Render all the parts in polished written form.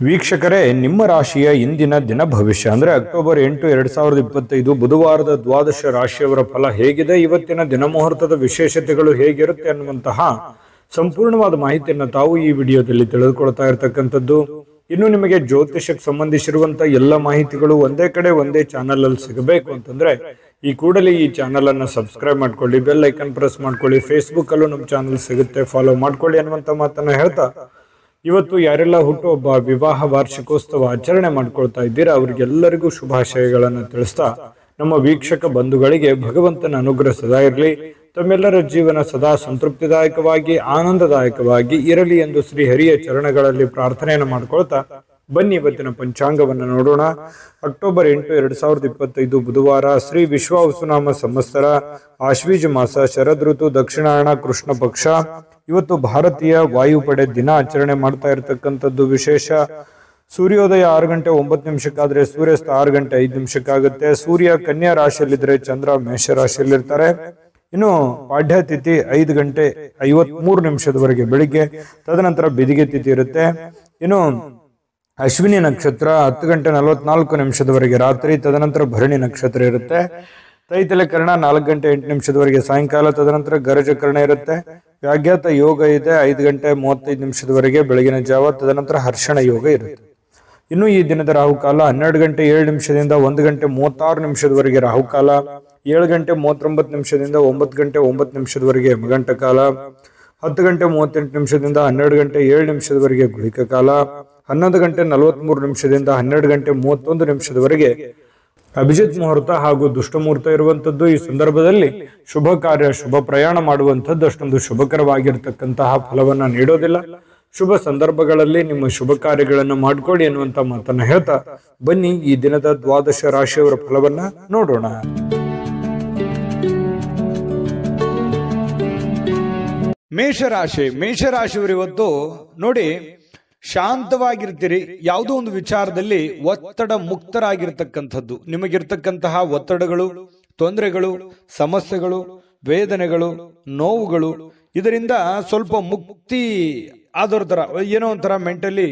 ವೀಕ್ಷಕರೇ, ನಿಮ್ಮ ರಾಶಿಯ ಇಂದಿನ ದಿನ ಭವಿಷ್ಯ ಅಂದ್ರೆ ಅಕ್ಟೋಬರ್ 8, 2025 ಬುಧವಾರದ ದ್ವಾದಶ ರಾಶಿಯವರ ಫಲ ಹೇಗಿದೆ, ಇವತ್ತಿನ ದಿನ ಮುಹೂರ್ತದ ವಿಶೇಷತೆಗಳು ಹೇಗಿರುತ್ತೆ ಅನ್ನುವಂತಹ ಸಂಪೂರ್ಣವಾದ ಮಾಹಿತಿಯನ್ನು ತಾವು ಈ ವಿಡಿಯೋದಲ್ಲಿ ತಿಳಿದುಕೊಳ್ತಾ ಇರತಕ್ಕಂಥದ್ದು. ಇನ್ನು ನಿಮಗೆ ಜ್ಯೋತಿಷಕ್ಕೆ ಸಂಬಂಧಿಸಿರುವಂತಹ ಎಲ್ಲ ಮಾಹಿತಿಗಳು ಒಂದೇ ಕಡೆ ಒಂದೇ ಚಾನಲ್ ಅಲ್ಲಿ ಸಿಗಬೇಕು ಅಂತಂದ್ರೆ ಈ ಕೂಡಲೇ ಈ ಚಾನಲ್ ಅನ್ನ ಸಬ್ಸ್ಕ್ರೈಬ್ ಮಾಡ್ಕೊಳ್ಳಿ, ಬೆಲ್ ಐಕನ್ ಪ್ರೆಸ್ ಮಾಡ್ಕೊಳ್ಳಿ, ಫೇಸ್ಬುಕ್ ಅಲ್ಲೂ ನಮ್ಮ ಚಾನಲ್ ಸಿಗುತ್ತೆ, ಫಾಲೋ ಮಾಡ್ಕೊಳ್ಳಿ ಅನ್ನುವಂತ ಮಾತನ್ನ ಹೇಳ್ತಾ ಇವತ್ತು ಯಾರೆಲ್ಲ ಹುಟ್ಟುಹಬ್ಬ, ವಿವಾಹ ವಾರ್ಷಿಕೋತ್ಸವ ಆಚರಣೆ ಮಾಡ್ಕೊಳ್ತಾ ಇದ್ದೀರಾ ಅವರಿಗೆಲ್ಲರಿಗೂ ಶುಭಾಶಯಗಳನ್ನು ತಿಳಿಸ್ತಾ ನಮ್ಮ ವೀಕ್ಷಕ ಬಂಧುಗಳಿಗೆ ಭಗವಂತನ ಅನುಗ್ರಹ ಸದಾ ಇರಲಿ, ತಮ್ಮೆಲ್ಲರ ಜೀವನ ಸದಾ ಸಂತೃಪ್ತಿದಾಯಕವಾಗಿ ಆನಂದದಾಯಕವಾಗಿ ಇರಲಿ ಎಂದು ಶ್ರೀ ಹರಿಯ ಚರಣಗಳಲ್ಲಿ ಪ್ರಾರ್ಥನೆಯನ್ನು ಮಾಡ್ಕೊಳ್ತಾ ಬನ್ನಿ ಇವತ್ತಿನ ಪಂಚಾಂಗವನ್ನು ನೋಡೋಣ. ಅಕ್ಟೋಬರ್ 8, 2025 ಬುಧವಾರ, ಶ್ರೀ ವಿಶ್ವಾವಸುನಾಮ ಸಂವತ್ಸರ, ಆಶ್ವೀಜ ಮಾಸ, ಶರದ್ ಋತು, ದಕ್ಷಿಣಾಯಣ, ಕೃಷ್ಣ ಪಕ್ಷ. ಇವತ್ತು ಭಾರತೀಯ ವಾಯುಪಡೆ ದಿನ ಆಚರಣೆ ಮಾಡ್ತಾ ಇರತಕ್ಕಂಥದ್ದು ವಿಶೇಷ. ಸೂರ್ಯೋದಯ 6 ಗಂಟೆ 9 ನಿಮಿಷಕ್ಕಾದ್ರೆ ಸೂರ್ಯಾಸ್ತ 6 ಗಂಟೆ 5 ನಿಮಿಷಕ್ಕಾಗುತ್ತೆ. ಸೂರ್ಯ ಕನ್ಯಾ ರಾಶಿಯಲ್ಲಿದ್ರೆ ಚಂದ್ರ ಮೇಷ ರಾಶಿಯಲ್ಲಿರ್ತಾರೆ. ಇನ್ನು ಪಾಡ್ಯ ತಿಥಿ 5 ಗಂಟೆ 53 ನಿಮಿಷದವರೆಗೆ ಬೆಳಿಗ್ಗೆ, ತದನಂತರ ಬಿದಿಗೆ ತಿಥಿ ಇರುತ್ತೆ. ಇನ್ನು ಅಶ್ವಿನಿ ನಕ್ಷತ್ರ 10 ಗಂಟೆ 44 ನಿಮಿಷದವರೆಗೆ ರಾತ್ರಿ, ತದನಂತರ ಭರಣಿ ನಕ್ಷತ್ರ ಇರುತ್ತೆ. ತೈತಲೆ ಕರ್ಣ 4 ಗಂಟೆ 8 ನಿಮಿಷದವರೆಗೆ ಸಾಯಂಕಾಲ, ತದನಂತರ ಗರಜ ಕರ್ಣ ಇರುತ್ತೆ. ವ್ಯಾಘಾತ ಯೋಗ ಇದೆ 5 ಗಂಟೆ 35 ನಿಮಿಷದವರೆಗೆ ಬೆಳಗಿನ ಜಾವ, ತದನಂತರ ಹರ್ಷಣ ಯೋಗ ಇರುತ್ತೆ. ಇನ್ನು ಈ ದಿನದ ರಾಹುಕಾಲ 12 ಗಂಟೆ 7 ನಿಮಿಷದಿಂದ 1 ಗಂಟೆ 36 ನಿಮಿಷದವರೆಗೆ ರಾಹುಕಾಲ, 7 ಗಂಟೆ 39 ನಿಮಿಷದಿಂದ 9 ಗಂಟೆ 9 ನಿಮಿಷದವರೆಗೆ ಯಮಗಂಟ ಕಾಲ, 10 ಗಂಟೆ 38 ನಿಮಿಷದಿಂದ 12 ಗಂಟೆ 7 ನಿಮಿಷದವರೆಗೆ ಗುಳಿಕ ಕಾಲ, 11 ಗಂಟೆ 43 ನಿಮಿಷದಿಂದ 12 ಗಂಟೆ 31 ನಿಮಿಷದವರೆಗೆ ಅಭಿಜಿತ್ ಮುಹೂರ್ತ ಹಾಗೂ ದುಷ್ಟ ಮುಹೂರ್ತ ಇರುವಂತದ್ದು. ಈ ಸಂದರ್ಭದಲ್ಲಿ ಶುಭ ಕಾರ್ಯ, ಶುಭ ಪ್ರಯಾಣ ಮಾಡುವಂಥದ್ದು ಅಷ್ಟೊಂದು ಶುಭಕರವಾಗಿರ್ತಕ್ಕಂತಹ ಫಲವನ್ನ ನೀಡೋದಿಲ್ಲ. ಶುಭ ಸಂದರ್ಭಗಳಲ್ಲಿ ನಿಮ್ಮ ಶುಭ ಕಾರ್ಯಗಳನ್ನು ಮಾಡ್ಕೊಳ್ಳಿ ಎನ್ನುವಂತ ಮಾತನ್ನ ಹೇಳ್ತಾ ಬನ್ನಿ ಈ ದಿನದ ದ್ವಾದಶ ರಾಶಿಯವರ ಫಲವನ್ನ ನೋಡೋಣ. ಮೇಷರಾಶಿಯವರು ಇವತ್ತು ನೋಡಿ ಶಾಂತವಾಗಿರ್ತೀರಿ. ಯಾವುದೋ ಒಂದು ವಿಚಾರದಲ್ಲಿ ಒತ್ತಡ ಮುಕ್ತರಾಗಿರ್ತಕ್ಕಂಥದ್ದು. ನಿಮಗಿರ್ತಕ್ಕಂತಹ ಒತ್ತಡಗಳು, ತೊಂದರೆಗಳು, ಸಮಸ್ಯೆಗಳು, ವೇದನೆಗಳು, ನೋವುಗಳು ಇದರಿಂದ ಸ್ವಲ್ಪ ಮುಕ್ತಿ ಆದವ್ರ ತರ, ಏನೋ ಒಂಥರ ಮೆಂಟಲಿ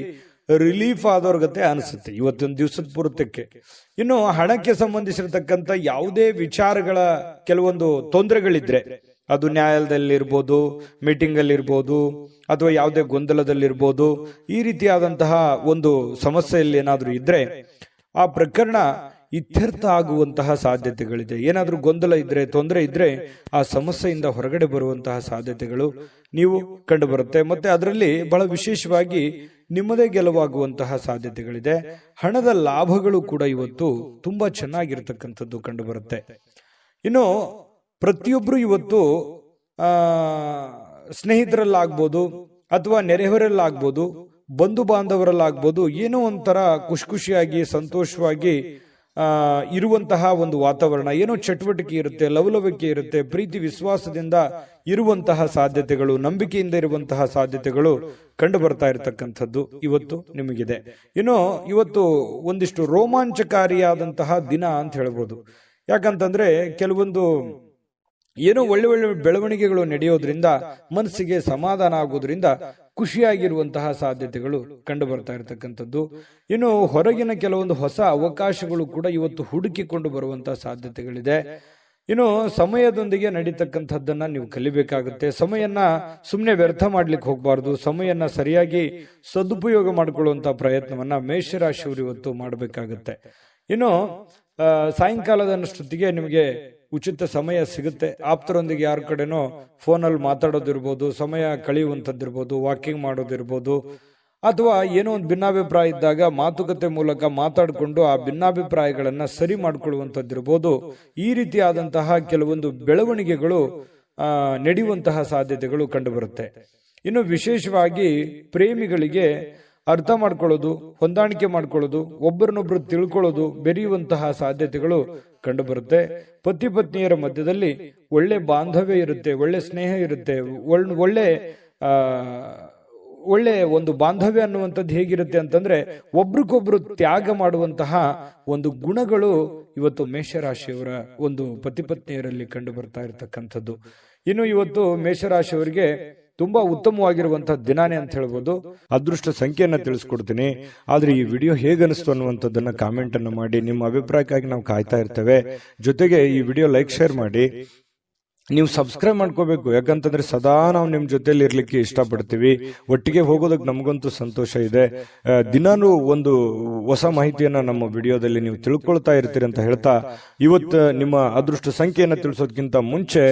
ರಿಲೀಫ್ ಆದವ್ರ ಗತೆ ಅನಿಸುತ್ತೆ ಇವತ್ತೊಂದು ದಿವಸದ ಪೂರ್ತಕ್ಕೆ. ಇನ್ನು ಹಣಕ್ಕೆ ಸಂಬಂಧಿಸಿರ್ತಕ್ಕಂಥ ಯಾವುದೇ ವಿಚಾರಗಳ ಕೆಲವೊಂದು ತೊಂದರೆಗಳಿದ್ರೆ, ಅದು ನ್ಯಾಯಾಲಯದಲ್ಲಿರ್ಬೋದು, ಮೀಟಿಂಗ್ ಅಲ್ಲಿ ಇರ್ಬೋದು, ಅಥವಾ ಯಾವುದೇ ಗೊಂದಲದಲ್ಲಿರ್ಬೋದು, ಈ ರೀತಿಯಾದಂತಹ ಒಂದು ಸಮಸ್ಯೆಯಲ್ಲಿ ಏನಾದ್ರೂ ಇದ್ರೆ ಆ ಪ್ರಕರಣ ಇತ್ಯರ್ಥ ಆಗುವಂತಹ ಸಾಧ್ಯತೆಗಳಿದೆ. ಏನಾದ್ರೂ ಗೊಂದಲ ಇದ್ರೆ, ತೊಂದರೆ ಇದ್ರೆ ಆ ಸಮಸ್ಯೆಯಿಂದ ಹೊರಗಡೆ ಬರುವಂತಹ ಸಾಧ್ಯತೆಗಳು ನೀವು ಕಂಡು ಬರುತ್ತೆ. ಮತ್ತೆ ಅದರಲ್ಲಿ ಬಹಳ ವಿಶೇಷವಾಗಿ ನಿಮ್ಮದೇ ಗೆಲುವಾಗುವಂತಹ ಸಾಧ್ಯತೆಗಳಿದೆ. ಹಣದ ಲಾಭಗಳು ಕೂಡ ಇವತ್ತು ತುಂಬಾ ಚೆನ್ನಾಗಿರ್ತಕ್ಕಂಥದ್ದು ಕಂಡು ಬರುತ್ತೆ. ಇನ್ನು ಪ್ರತಿಯೊಬ್ರು ಇವತ್ತು ಸ್ನೇಹಿತರಲ್ಲಾಗ್ಬೋದು ಅಥವಾ ನೆರೆಹೊರಲ್ಲಾಗ್ಬೋದು, ಬಂಧು ಬಾಂಧವರಲ್ಲಾಗ್ಬೋದು, ಏನೋ ಒಂಥರ ಖುಷಿಯಾಗಿ ಸಂತೋಷವಾಗಿ ಇರುವಂತಹ ಒಂದು ವಾತಾವರಣ, ಏನೋ ಚಟುವಟಿಕೆ ಇರುತ್ತೆ, ಲವಲವಿಕೆ ಇರುತ್ತೆ, ಪ್ರೀತಿ ವಿಶ್ವಾಸದಿಂದ ಇರುವಂತಹ ಸಾಧ್ಯತೆಗಳು, ನಂಬಿಕೆಯಿಂದ ಇರುವಂತಹ ಸಾಧ್ಯತೆಗಳು ಕಂಡು ಬರ್ತಾ ಇರತಕ್ಕಂಥದ್ದು ಇವತ್ತು ನಿಮಗಿದೆ. ಇನ್ನು ಇವತ್ತು ಒಂದಿಷ್ಟು ರೋಮಾಂಚಕಾರಿಯಾದಂತಹ ದಿನ ಅಂತ ಹೇಳ್ಬೋದು. ಯಾಕಂತಂದ್ರೆ ಕೆಲವೊಂದು ಏನೋ ಒಳ್ಳೆ ಒಳ್ಳೆ ಬೆಳವಣಿಗೆಗಳು ನಡೆಯೋದ್ರಿಂದ ಮನಸ್ಸಿಗೆ ಸಮಾಧಾನ ಆಗೋದ್ರಿಂದ ಖುಷಿಯಾಗಿರುವಂತಹ ಸಾಧ್ಯತೆಗಳು ಕಂಡು ಬರ್ತಾ ಇರತಕ್ಕಂಥದ್ದು. ಇನ್ನು ಹೊರಗಿನ ಕೆಲವೊಂದು ಹೊಸ ಅವಕಾಶಗಳು ಕೂಡ ಇವತ್ತು ಹುಡುಕಿಕೊಂಡು ಬರುವಂತಹ ಸಾಧ್ಯತೆಗಳಿದೆ. ಇನ್ನು ಸಮಯದೊಂದಿಗೆ ನಡೀತಕ್ಕಂಥದ್ದನ್ನ ನೀವು ಕಲಿಬೇಕಾಗುತ್ತೆ. ಸಮಯನ್ನ ಸುಮ್ಮನೆ ವ್ಯರ್ಥ ಮಾಡ್ಲಿಕ್ಕೆ ಹೋಗ್ಬಾರ್ದು. ಸಮಯನ್ನ ಸರಿಯಾಗಿ ಸದುಪಯೋಗ ಮಾಡಿಕೊಳ್ಳುವಂತಹ ಪ್ರಯತ್ನವನ್ನ ಮೇಷರಾಶಿಯವರು ಇವತ್ತು ಮಾಡಬೇಕಾಗುತ್ತೆ. ಇನ್ನು ಸಾಯಂಕಾಲದಷ್ಟೊತ್ತಿಗೆ ನಿಮಗೆ ಉಚಿತ ಸಮಯ ಸಿಗುತ್ತೆ. ಆಪ್ತರೊಂದಿಗೆ ಯಾರ ಕಡೆನೋ ಫೋನಲ್ಲಿ ಮಾತಾಡೋದಿರ್ಬೋದು, ಸಮಯ ಕಳೆಯುವಂಥದ್ದಿರ್ಬೋದು, ವಾಕಿಂಗ್ ಮಾಡೋದಿರ್ಬೋದು, ಅಥವಾ ಏನೋ ಒಂದು ಭಿನ್ನಾಭಿಪ್ರಾಯ ಇದ್ದಾಗ ಮಾತುಕತೆ ಮೂಲಕ ಮಾತಾಡಿಕೊಂಡು ಆ ಭಿನ್ನಾಭಿಪ್ರಾಯಗಳನ್ನ ಸರಿ ಮಾಡ್ಕೊಳ್ಳುವಂಥದ್ದಿರ್ಬೋದು. ಈ ರೀತಿಯಾದಂತಹ ಕೆಲವೊಂದು ಬೆಳವಣಿಗೆಗಳು ನಡೆಯುವಂತಹ ಸಾಧ್ಯತೆಗಳು ಕಂಡು ಬರುತ್ತೆ. ಇನ್ನು ವಿಶೇಷವಾಗಿ ಪ್ರೇಮಿಗಳಿಗೆ ಅರ್ಥ ಮಾಡ್ಕೊಳ್ಳೋದು, ಹೊಂದಾಣಿಕೆ ಮಾಡ್ಕೊಳ್ಳೋದು, ಒಬ್ಬರನ್ನೊಬ್ರು ತಿಳ್ಕೊಳ್ಳೋದು, ಬೆರೆಯುವಂತಹ ಸಾಧ್ಯತೆಗಳು ಕಂಡು ಬರುತ್ತೆ. ಪತಿ ಪತ್ನಿಯರ ಮಧ್ಯದಲ್ಲಿ ಒಳ್ಳೆ ಬಾಂಧವ್ಯ ಇರುತ್ತೆ, ಒಳ್ಳೆ ಸ್ನೇಹ ಇರುತ್ತೆ. ಒಳ್ಳೆ ಒಂದು ಬಾಂಧವ್ಯ ಅನ್ನುವಂಥದ್ದು ಹೇಗಿರುತ್ತೆ ಅಂತಂದ್ರೆ ಒಬ್ರಿಗೊಬ್ರು ತ್ಯಾಗ ಮಾಡುವಂತಹ ಒಂದು ಗುಣಗಳು ಇವತ್ತು ಮೇಷರಾಶಿಯವರ ಒಂದು ಪತಿ ಪತ್ನಿಯರಲ್ಲಿ ಕಂಡು ಬರ್ತಾ ಇರತಕ್ಕಂಥದ್ದು. ಇನ್ನು ಇವತ್ತು ಮೇಷರಾಶಿಯವರಿಗೆ ತುಂಬಾ ಉತ್ತಮವಾಗಿರುವಂತಹ ದಿನಾನೇ ಅಂತ ಹೇಳ್ಬೋದು. ಅದೃಷ್ಟ ಸಂಖ್ಯೆಯನ್ನ ತಿಳಿಸ್ಕೊಡ್ತೀನಿ. ಆದ್ರೆ ಈ ವಿಡಿಯೋ ಹೇಗನಿಸ್ತು ಅನ್ನುವಂಥದ್ದನ್ನ ಕಾಮೆಂಟ್ ಅನ್ನು ಮಾಡಿ. ನಿಮ್ಮ ಅಭಿಪ್ರಾಯಕ್ಕಾಗಿ ನಾವು ಕಾಯ್ತಾ ಇರ್ತೇವೆ. ಜೊತೆಗೆ ಈ ವಿಡಿಯೋ ಲೈಕ್ ಶೇರ್ ಮಾಡಿ. ನೀವು ಸಬ್ಸ್ಕ್ರೈಬ್ ಮಾಡ್ಕೋಬೇಕು, ಯಾಕಂತಂದ್ರೆ ಸದಾ ನಾವು ನಿಮ್ ಜೊತೆಲಿ ಇರ್ಲಿಕ್ಕೆ ಇಷ್ಟಪಡ್ತೀವಿ. ಒಟ್ಟಿಗೆ ಹೋಗೋದಕ್ಕೆ ನಮಗಂತೂ ಸಂತೋಷ ಇದೆ. ದಿನಾನು ಒಂದು ಹೊಸ ಮಾಹಿತಿಯನ್ನ ನಮ್ಮ ವಿಡಿಯೋದಲ್ಲಿ ನೀವು ತಿಳ್ಕೊಳ್ತಾ ಇರ್ತೀರಿ ಅಂತ ಹೇಳ್ತಾ, ಇವತ್ತು ನಿಮ್ಮ ಅದೃಷ್ಟ ಸಂಖ್ಯೆಯನ್ನ ತಿಳಿಸೋದಕ್ಕಿಂತ ಮುಂಚೆ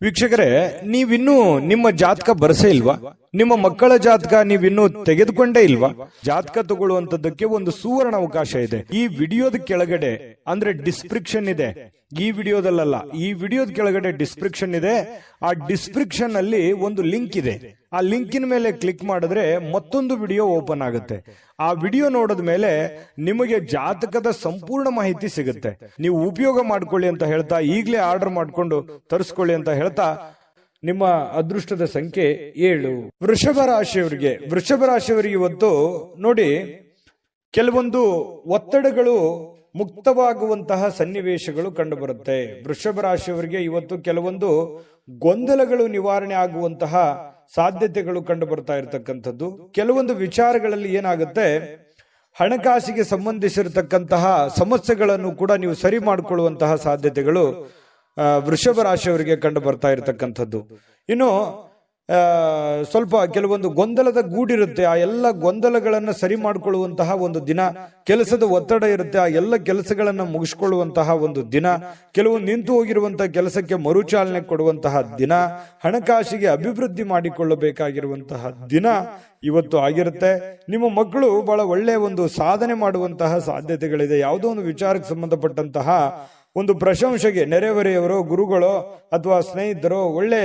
ವೀಕ್ಷಕರೇ, ನೀವಿನ್ನೂ ನಿಮ್ಮ ಜಾತಕ ಬರಸೇ ಇಲ್ವಾ? ನಿಮ್ಮ ಮಕ್ಕಳ ಜಾತಕ ನೀವಿನ್ನೂ ತೆಗೆದುಕೊಂಡೇ ಇಲ್ವಾ? ಜಾತಕ ತಗೊಳ್ಳುವಂತದ್ದಕ್ಕೆ ಒಂದು ಸುವರ್ಣ ಅವಕಾಶ ಇದೆ. ಈ ವಿಡಿಯೋದ ಕೆಳಗಡೆ ಅಂದ್ರೆ ಡಿಸ್ಕ್ರಿಪ್ಷನ್ ಇದೆ. ಈ ವಿಡಿಯೋದಲ್ಲ, ಈ ವಿಡಿಯೋದ ಕೆಳಗಡೆ ಡಿಸ್ಕ್ರಿಪ್ಷನ್ ಇದೆ. ಆ ಡಿಸ್ಕ್ರಿಪ್ಷನ್ ಅಲ್ಲಿ ಒಂದು ಲಿಂಕ್ ಇದೆ. ಆ ಲಿಂಕಿನ ಮೇಲೆ ಕ್ಲಿಕ್ ಮಾಡಿದ್ರೆ ಮತ್ತೊಂದು ವಿಡಿಯೋ ಓಪನ್ ಆಗುತ್ತೆ. ಆ ವಿಡಿಯೋ ನೋಡಿದ ಮೇಲೆ ನಿಮಗೆ ಜಾತಕದ ಸಂಪೂರ್ಣ ಮಾಹಿತಿ ಸಿಗುತ್ತೆ. ನೀವು ಉಪಯೋಗ ಮಾಡ್ಕೊಳ್ಳಿ ಅಂತ ಹೇಳ್ತಾ, ಈಗಲೇ ಆರ್ಡರ್ ಮಾಡ್ಕೊಂಡು ತರಿಸ್ಕೊಳ್ಳಿ ಅಂತ ಹೇಳ್ತಾ, ನಿಮ್ಮ ಅದೃಷ್ಟದ ಸಂಖ್ಯೆ 7. ವೃಷಭ ರಾಶಿಯವರಿಗೆ ಇವತ್ತು ನೋಡಿ, ಕೆಲವೊಂದು ಒತ್ತಡಗಳು ಮುಕ್ತವಾಗುವಂತಹ ಸನ್ನಿವೇಶಗಳು ಕಂಡುಬರುತ್ತೆ. ವೃಷಭ ರಾಶಿಯವರಿಗೆ ಇವತ್ತು ಕೆಲವೊಂದು ಗೊಂದಲಗಳು ನಿವಾರಣೆ ಆಗುವಂತಹ ಸಾಧ್ಯತೆಗಳು ಕಂಡು ಬರ್ತಾ ಇರತಕ್ಕಂಥದ್ದು. ಕೆಲವೊಂದು ವಿಚಾರಗಳಲ್ಲಿ ಏನಾಗುತ್ತೆ, ಹಣಕಾಸಿಗೆ ಸಂಬಂಧಿಸಿರತಕ್ಕಂತಹ ಸಮಸ್ಯೆಗಳನ್ನು ಕೂಡ ನೀವು ಸರಿ ಮಾಡಿಕೊಳ್ಳುವಂತಹ ಸಾಧ್ಯತೆಗಳು ವೃಷಭ ರಾಶಿಯವರಿಗೆ ಕಂಡು ಬರ್ತಾ ಇರತಕ್ಕಂಥದ್ದು. ಇನ್ನು ಸ್ವಲ್ಪ ಕೆಲವೊಂದು ಗೊಂದಲದ ಗೂಡಿರುತ್ತೆ. ಆ ಎಲ್ಲ ಗೊಂದಲಗಳನ್ನ ಸರಿ ಮಾಡಿಕೊಳ್ಳುವಂತಹ ಒಂದು ದಿನ. ಕೆಲಸದ ಒತ್ತಡ ಇರುತ್ತೆ, ಆ ಎಲ್ಲ ಕೆಲಸಗಳನ್ನ ಮುಗಿಸ್ಕೊಳ್ಳುವಂತಹ ಒಂದು ದಿನ. ಕೆಲವೊಂದು ನಿಂತು ಹೋಗಿರುವಂತಹ ಕೆಲಸಕ್ಕೆ ಮರುಚಾಲನೆ ಕೊಡುವಂತಹ ದಿನ. ಹಣಕಾಸಿಗೆ ಅಭಿವೃದ್ಧಿ ಮಾಡಿಕೊಳ್ಳಬೇಕಾಗಿರುವಂತಹ ದಿನ ಇವತ್ತು ಆಗಿರುತ್ತೆ. ನಿಮ್ಮ ಮಕ್ಕಳು ಬಹಳ ಒಳ್ಳೆಯ ಒಂದು ಸಾಧನೆ ಮಾಡುವಂತಹ ಸಾಧ್ಯತೆಗಳಿದೆ. ಯಾವುದೋ ಒಂದು ವಿಚಾರಕ್ಕೆ ಸಂಬಂಧಪಟ್ಟಂತಹ ಒಂದು ಪ್ರಶಂಸೆಗೆ ನೆರೆಹೊರೆಯವರೋ, ಗುರುಗಳೋ ಅಥವಾ ಸ್ನೇಹಿತರೋ ಒಳ್ಳೆ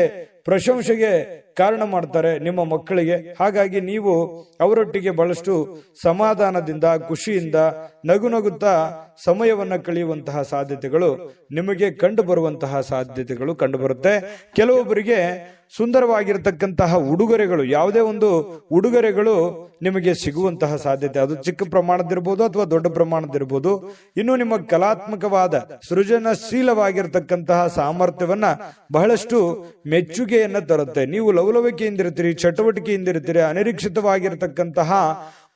ಪ್ರಶಂಸೆಗೆ ಕಾರಣ ಮಾಡ್ತಾರೆ ನಿಮ್ಮ ಮಕ್ಕಳಿಗೆ. ಹಾಗಾಗಿ ನೀವು ಅವರೊಟ್ಟಿಗೆ ಬಹಳಷ್ಟು ಸಮಾಧಾನದಿಂದ, ಖುಷಿಯಿಂದ, ನಗುತ್ತಾ ಸಮಯವನ್ನ ಕಳೆಯುವಂತಹ ಸಾಧ್ಯತೆಗಳು ನಿಮಗೆ ಕಂಡು ಬರುವಂತಹ ಸಾಧ್ಯತೆಗಳು ಕಂಡು ಬರುತ್ತೆ. ಕೆಲವೊಬ್ಬರಿಗೆ ಸುಂದರವಾಗಿರತಕ್ಕಂತಹ ಉಡುಗೊರೆಗಳು, ಯಾವುದೇ ಒಂದು ಉಡುಗೊರೆಗಳು ನಿಮಗೆ ಸಿಗುವಂತಹ ಸಾಧ್ಯತೆ, ಅದು ಚಿಕ್ಕ ಪ್ರಮಾಣದಿರ್ಬೋದು ಅಥವಾ ದೊಡ್ಡ ಪ್ರಮಾಣದಿರ್ಬೋದು. ಇನ್ನು ನಿಮ್ಮ ಕಲಾತ್ಮಕವಾದ ಸೃಜನಶೀಲವಾಗಿರತಕ್ಕಂತಹ ಸಾಮರ್ಥ್ಯವನ್ನ ಬಹಳಷ್ಟು ಮೆಚ್ಚುಗೆಯನ್ನ ತರುತ್ತೆ. ನೀವು ಲವಲವಿಕೆಯಿಂದಿರ್ತೀರಿ, ಚಟುವಟಿಕೆಯಿಂದಿರ್ತೀರಿ. ಅನಿರೀಕ್ಷಿತವಾಗಿರತಕ್ಕಂತಹ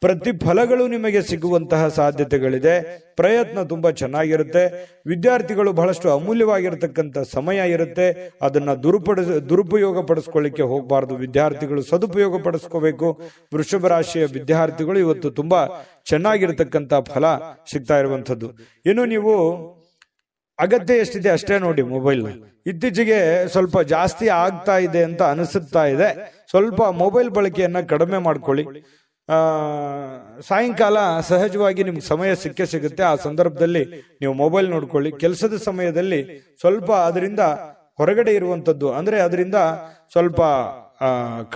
ಪ್ರತಿಫಲಗಳು ನಿಮಗೆ ಸಿಗುವಂತಹ ಸಾಧ್ಯತೆಗಳಿದೆ. ಪ್ರಯತ್ನ ತುಂಬಾ ಚೆನ್ನಾಗಿರುತ್ತೆ. ವಿದ್ಯಾರ್ಥಿಗಳು ಬಹಳಷ್ಟು ಅಮೂಲ್ಯವಾಗಿರತಕ್ಕಂಥ ಸಮಯ ಇರುತ್ತೆ. ಅದನ್ನ ದುರುಪಯೋಗ ಪಡಿಸ್ಕೊಳ್ಳಿಕ್ಕೆ ಹೋಗಬಾರದು. ವಿದ್ಯಾರ್ಥಿಗಳು ಸದುಪಯೋಗ ಪಡಿಸ್ಕೋಬೇಕು. ವೃಷಭ ರಾಶಿಯ ವಿದ್ಯಾರ್ಥಿಗಳು ಇವತ್ತು ತುಂಬಾ ಚೆನ್ನಾಗಿರತಕ್ಕಂಥ ಫಲ ಸಿಗ್ತಾ ಇರುವಂತದ್ದು. ಇನ್ನು ನೀವು ಅಗತ್ಯ ಎಷ್ಟಿದೆ ಅಷ್ಟೇ ನೋಡಿ. ಮೊಬೈಲ್ ಇತ್ತೀಚೆಗೆ ಸ್ವಲ್ಪ ಜಾಸ್ತಿ ಆಗ್ತಾ ಇದೆ ಅಂತ ಅನಿಸುತ್ತಾ ಇದೆ. ಸ್ವಲ್ಪ ಮೊಬೈಲ್ ಬಳಕೆಯನ್ನ ಕಡಿಮೆ ಮಾಡ್ಕೊಳ್ಳಿ. ಸಾಯಂಕಾಲ ಸಹಜವಾಗಿ ನಿಮ್ಗೆ ಸಮಯ ಸಿಗುತ್ತೆ. ಆ ಸಂದರ್ಭದಲ್ಲಿ ನೀವು ಮೊಬೈಲ್ ನೋಡ್ಕೊಳ್ಳಿ. ಕೆಲಸದ ಸಮಯದಲ್ಲಿ ಸ್ವಲ್ಪ ಅದರಿಂದ ಹೊರಗಡೆ ಇರುವಂತದ್ದು, ಅಂದ್ರೆ ಅದರಿಂದ ಸ್ವಲ್ಪ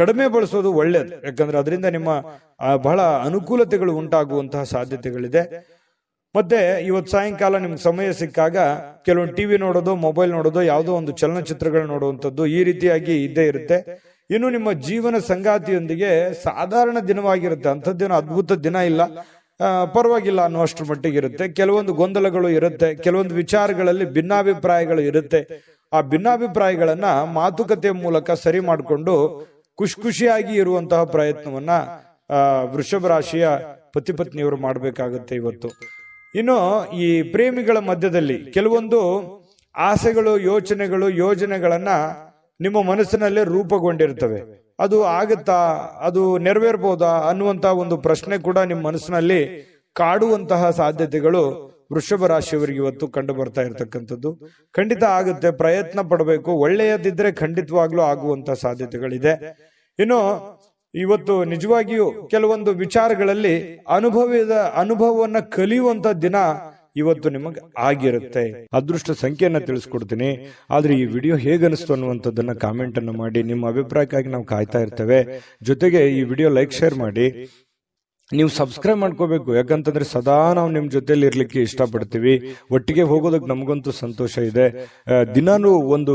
ಕಡಿಮೆ ಬಳಸೋದು ಒಳ್ಳೇದು. ಯಾಕಂದ್ರೆ ಅದರಿಂದ ನಿಮ್ಮ ಬಹಳ ಅನುಕೂಲತೆಗಳು ಉಂಟಾಗುವಂತಹ ಸಾಧ್ಯತೆಗಳಿದೆ. ಮತ್ತೆ ಇವತ್ತು ಸಾಯಂಕಾಲ ನಿಮ್ಗೆ ಸಮಯ ಸಿಕ್ಕಾಗ ಕೆಲವೊಂದು ಟಿವಿ ನೋಡೋದು, ಮೊಬೈಲ್ ನೋಡೋದು, ಯಾವುದೋ ಒಂದು ಚಲನಚಿತ್ರಗಳು ನೋಡುವಂಥದ್ದು, ಈ ರೀತಿಯಾಗಿ ಇದ್ದೇ ಇರುತ್ತೆ. ಇನ್ನು ನಿಮ್ಮ ಜೀವನ ಸಂಗಾತಿಯೊಂದಿಗೆ ಸಾಧಾರಣ ದಿನವಾಗಿರುತ್ತೆ. ಅಂಥದ್ದೇನೋ ಅದ್ಭುತ ದಿನ ಇಲ್ಲ, ಪರವಾಗಿಲ್ಲ ಅನ್ನುವಷ್ಟರ ಮಟ್ಟಿಗೆ ಇರುತ್ತೆ. ಕೆಲವೊಂದು ಗೊಂದಲಗಳು ಇರುತ್ತೆ, ಕೆಲವೊಂದು ವಿಚಾರಗಳಲ್ಲಿ ಭಿನ್ನಾಭಿಪ್ರಾಯಗಳು ಇರುತ್ತೆ. ಆ ಭಿನ್ನಾಭಿಪ್ರಾಯಗಳನ್ನ ಮಾತುಕತೆ ಮೂಲಕ ಸರಿ ಮಾಡಿಕೊಂಡು ಖುಷಿಯಾಗಿ ಇರುವಂತಹ ಪ್ರಯತ್ನವನ್ನ ವೃಷಭ ರಾಶಿಯ ಪತಿ ಪತ್ನಿಯವರು ಮಾಡಬೇಕಾಗುತ್ತೆ ಇವತ್ತು. ಇನ್ನು ಈ ಪ್ರೇಮಿಗಳ ಮಧ್ಯದಲ್ಲಿ ಕೆಲವೊಂದು ಆಸೆಗಳು, ಯೋಚನೆಗಳು, ಯೋಜನೆಗಳನ್ನ ನಿಮ್ಮ ಮನಸ್ಸಿನಲ್ಲೇ ರೂಪುಗೊಂಡಿರ್ತವೆ. ಅದು ಆಗುತ್ತಾ, ಅದು ನೆರವೇರ್ಬೋದಾ ಅನ್ನುವಂತ ಒಂದು ಪ್ರಶ್ನೆ ಕೂಡ ನಿಮ್ಮ ಮನಸ್ಸಿನಲ್ಲಿ ಕಾಡುವಂತಹ ಸಾಧ್ಯತೆಗಳು ವೃಷಭ ರಾಶಿಯವರಿಗೆ ಇವತ್ತು ಕಂಡು ಬರ್ತಾ ಇರತಕ್ಕಂಥದ್ದು. ಖಂಡಿತ ಆಗುತ್ತೆ, ಪ್ರಯತ್ನ ಪಡಬೇಕು. ಒಳ್ಳೆಯದಿದ್ರೆ ಖಂಡಿತವಾಗ್ಲೂ ಆಗುವಂತಹ ಸಾಧ್ಯತೆಗಳಿದೆ. ಇನ್ನು ಇವತ್ತು ನಿಜವಾಗಿಯೂ ಕೆಲವೊಂದು ವಿಚಾರಗಳಲ್ಲಿ ಅನುಭವವನ್ನ ಕಲಿಯುವಂತ ದಿನ ಇವತ್ತು ನಿಮಗೆ ಆಗಿರುತ್ತೆ. ಅದೃಷ್ಟ ಸಂಖ್ಯೆಯನ್ನ ತಿಳಿಸ್ಕೊಡ್ತೀನಿ. ಆದ್ರೆ ಈ ವಿಡಿಯೋ ಹೇಗನಿಸ್ತು ಅನ್ನುವಂಥದ್ದನ್ನ ಕಾಮೆಂಟ್ ಅನ್ನು ಮಾಡಿ. ನಿಮ್ಮ ಅಭಿಪ್ರಾಯಕ್ಕಾಗಿ ನಾವು ಕಾಯ್ತಾ ಇರ್ತೇವೆ. ಜೊತೆಗೆ ಈ ವಿಡಿಯೋ ಲೈಕ್ ಶೇರ್ ಮಾಡಿ. ನೀವು ಸಬ್ಸ್ಕ್ರೈಬ್ ಮಾಡ್ಕೋಬೇಕು, ಯಾಕಂತಂದ್ರೆ ಸದಾ ನಾವು ನಿಮ್ ಜೊತೆಲಿ ಇರ್ಲಿಕ್ಕೆ ಇಷ್ಟಪಡ್ತೀವಿ. ಒಟ್ಟಿಗೆ ಹೋಗೋದಕ್ಕೆ ನಮಗಂತೂ ಸಂತೋಷ ಇದೆ. ದಿನಾನು ಒಂದು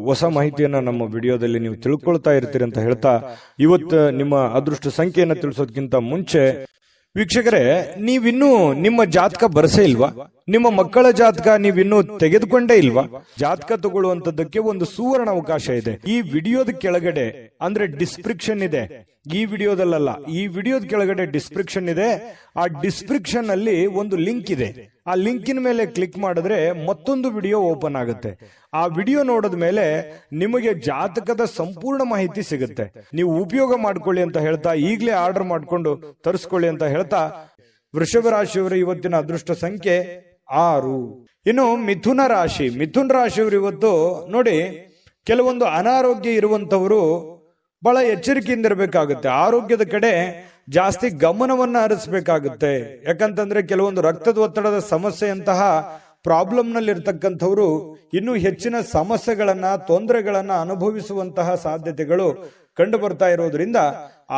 ಹೊಸ ಮಾಹಿತಿಯನ್ನ ನಮ್ಮ ವಿಡಿಯೋದಲ್ಲಿ ನೀವು ತಿಳ್ಕೊಳ್ತಾ ಇರ್ತೀರಿ ಅಂತ ಹೇಳ್ತಾ, ಇವತ್ತು ನಿಮ್ಮ ಅದೃಷ್ಟ ಸಂಖ್ಯೆಯನ್ನ ತಿಳಿಸೋದಕ್ಕಿಂತ ಮುಂಚೆ ವೀಕ್ಷಕರೇ, ನೀವಿನ್ನೂ ನಿಮ್ಮ ಜಾತಕ ಬರಸೇ ಇಲ್ವಾ? ನಿಮ್ಮ ಮಕ್ಕಳ ಜಾತಕ ನೀವಿನ್ನೂ ತೆಗೆದುಕೊಂಡೇ ಇಲ್ವಾ? ಜಾತಕ ತಗೊಳ್ಳುವಂತದ್ದಕ್ಕೆ ಒಂದು ಸುವರ್ಣ ಅವಕಾಶ ಇದೆ. ಈ ವಿಡಿಯೋದ ಕೆಳಗಡೆ ಅಂದ್ರೆ ಡಿಸ್ಕ್ರಿಪ್ಷನ್ ಇದೆ, ಈ ವಿಡಿಯೋದಲ್ಲ, ಈ ವಿಡಿಯೋದ ಕೆಳಗಡೆ ಡಿಸ್ಕ್ರಿಪ್ಷನ್ ಇದೆ. ಆ ಡಿಸ್ಕ್ರಿಪ್ಷನ್ ಅಲ್ಲಿ ಒಂದು ಲಿಂಕ್ ಇದೆ. ಆ ಲಿಂಕಿನ ಮೇಲೆ ಕ್ಲಿಕ್ ಮಾಡಿದ್ರೆ ಮತ್ತೊಂದು ವಿಡಿಯೋ ಓಪನ್ ಆಗುತ್ತೆ. ಆ ವಿಡಿಯೋ ನೋಡಿದ ಮೇಲೆ ನಿಮಗೆ ಜಾತಕದ ಸಂಪೂರ್ಣ ಮಾಹಿತಿ ಸಿಗುತ್ತೆ. ನೀವು ಉಪಯೋಗ ಮಾಡ್ಕೊಳ್ಳಿ ಅಂತ ಹೇಳ್ತಾ, ಈಗಲೇ ಆರ್ಡರ್ ಮಾಡ್ಕೊಂಡು ತರಿಸ್ಕೊಳ್ಳಿ ಅಂತ ಹೇಳ್ತಾ, ವೃಷಭ ರಾಶಿಯವರ ಇವತ್ತಿನ ಅದೃಷ್ಟ ಸಂಖ್ಯೆ 6. ಇನ್ನು ಮಿಥುನ ರಾಶಿಯವರು ಇವತ್ತು ನೋಡಿ, ಕೆಲವೊಂದು ಅನಾರೋಗ್ಯ ಇರುವಂತವರು ಬಹಳ ಎಚ್ಚರಿಕೆಯಿಂದ ಇರಬೇಕಾಗುತ್ತೆ. ಆರೋಗ್ಯದ ಕಡೆ ಜಾಸ್ತಿ ಗಮನವನ್ನ ಹರಿಸಬೇಕಾಗುತ್ತೆ. ಯಾಕಂತಂದ್ರೆ ಕೆಲವೊಂದು ರಕ್ತದ ಒತ್ತಡದ ಸಮಸ್ಯೆಯಂತಹ ಪ್ರಾಬ್ಲಮ್ ನಲ್ಲಿ ಇರ್ತಕ್ಕಂಥವ್ರು ಇನ್ನೂ ಹೆಚ್ಚಿನ ಸಮಸ್ಯೆಗಳನ್ನ, ತೊಂದರೆಗಳನ್ನ ಅನುಭವಿಸುವಂತಹ ಸಾಧ್ಯತೆಗಳು ಕಂಡು ಬರ್ತಾ ಇರೋದ್ರಿಂದ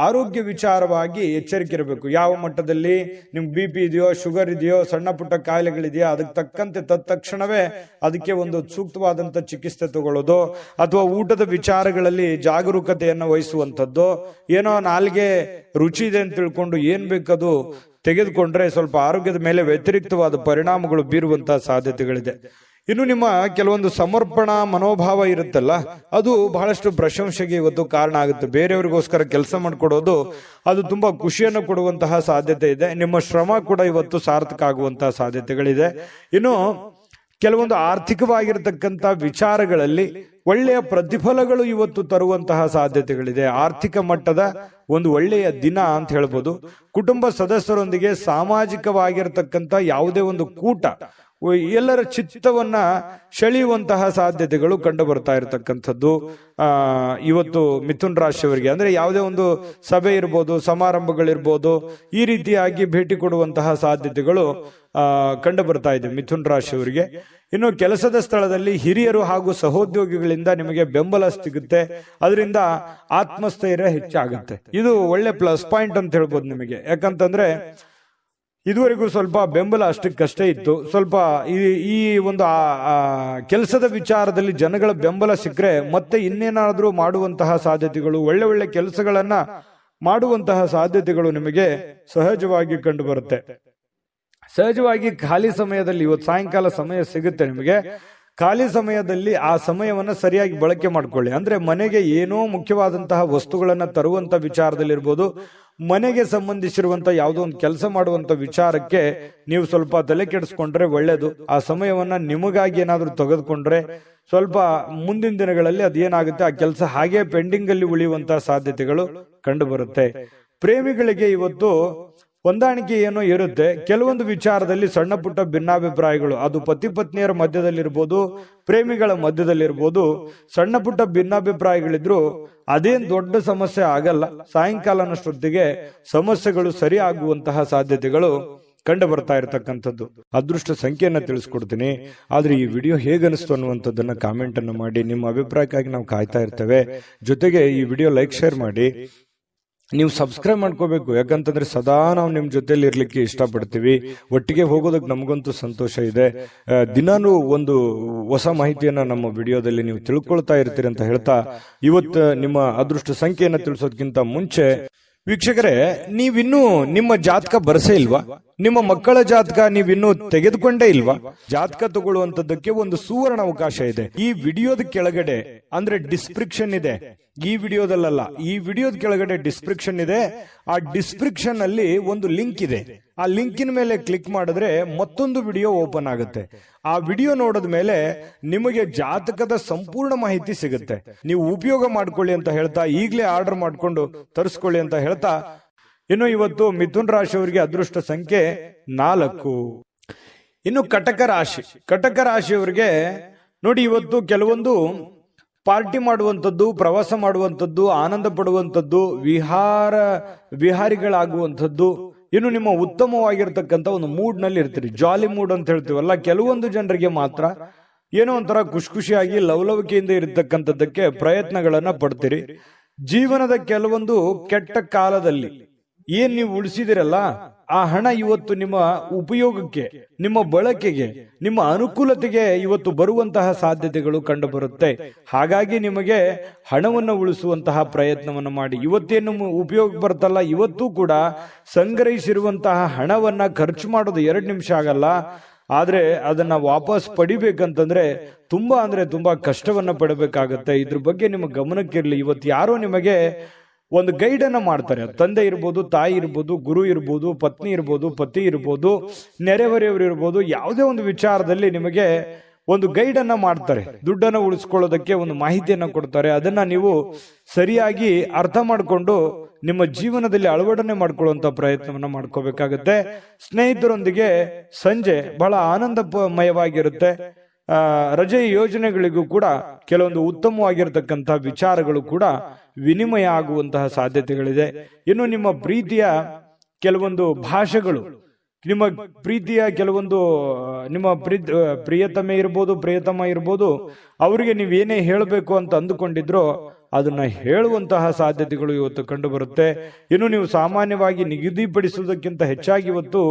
ಆರೋಗ್ಯ ವಿಚಾರವಾಗಿ ಎಚ್ಚರಿಕೆ ಇರಬೇಕು. ಯಾವ ಮಟ್ಟದಲ್ಲಿ ನಿಮ್ಗೆ BP ಇದೆಯೋ, ಶುಗರ್ ಇದೆಯೋ, ಸಣ್ಣ ಪುಟ್ಟ ಕಾಯಿಲೆಗಳಿದೆಯೋ, ಅದಕ್ಕೆ ತಕ್ಕಂತೆ ತಕ್ಷಣವೇ ಅದಕ್ಕೆ ಒಂದು ಸೂಕ್ತವಾದಂತ ಚಿಕಿತ್ಸೆ ತಗೊಳ್ಳೋದು, ಅಥವಾ ಊಟದ ವಿಚಾರಗಳಲ್ಲಿ ಜಾಗರೂಕತೆಯನ್ನು ವಹಿಸುವಂಥದ್ದು. ಏನೋ ನಾಲ್ಗೆ ರುಚಿ ಇದೆ ಅಂತ ತಿಳ್ಕೊಂಡು ಏನ್ ಬೇಕದು ತೆಗೆದುಕೊಂಡ್ರೆ ಸ್ವಲ್ಪ ಆರೋಗ್ಯದ ಮೇಲೆ ವ್ಯತಿರಿಕ್ತವಾದ ಪರಿಣಾಮಗಳು ಬೀರುವಂತಹ ಸಾಧ್ಯತೆಗಳಿದೆ. ಇನ್ನು ನಿಮ್ಮ ಕೆಲವೊಂದು ಸಮರ್ಪಣಾ ಮನೋಭಾವ ಇರುತ್ತಲ್ಲ, ಅದು ಬಹಳಷ್ಟು ಪ್ರಶಂಸೆಗೆ ಇವತ್ತು ಕಾರಣ ಆಗುತ್ತೆ. ಬೇರೆಯವರಿಗೋಸ್ಕರ ಕೆಲಸ ಮಾಡಿಕೊಡೋದು ಅದು ತುಂಬಾ ಖುಷಿಯನ್ನು ಕೊಡುವಂತಹ ಸಾಧ್ಯತೆ ಇದೆ. ನಿಮ್ಮ ಶ್ರಮ ಕೂಡ ಇವತ್ತು ಸಾರ್ಥಕ ಆಗುವಂತಹ ಸಾಧ್ಯತೆಗಳಿದೆ. ಇನ್ನು ಕೆಲವೊಂದು ಆರ್ಥಿಕವಾಗಿರತಕ್ಕಂತ ವಿಚಾರಗಳಲ್ಲಿ ಒಳ್ಳೆಯ ಪ್ರತಿಫಲಗಳು ಇವತ್ತು ತರುವಂತಹ ಸಾಧ್ಯತೆಗಳಿದೆ. ಆರ್ಥಿಕ ಮಟ್ಟದ ಒಂದು ಒಳ್ಳೆಯ ದಿನ ಅಂತ ಹೇಳ್ಬೋದು. ಕುಟುಂಬ ಸದಸ್ಯರೊಂದಿಗೆ ಸಾಮಾಜಿಕವಾಗಿರತಕ್ಕಂತ ಯಾವುದೇ ಒಂದು ಕೂಟ ಎಲ್ಲರ ಚಿತ್ತವನ್ನ ಸೆಳೆಯುವಂತಹ ಸಾಧ್ಯತೆಗಳು ಕಂಡು ಬರ್ತಾ ಇರತಕ್ಕಂಥದ್ದು ಇವತ್ತು ಮಿಥುನ್ ರಾಶಿಯವರಿಗೆ. ಅಂದ್ರೆ ಯಾವುದೇ ಒಂದು ಸಭೆ ಇರ್ಬೋದು, ಸಮಾರಂಭಗಳಿರ್ಬೋದು, ಈ ರೀತಿಯಾಗಿ ಭೇಟಿ ಕೊಡುವಂತಹ ಸಾಧ್ಯತೆಗಳು ಕಂಡು ಬರ್ತಾ ಇದೆ ಮಿಥುನ್ ರಾಶಿಯವರಿಗೆ. ಇನ್ನು ಕೆಲಸದ ಸ್ಥಳದಲ್ಲಿ ಹಿರಿಯರು ಹಾಗೂ ಸಹೋದ್ಯೋಗಿಗಳಿಂದ ನಿಮಗೆ ಬೆಂಬಲ ಸಿಗುತ್ತೆ. ಅದರಿಂದ ಆತ್ಮಸ್ಥೈರ್ಯ ಹೆಚ್ಚಾಗುತ್ತೆ. ಇದು ಒಳ್ಳೆ ಪ್ಲಸ್ ಪಾಯಿಂಟ್ ಅಂತ ಹೇಳ್ಬೋದು ನಿಮಗೆ. ಯಾಕಂತಂದ್ರೆ ಇದುವರೆಗೂ ಸ್ವಲ್ಪ ಬೆಂಬಲ ಅಷ್ಟಕ್ಕಷ್ಟೇ ಇತ್ತು. ಸ್ವಲ್ಪ ಈ ಒಂದು ಕೆಲಸದ ವಿಚಾರದಲ್ಲಿ ಜನಗಳ ಬೆಂಬಲ ಸಿಕ್ಕರೆ ಮತ್ತೆ ಇನ್ನೇನಾದ್ರೂ ಮಾಡುವಂತಹ ಸಾಧ್ಯತೆಗಳು, ಒಳ್ಳೆ ಒಳ್ಳೆ ಕೆಲಸಗಳನ್ನ ಮಾಡುವಂತಹ ಸಾಧ್ಯತೆಗಳು ನಿಮಗೆ ಸಹಜವಾಗಿ ಕಂಡು ಬರುತ್ತೆ. ಸಹಜವಾಗಿ ಖಾಲಿ ಸಮಯದಲ್ಲಿ ಇವತ್ತು ಸಾಯಂಕಾಲ ಸಮಯ ಸಿಗುತ್ತೆ ನಿಮಗೆ. ಖಾಲಿ ಸಮಯದಲ್ಲಿ ಆ ಸಮಯವನ್ನ ಸರಿಯಾಗಿ ಬಳಕೆ ಮಾಡ್ಕೊಳ್ಳಿ. ಅಂದ್ರೆ ಮನೆಗೆ ಏನೋ ಮುಖ್ಯವಾದಂತಹ ವಸ್ತುಗಳನ್ನ ತರುವಂತ ವಿಚಾರದಲ್ಲಿರ್ಬೋದು, ಮನೆಗೆ ಸಂಬಂಧಿಸಿರುವಂತ ಯಾವುದೋ ಒಂದು ಕೆಲಸ ಮಾಡುವಂತ ವಿಚಾರಕ್ಕೆ ನೀವು ಸ್ವಲ್ಪ ತಲೆ ಕೆಡಿಸ್ಕೊಂಡ್ರೆ ಒಳ್ಳೇದು. ಆ ಸಮಯವನ್ನ ನಿಮಗಾಗಿ ಏನಾದ್ರೂ ತೆಗೆದುಕೊಂಡ್ರೆ ಸ್ವಲ್ಪ ಮುಂದಿನ ದಿನಗಳಲ್ಲಿ ಅದೇನಾಗುತ್ತೆ, ಆ ಕೆಲಸ ಹಾಗೆ ಪೆಂಡಿಂಗ್ ಅಲ್ಲಿ ಉಳಿಯುವಂತಹ ಸಾಧ್ಯತೆಗಳು ಕಂಡು ಬರುತ್ತೆ. ಪ್ರೇಮಿಗಳಿಗೆ ಇವತ್ತು ಹೊಂದಾಣಿಕೆ ಏನೋ ಇರುತ್ತೆ. ಕೆಲವೊಂದು ವಿಚಾರದಲ್ಲಿ ಸಣ್ಣ ಪುಟ್ಟ ಭಿನ್ನಾಭಿಪ್ರಾಯಗಳು, ಅದು ಪತಿ ಪತ್ನಿಯರ ಮಧ್ಯದಲ್ಲಿರ್ಬೋದು, ಪ್ರೇಮಿಗಳ ಮಧ್ಯದಲ್ಲಿರ್ಬೋದು, ಸಣ್ಣ ಪುಟ್ಟ ಭಿನ್ನಾಭಿಪ್ರಾಯಗಳಿದ್ರು ಅದೇನ್ ದೊಡ್ಡ ಸಮಸ್ಯೆ ಆಗಲ್ಲ. ಸಾಯಂಕಾಲನಷ್ಟೊತ್ತಿಗೆ ಸಮಸ್ಯೆಗಳು ಸರಿ ಆಗುವಂತಹ ಸಾಧ್ಯತೆಗಳು ಕಂಡು ಬರ್ತಾ ಇರತಕ್ಕಂಥದ್ದು. ಅದೃಷ್ಟ ಸಂಖ್ಯೆಯನ್ನ ತಿಳಿಸ್ಕೊಡ್ತೀನಿ. ಆದ್ರೆ ಈ ವಿಡಿಯೋ ಹೇಗನಿಸ್ತು ಅನ್ನುವಂಥದ್ದನ್ನ ಕಾಮೆಂಟ್ ಅನ್ನು ಮಾಡಿ. ನಿಮ್ಮ ಅಭಿಪ್ರಾಯಕ್ಕಾಗಿ ನಾವು ಕಾಯ್ತಾ ಇರ್ತೇವೆ. ಜೊತೆಗೆ ಈ ವಿಡಿಯೋ ಲೈಕ್, ಶೇರ್ ಮಾಡಿ. ನೀವು ಸಬ್ಸ್ಕ್ರೈಬ್ ಮಾಡ್ಕೋಬೇಕು. ಯಾಕಂತಂದ್ರೆ ಸದಾ ನಾವು ನಿಮ್ ಜೊತೆಲಿ ಇರ್ಲಿಕ್ಕೆ ಇಷ್ಟಪಡ್ತೀವಿ. ಒಟ್ಟಿಗೆ ಹೋಗೋದಕ್ಕೆ ನಮಗಂತೂ ಸಂತೋಷ ಇದೆ. ದಿನಾನು ಒಂದು ಹೊಸ ಮಾಹಿತಿಯನ್ನ ನಮ್ಮ ವಿಡಿಯೋದಲ್ಲಿ ನೀವು ತಿಳ್ಕೊಳ್ತಾ ಇರ್ತೀರಿ ಅಂತ ಹೇಳ್ತಾ, ಇವತ್ತು ನಿಮ್ಮ ಅದೃಷ್ಟ ಸಂಖ್ಯೆಯನ್ನ ತಿಳಿಸೋದಕ್ಕಿಂತ ಮುಂಚೆ ವೀಕ್ಷಕರೇ, ನೀವಿನ್ನೂ ನಿಮ್ಮ ಜಾತಕ ಬರಸೇ ಇಲ್ವಾ? ನಿಮ್ಮ ಮಕ್ಕಳ ಜಾತಕ ನೀವಿನ್ನೂ ತೆಗೆದುಕೊಂಡೇ ಇಲ್ವಾ? ಜಾತಕ ತಗೊಳ್ಳುವಂತದ್ದಕ್ಕೆ ಒಂದು ಸುವರ್ಣ ಅವಕಾಶ ಇದೆ. ಈ ವಿಡಿಯೋದ ಕೆಳಗಡೆ ಅಂದ್ರೆ ಡಿಸ್ಕ್ರಿಪ್ಷನ್ ಇದೆ, ಈ ವಿಡಿಯೋದಲ್ಲ, ಈ ವಿಡಿಯೋದ ಕೆಳಗಡೆ ಡಿಸ್ಕ್ರಿಪ್ಷನ್ ಇದೆ. ಆ ಡಿಸ್ಕ್ರಿಪ್ಷನ್ ಅಲ್ಲಿ ಒಂದು ಲಿಂಕ್ ಇದೆ. ಆ ಲಿಂಕಿನ ಮೇಲೆ ಕ್ಲಿಕ್ ಮಾಡಿದ್ರೆ ಮತ್ತೊಂದು ವಿಡಿಯೋ ಓಪನ್ ಆಗುತ್ತೆ. ಆ ವಿಡಿಯೋ ನೋಡಿದ ಮೇಲೆ ನಿಮಗೆ ಜಾತಕದ ಸಂಪೂರ್ಣ ಮಾಹಿತಿ ಸಿಗುತ್ತೆ. ನೀವು ಉಪಯೋಗ ಮಾಡ್ಕೊಳ್ಳಿ ಅಂತ ಹೇಳ್ತಾ, ಈಗಲೇ ಆರ್ಡರ್ ಮಾಡ್ಕೊಂಡು ತರಿಸ್ಕೊಳ್ಳಿ ಅಂತ ಹೇಳ್ತಾ, ಇನ್ನು ಇವತ್ತು ಮಿಥುನ್ ರಾಶಿಯವರಿಗೆ ಅದೃಷ್ಟ ಸಂಖ್ಯೆ 4. ಇನ್ನು ಕಟಕ ರಾಶಿಯವರಿಗೆ ನೋಡಿ, ಇವತ್ತು ಕೆಲವೊಂದು ಪಾರ್ಟಿ ಮಾಡುವಂಥದ್ದು, ಪ್ರವಾಸ ಮಾಡುವಂಥದ್ದು, ಆನಂದ ಪಡುವಂಥದ್ದು, ವಿಹಾರಿಗಳಾಗುವಂಥದ್ದು, ಇನ್ನು ನಿಮ್ಮ ಉತ್ತಮವಾಗಿರ್ತಕ್ಕಂಥ ಒಂದು ಮೂಡ್ ನಲ್ಲಿ ಇರ್ತೀರಿ. ಜಾಲಿ ಮೂಡ್ ಅಂತ ಹೇಳ್ತೀವಲ್ಲ, ಕೆಲವೊಂದು ಜನರಿಗೆ ಮಾತ್ರ ಏನೋ ಒಂಥರ ಖುಷಿಯಾಗಿ ಲವಲವಿಕೆಯಿಂದ ಇರತಕ್ಕಂಥದ್ದಕ್ಕೆ ಪ್ರಯತ್ನಗಳನ್ನ ಪಡ್ತೀರಿ. ಜೀವನದ ಕೆಲವೊಂದು ಕೆಟ್ಟ ಕಾಲದಲ್ಲಿ ಏನ್ ನೀವು ಉಳಿಸಿದಿರಲ್ಲ, ಆ ಹಣ ಇವತ್ತು ನಿಮ್ಮ ಉಪಯೋಗಕ್ಕೆ, ನಿಮ್ಮ ಬಳಕೆಗೆ, ನಿಮ್ಮ ಅನುಕೂಲತೆಗೆ ಇವತ್ತು ಬರುವಂತಹ ಸಾಧ್ಯತೆಗಳು ಕಂಡು ಬರುತ್ತೆ. ಹಾಗಾಗಿ ನಿಮಗೆ ಹಣವನ್ನು ಉಳಿಸುವಂತಹ ಪ್ರಯತ್ನವನ್ನು ಮಾಡಿ. ಇವತ್ತೇನು ಉಪಯೋಗ ಬರ್ತಲ್ಲ, ಇವತ್ತು ಕೂಡ ಸಂಗ್ರಹಿಸಿರುವಂತಹ ಹಣವನ್ನ ಖರ್ಚು ಮಾಡೋದು 2 ನಿಮಿಷ ಆಗಲ್ಲ. ಆದ್ರೆ ಅದನ್ನ ವಾಪಸ್ ಪಡಿಬೇಕಂತಂದ್ರೆ ತುಂಬಾ ಕಷ್ಟವನ್ನ ಪಡಬೇಕಾಗತ್ತೆ. ಇದ್ರ ಬಗ್ಗೆ ನಿಮ್ಮ ಗಮನಕ್ಕಿರ್ಲಿ. ಇವತ್ತು ಯಾರೋ ನಿಮಗೆ ಒಂದು ಗೈಡ್ ಅನ್ನ ಮಾಡ್ತಾರೆ. ತಂದೆ ಇರ್ಬೋದು, ತಾಯಿ ಇರ್ಬೋದು, ಗುರು ಇರ್ಬೋದು, ಪತ್ನಿ ಇರ್ಬೋದು, ಪತಿ ಇರ್ಬೋದು, ನೆರೆಹೊರೆಯವರು ಇರ್ಬೋದು, ಯಾವುದೇ ಒಂದು ವಿಚಾರದಲ್ಲಿ ನಿಮಗೆ ಒಂದು ಗೈಡ್ ಅನ್ನ ಮಾಡ್ತಾರೆ. ದುಡ್ಡನ್ನು ಉಳಿಸ್ಕೊಳ್ಳೋದಕ್ಕೆ ಒಂದು ಮಾಹಿತಿಯನ್ನ ಕೊಡ್ತಾರೆ. ಅದನ್ನ ನೀವು ಸರಿಯಾಗಿ ಅರ್ಥ ಮಾಡಿಕೊಂಡು ನಿಮ್ಮ ಜೀವನದಲ್ಲಿ ಅಳವಡನೆ ಮಾಡ್ಕೊಳ್ಳುವಂತ ಪ್ರಯತ್ನವನ್ನ ಮಾಡ್ಕೋಬೇಕಾಗತ್ತೆ. ಸ್ನೇಹಿತರೊಂದಿಗೆ ಸಂಜೆ ಬಹಳ ಆನಂದಮಯವಾಗಿರುತ್ತೆ. ರಜೆ ಯೋಜನೆಗಳಿಗೂ ಕೂಡ ಕೆಲವೊಂದು ಉತ್ತಮವಾಗಿರತಕ್ಕಂತಹ ವಿಚಾರಗಳು ಕೂಡ ವಿನಿಮಯ ಆಗುವಂತಹ ಸಾಧ್ಯತೆಗಳಿದೆ. ಇನ್ನು ನಿಮ್ಮ ಪ್ರೀತಿಯ ಕೆಲವೊಂದು ಭಾಷೆಗಳು, ನಿಮ್ಮ ಪ್ರೀತಿಯ ಕೆಲವೊಂದು ನಿಮ್ಮ ಪ್ರಿಯತಮೆ ಇರ್ಬೋದು, ಪ್ರಿಯತಮ ಇರ್ಬೋದು, ಅವರಿಗೆ ನೀವೇನೇ ಹೇಳಬೇಕು ಅಂತ ಅಂದುಕೊಂಡಿದ್ರೋ ಅದನ್ನ ಹೇಳುವಂತಹ ಸಾಧ್ಯತೆಗಳು ಇವತ್ತು ಕಂಡು ಬರುತ್ತೆ. ಇನ್ನು ನೀವು ಸಾಮಾನ್ಯವಾಗಿ ನಿಗದಿಪಡಿಸುವುದಕ್ಕಿಂತ ಹೆಚ್ಚಾಗಿ ಇವತ್ತು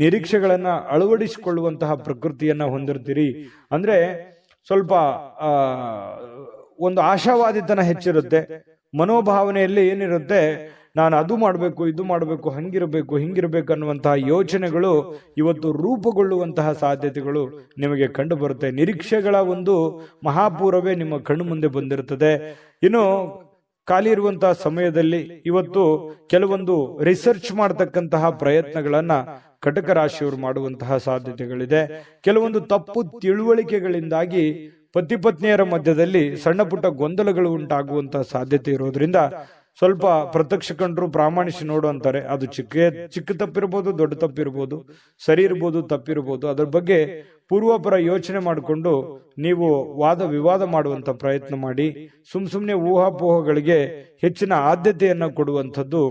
ನಿರೀಕ್ಷೆಗಳನ್ನ ಅಳವಡಿಸಿಕೊಳ್ಳುವಂತಹ ಪ್ರಕೃತಿಯನ್ನ ಹೊಂದಿರ್ತೀರಿ. ಅಂದ್ರೆ ಸ್ವಲ್ಪ ಒಂದು ಆಶಾವಾದಿತನ ಹೆಚ್ಚಿರುತ್ತೆ. ಮನೋಭಾವನೆಯಲ್ಲಿ ಏನಿರುತ್ತೆ, ನಾನು ಅದು ಮಾಡಬೇಕು, ಇದು ಮಾಡಬೇಕು, ಹಂಗಿರಬೇಕು, ಹಿಂಗಿರಬೇಕು ಅನ್ನುವಂತಹ ಯೋಚನೆಗಳು ಇವತ್ತು ರೂಪುಗೊಳ್ಳುವಂತಹ ಸಾಧ್ಯತೆಗಳು ನಿಮಗೆ ಕಂಡು ಬರುತ್ತೆ. ನಿರೀಕ್ಷೆಗಳ ಒಂದು ಮಹಾಪೂರವೇ ನಿಮ್ಮ ಕಣ್ಣು ಮುಂದೆ ಬಂದಿರುತ್ತದೆ. ಇನ್ನು ಖಾಲಿ ಇರುವಂತಹ ಸಮಯದಲ್ಲಿ ಇವತ್ತು ಕೆಲವೊಂದು ರಿಸರ್ಚ್ ಮಾಡತಕ್ಕಂತಹ ಪ್ರಯತ್ನಗಳನ್ನ ಕಟಕ ರಾಶಿಯವರು ಮಾಡುವಂತಹ ಸಾಧ್ಯತೆಗಳಿದೆ. ಕೆಲವೊಂದು ತಪ್ಪು ತಿಳುವಳಿಕೆಗಳಿಂದಾಗಿ ಪತಿ ಪತ್ನಿಯರ ಮಧ್ಯದಲ್ಲಿ ಸಣ್ಣ ಪುಟ್ಟ ಗೊಂದಲಗಳು ಉಂಟಾಗುವಂತಹ ಸಾಧ್ಯತೆ ಇರೋದ್ರಿಂದ ಸ್ವಲ್ಪ ಪ್ರತ್ಯಕ್ಷ ಕಂಡ್ರು ಪ್ರಾಮಾಣಿಸಿ ನೋಡು ಅಂತಾರೆ. ಅದು ಚಿಕ್ಕ ತಪ್ಪಿರ್ಬೋದು, ದೊಡ್ಡ ತಪ್ಪಿರ್ಬೋದು, ಸರಿ ಇರ್ಬೋದು, ತಪ್ಪಿರ್ಬೋದು. ಅದ್ರ ಬಗ್ಗೆ ಪೂರ್ವಪರ ಯೋಚನೆ ಮಾಡಿಕೊಂಡು ನೀವು ವಾದ ವಿವಾದ ಮಾಡುವಂತ ಪ್ರಯತ್ನ ಮಾಡಿ. ಸುಮ್ನೆ ಊಹಾಪೋಹಗಳಿಗೆ ಹೆಚ್ಚಿನ ಆದ್ಯತೆಯನ್ನ ಕೊಡುವಂಥದ್ದು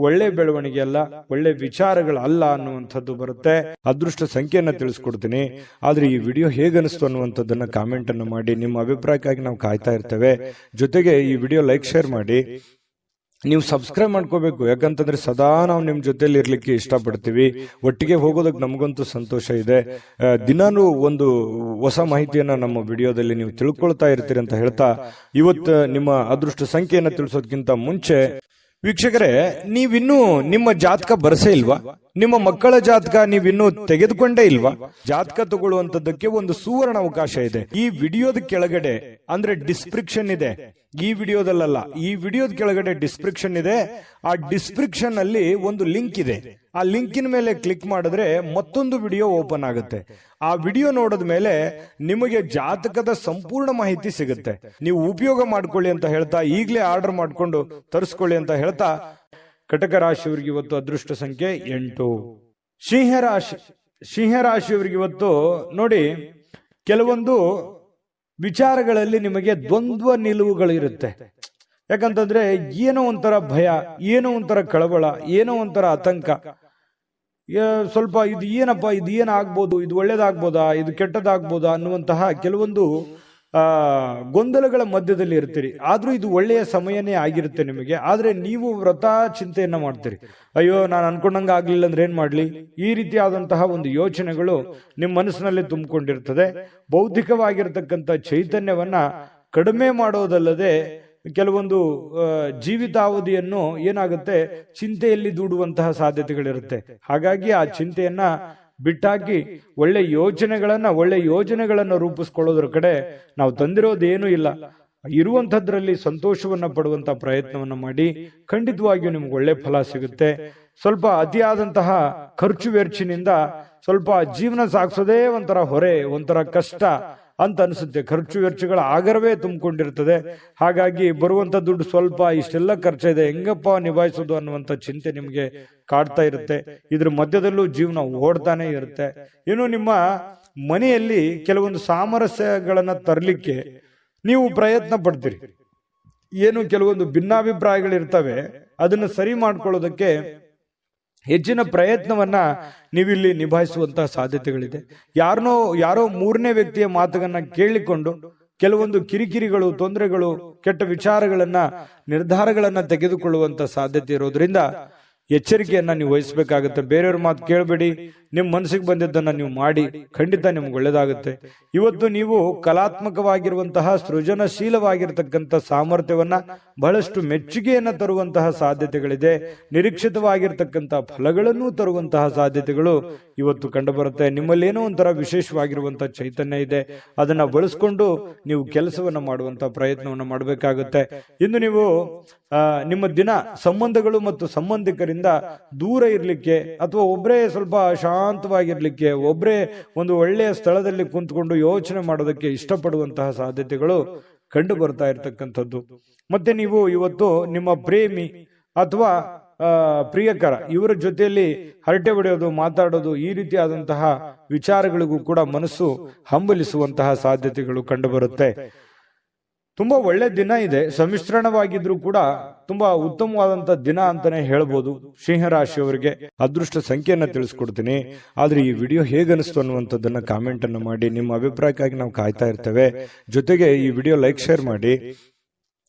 ಒಳ್ಳೆ ಬೆಳವಣಿಗೆ ಅಲ್ಲ, ಒಳ್ಳೆ ವಿಚಾರಗಳಲ್ಲ ಅನ್ನುವಂಥದ್ದು ಬರುತ್ತೆ. ಅದೃಷ್ಟ ಸಂಖ್ಯೆಯನ್ನ ತಿಳಿಸ್ಕೊಡ್ತೀನಿ. ಆದ್ರೆ ಈ ವಿಡಿಯೋ ಹೇಗನಿಸ್ತು ಅನ್ನುವಂಥದ್ದನ್ನ ಕಾಮೆಂಟ್ ಅನ್ನು ಮಾಡಿ. ನಿಮ್ಮ ಅಭಿಪ್ರಾಯಕ್ಕಾಗಿ ನಾವು ಕಾಯ್ತಾ ಇರ್ತೇವೆ. ಜೊತೆಗೆ ಈ ವಿಡಿಯೋ ಲೈಕ್, ಶೇರ್ ಮಾಡಿ. ನೀವು ಸಬ್ಸ್ಕ್ರೈಬ್ ಮಾಡ್ಕೋಬೇಕು. ಯಾಕಂತಂದ್ರೆ ಸದಾ ನಾವು ನಿಮ್ ಜೊತೆಲಿ ಇರ್ಲಿಕ್ಕೆ ಇಷ್ಟಪಡ್ತೀವಿ. ಒಟ್ಟಿಗೆ ಹೋಗೋದಕ್ಕೆ ನಮಗಂತೂ ಸಂತೋಷ ಇದೆ. ದಿನಾನು ಒಂದು ಹೊಸ ಮಾಹಿತಿಯನ್ನ ನಮ್ಮ ವಿಡಿಯೋದಲ್ಲಿ ನೀವು ತಿಳ್ಕೊಳ್ತಾ ಇರ್ತೀರಿ ಅಂತ ಹೇಳ್ತಾ, ಇವತ್ತು ನಿಮ್ಮ ಅದೃಷ್ಟ ಸಂಖ್ಯೆಯನ್ನ ತಿಳಿಸೋದಕ್ಕಿಂತ ಮುಂಚೆ ವೀಕ್ಷಕರೇ, ನೀವಿನ್ನೂ ನಿಮ್ಮ ಜಾತಕ ಬರಸೇ ಇಲ್ವಾ? ನಿಮ್ಮ ಮಕ್ಕಳ ಜಾತಕ ನೀವಿನ್ನೂ ತೆಗೆದುಕೊಂಡೇ ಇಲ್ವಾ? ಜಾತಕ ತಗೊಳ್ಳುವಂತದ್ದಕ್ಕೆ ಒಂದು ಸುವರ್ಣ ಅವಕಾಶ ಇದೆ. ಈ ವಿಡಿಯೋದ ಕೆಳಗಡೆ ಅಂದ್ರೆ ಡಿಸ್ಕ್ರಿಪ್ಷನ್ ಇದೆ. ಈ ವಿಡಿಯೋದಲ್ಲ, ಈ ವಿಡಿಯೋದ ಕೆಳಗಡೆ ಡಿಸ್ಕ್ರಿಪ್ಷನ್ ಇದೆ. ಆ ಡಿಸ್ಕ್ರಿಪ್ಷನ್ ಅಲ್ಲಿ ಒಂದು ಲಿಂಕ್ ಇದೆ. ಆ ಲಿಂಕಿನ ಮೇಲೆ ಕ್ಲಿಕ್ ಮಾಡಿದ್ರೆ ಮತ್ತೊಂದು ವಿಡಿಯೋ ಓಪನ್ ಆಗುತ್ತೆ. ಆ ವಿಡಿಯೋ ನೋಡಿದ ಮೇಲೆ ನಿಮಗೆ ಜಾತಕದ ಸಂಪೂರ್ಣ ಮಾಹಿತಿ ಸಿಗುತ್ತೆ. ನೀವು ಉಪಯೋಗ ಮಾಡ್ಕೊಳ್ಳಿ ಅಂತ ಹೇಳ್ತಾ, ಈಗಲೇ ಆರ್ಡರ್ ಮಾಡ್ಕೊಂಡು ತರಿಸ್ಕೊಳ್ಳಿ ಅಂತ ಹೇಳ್ತಾ, ಕಟಕ ರಾಶಿಯವರಿಗೆ ಇವತ್ತು ಅದೃಷ್ಟ ಸಂಖ್ಯೆ 8. ಸಿಂಹರಾಶಿಯವರಿಗೆ ಇವತ್ತು ನೋಡಿ, ಕೆಲವೊಂದು ವಿಚಾರಗಳಲ್ಲಿ ನಿಮಗೆ ದ್ವಂದ್ವ ನಿಲುವುಗಳಿರುತ್ತೆ. ಯಾಕಂತಂದ್ರೆ ಏನೋ ಒಂಥರ ಭಯ, ಏನೋ ಒಂಥರ ಕಳವಳ, ಏನೋ ಒಂಥರ ಆತಂಕ. ಸ್ವಲ್ಪ ಇದು ಏನಪ್ಪ, ಇದು ಏನಾಗ್ಬೋದು, ಇದು ಒಳ್ಳೇದಾಗ್ಬೋದಾ, ಇದು ಕೆಟ್ಟದಾಗ್ಬೋದಾ ಅನ್ನುವಂತಹ ಕೆಲವೊಂದು ಗೊಂದಲಗಳ ಮಧ್ಯದಲ್ಲಿ ಇರ್ತೀರಿ. ಆದ್ರೂ ಇದು ಒಳ್ಳೆಯ ಸಮಯನೇ ಆಗಿರುತ್ತೆ ನಿಮಗೆ. ಆದ್ರೆ ನೀವು ವ್ರತ ಚಿಂತೆಯನ್ನ ಮಾಡ್ತೀರಿ. ಅಯ್ಯೋ, ನಾನು ಅನ್ಕೊಂಡಂಗ ಆಗ್ಲಿಲ್ಲ ಅಂದ್ರೆ ಏನ್ ಮಾಡ್ಲಿ, ಈ ರೀತಿಯಾದಂತಹ ಒಂದು ಯೋಚನೆಗಳು ನಿಮ್ಮ ಮನಸ್ಸಿನಲ್ಲಿ ತುಂಬಿಕೊಂಡಿರ್ತದೆ. ಬೌದ್ಧಿಕವಾಗಿರ್ತಕ್ಕಂಥ ಚೈತನ್ಯವನ್ನ ಕಡಿಮೆ ಮಾಡೋದಲ್ಲದೆ ಕೆಲವೊಂದು ಜೀವಿತಾವಧಿಯನ್ನು ಏನಾಗುತ್ತೆ, ಚಿಂತೆಯಲ್ಲಿ ದೂಡುವಂತಹ ಸಾಧ್ಯತೆಗಳಿರುತ್ತೆ. ಹಾಗಾಗಿ ಆ ಚಿಂತೆಯನ್ನ ಬಿಟ್ಟಾಕಿ ಒಳ್ಳೆ ಯೋಜನೆಗಳನ್ನ ರೂಪಿಸ್ಕೊಳ್ಳೋದ್ರ ಕಡೆ ನಾವು ತಂದಿರೋದೇನೂ ಇಲ್ಲ. ಇರುವಂತದ್ರಲ್ಲಿ ಸಂತೋಷವನ್ನ ಪಡುವಂತ ಪ್ರಯತ್ನವನ್ನ ಮಾಡಿ. ಖಂಡಿತವಾಗಿಯೂ ನಿಮ್ಗೆ ಒಳ್ಳೆ ಫಲ ಸಿಗುತ್ತೆ. ಸ್ವಲ್ಪ ಅತಿಯಾದಂತಹ ಖರ್ಚು ವೆರ್ಚಿನಿಂದ ಸ್ವಲ್ಪ ಜೀವನ ಸಾಗಿಸೋದೇ ಒಂಥರ ಹೊರೆ, ಒಂಥರ ಕಷ್ಟ ಅಂತ ಅನಿಸುತ್ತೆ. ಖರ್ಚು ವೆಚ್ಚಗಳ ಆಗರವೇ ತುಂಬಿಕೊಂಡಿರ್ತದೆ. ಹಾಗಾಗಿ ಬರುವಂತ ದುಡ್ಡು ಸ್ವಲ್ಪ, ಇಷ್ಟೆಲ್ಲ ಖರ್ಚಿದೆ, ಹೆಂಗಪ್ಪ ನಿಭಾಯಿಸೋದು ಅನ್ನುವಂಥ ಚಿಂತೆ ನಿಮ್ಗೆ ಕಾಡ್ತಾ ಇರುತ್ತೆ. ಇದ್ರ ಮಧ್ಯದಲ್ಲೂ ಜೀವನ ಓಡ್ತಾನೆ ಇರುತ್ತೆ. ಇನ್ನು ನಿಮ್ಮ ಮನೆಯಲ್ಲಿ ಕೆಲವೊಂದು ಸಾಮರಸ್ಯಗಳನ್ನ ತರಲಿಕ್ಕೆ ನೀವು ಪ್ರಯತ್ನ ಪಡ್ತೀರಿ. ಏನು ಕೆಲವೊಂದು ಭಿನ್ನಾಭಿಪ್ರಾಯಗಳಿರ್ತವೆ, ಅದನ್ನ ಸರಿ ಮಾಡ್ಕೊಳ್ಳೋದಕ್ಕೆ ಹೆಚ್ಚಿನ ಪ್ರಯತ್ನವನ್ನ ನೀವಿಲ್ಲಿ ನಿಭಾಯಿಸುವಂತಹ ಸಾಧ್ಯತೆಗಳಿದೆ. ಯಾರೋ ಮೂರನೇ ವ್ಯಕ್ತಿಯ ಮಾತುಗಳನ್ನ ಕೇಳಿಕೊಂಡು ಕೆಲವೊಂದು ಕಿರಿಕಿರಿಗಳು, ತೊಂದರೆಗಳು, ಕೆಟ್ಟ ವಿಚಾರಗಳನ್ನ, ನಿರ್ಧಾರಗಳನ್ನ ತೆಗೆದುಕೊಳ್ಳುವಂತ ಸಾಧ್ಯತೆ ಇರೋದ್ರಿಂದ ಎಚ್ಚರಿಕೆಯನ್ನ ನೀವು ವಹಿಸಬೇಕಾಗುತ್ತೆ. ಬೇರೆಯವ್ರ ಮಾತು ಕೇಳಬೇಡಿ. ನಿಮ್ಮ ಮನಸ್ಸಿಗೆ ಬಂದಿದ್ದನ್ನ ನೀವು ಮಾಡಿ, ಖಂಡಿತ ನಿಮ್ಗೆ ಒಳ್ಳೇದಾಗುತ್ತೆ. ಇವತ್ತು ನೀವು ಕಲಾತ್ಮಕವಾಗಿರುವಂತಹ ಸೃಜನಶೀಲವಾಗಿರ್ತಕ್ಕಂಥ ಸಾಮರ್ಥ್ಯವನ್ನ ಬಹಳಷ್ಟು ಮೆಚ್ಚುಗೆಯನ್ನ ತರುವಂತಹ ಸಾಧ್ಯತೆಗಳಿದೆ. ನಿರೀಕ್ಷಿತವಾಗಿರ್ತಕ್ಕಂಥ ಫಲಗಳನ್ನು ತರುವಂತಹ ಸಾಧ್ಯತೆಗಳು ಇವತ್ತು ಕಂಡುಬರುತ್ತೆ. ನಿಮ್ಮಲ್ಲಿ ಏನೋ ಒಂಥರ ವಿಶೇಷವಾಗಿರುವಂತಹ ಚೈತನ್ಯ ಇದೆ, ಅದನ್ನ ಬಳಸ್ಕೊಂಡು ನೀವು ಕೆಲಸವನ್ನ ಮಾಡುವಂತಹ ಪ್ರಯತ್ನವನ್ನ ಮಾಡಬೇಕಾಗುತ್ತೆ. ಇನ್ನು ನೀವು ನಿಮ್ಮ ದಿನ ಸಂಬಂಧಗಳು ಮತ್ತು ಸಂಬಂಧಿಕರಿಂದ ದೂರ ಇರ್ಲಿಕ್ಕೆ ಅಥವಾ ಒಬ್ಬರೇ ಸ್ವಲ್ಪ ಶಾಂತವಾಗಿರ್ಲಿಕ್ಕೆ, ಒಬ್ಬರೇ ಒಂದು ಒಳ್ಳೆಯ ಸ್ಥಳದಲ್ಲಿ ಕುಂತ್ಕೊಂಡು ಯೋಚನೆ ಮಾಡೋದಕ್ಕೆ ಇಷ್ಟಪಡುವಂತಹ ಸಾಧ್ಯತೆಗಳು ಕಂಡು ಬರ್ತಾ ಇರತಕ್ಕಂಥದ್ದು. ಮತ್ತೆ ನೀವು ಇವತ್ತು ನಿಮ್ಮ ಪ್ರೇಮಿ ಅಥವಾ ಪ್ರಿಯಕರ ಇವರ ಜೊತೆಯಲ್ಲಿ ಹರಟೆ ಹೊಡೆಯೋದು, ಮಾತಾಡೋದು, ಈ ರೀತಿಯಾದಂತಹ ವಿಚಾರಗಳಿಗೂ ಕೂಡ ಮನಸ್ಸು ಹಂಬಲಿಸುವಂತಹ ಸಾಧ್ಯತೆಗಳು ಕಂಡು ಬರುತ್ತೆ. ತುಂಬಾ ಒಳ್ಳೆ ದಿನ ಇದೆ, ಸಮ್ಮಿಶ್ರಣವಾಗಿದ್ರು ಕೂಡ ತುಂಬಾ ಉತ್ತಮವಾದಂತಹ ದಿನ ಅಂತಾನೆ ಹೇಳ್ಬೋದು. ಸಿಂಹರಾಶಿಯವರಿಗೆ ಅದೃಷ್ಟ ಸಂಖ್ಯೆಯನ್ನ ತಿಳಿಸ್ಕೊಡ್ತೀನಿ. ಆದ್ರೆ ಈ ವಿಡಿಯೋ ಹೇಗನಿಸ್ತು ಅನ್ನುವಂಥದ್ದನ್ನ ಕಾಮೆಂಟ್ ಅನ್ನು ಮಾಡಿ. ನಿಮ್ಮ ಅಭಿಪ್ರಾಯಕ್ಕಾಗಿ ನಾವು ಕಾಯ್ತಾ ಇರ್ತೇವೆ. ಜೊತೆಗೆ ಈ ವಿಡಿಯೋ ಲೈಕ್, ಶೇರ್ ಮಾಡಿ.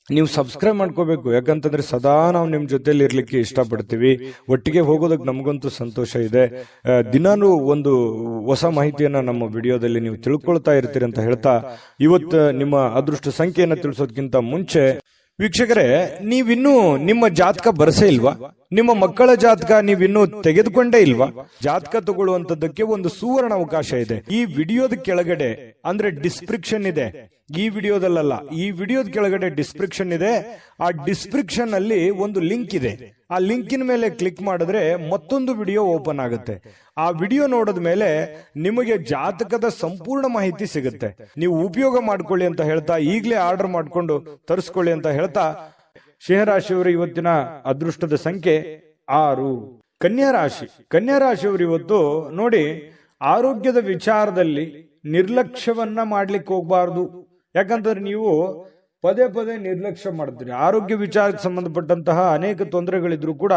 ನೀವು ಸಬ್ಸ್ಕ್ರೈಬ್ ಮಾಡ್ಕೋಬೇಕು, ಯಾಕಂತಂದ್ರೆ ಸದಾ ನಾವು ನಿಮ್ ಜೊತೆಲಿ ಇರ್ಲಿಕ್ಕೆ ಇಷ್ಟಪಡ್ತೀವಿ. ಒಟ್ಟಿಗೆ ಹೋಗೋದಕ್ಕೆ ನಮಗಂತೂ ಸಂತೋಷ ಇದೆ. ದಿನಾನು ಒಂದು ಹೊಸ ಮಾಹಿತಿಯನ್ನ ನಮ್ಮ ವಿಡಿಯೋದಲ್ಲಿ ನೀವು ತಿಳ್ಕೊಳ್ತಾ ಇರ್ತೀರಿ ಅಂತ ಹೇಳ್ತಾ, ಇವತ್ತು ನಿಮ್ಮ ಅದೃಷ್ಟ ಸಂಖ್ಯೆಯನ್ನ ತಿಳಿಸೋದಕ್ಕಿಂತ ಮುಂಚೆ ವೀಕ್ಷಕರೇ, ನೀವಿನ್ನೂ ನಿಮ್ಮ ಜಾತಕ ಬರಸೇ ಇಲ್ವಾ? ನಿಮ್ಮ ಮಕ್ಕಳ ಜಾತಕ ನೀವಿನ್ನೂ ತೆಗೆದುಕೊಂಡೇ ಇಲ್ವಾ? ಜಾತಕ ತಗೊಳ್ಳುವಂತದ್ದಕ್ಕೆ ಒಂದು ಸುವರ್ಣ ಅವಕಾಶ ಇದೆ. ಈ ವಿಡಿಯೋದ ಕೆಳಗಡೆ ಅಂದ್ರೆ ಡಿಸ್ಕ್ರಿಪ್ಷನ್ ಇದೆ, ಈ ವಿಡಿಯೋದಲ್ಲ, ಈ ವಿಡಿಯೋದ ಕೆಳಗಡೆ ಡಿಸ್ಕ್ರಿಪ್ಷನ್ ಇದೆ. ಆ ಡಿಸ್ಕ್ರಿಪ್ಷನ್ ಅಲ್ಲಿ ಒಂದು ಲಿಂಕ್ ಇದೆ. ಆ ಲಿಂಕಿನ ಮೇಲೆ ಕ್ಲಿಕ್ ಮಾಡಿದ್ರೆ ಮತ್ತೊಂದು ವಿಡಿಯೋ ಓಪನ್ ಆಗುತ್ತೆ. ಆ ವಿಡಿಯೋ ನೋಡಿದ ಮೇಲೆ ನಿಮಗೆ ಜಾತಕದ ಸಂಪೂರ್ಣ ಮಾಹಿತಿ ಸಿಗುತ್ತೆ. ನೀವು ಉಪಯೋಗ ಮಾಡ್ಕೊಳ್ಳಿ ಅಂತ ಹೇಳ್ತಾ, ಈಗಲೇ ಆರ್ಡರ್ ಮಾಡ್ಕೊಂಡು ತರಿಸ್ಕೊಳ್ಳಿ ಅಂತ ಹೇಳ್ತಾ, ಸಿಂಹರಾಶಿಯವರು ಇವತ್ತಿನ ಅದೃಷ್ಟದ ಸಂಖ್ಯೆ 6. ಕನ್ಯಾ ರಾಶಿ. ಕನ್ಯಾ ರಾಶಿಯವರು ಇವತ್ತು ನೋಡಿ, ಆರೋಗ್ಯದ ವಿಚಾರದಲ್ಲಿ ನಿರ್ಲಕ್ಷ್ಯವನ್ನ ಮಾಡ್ಲಿಕ್ಕೆ ಹೋಗ್ಬಾರ್ದು. ಯಾಕಂತಂದ್ರೆ ನೀವು ಪದೇ ಪದೇ ನಿರ್ಲಕ್ಷ್ಯ ಮಾಡ್ತೀರಿ. ಆರೋಗ್ಯ ವಿಚಾರಕ್ಕೆ ಸಂಬಂಧಪಟ್ಟಂತಹ ಅನೇಕ ತೊಂದರೆಗಳಿದ್ರು ಕೂಡ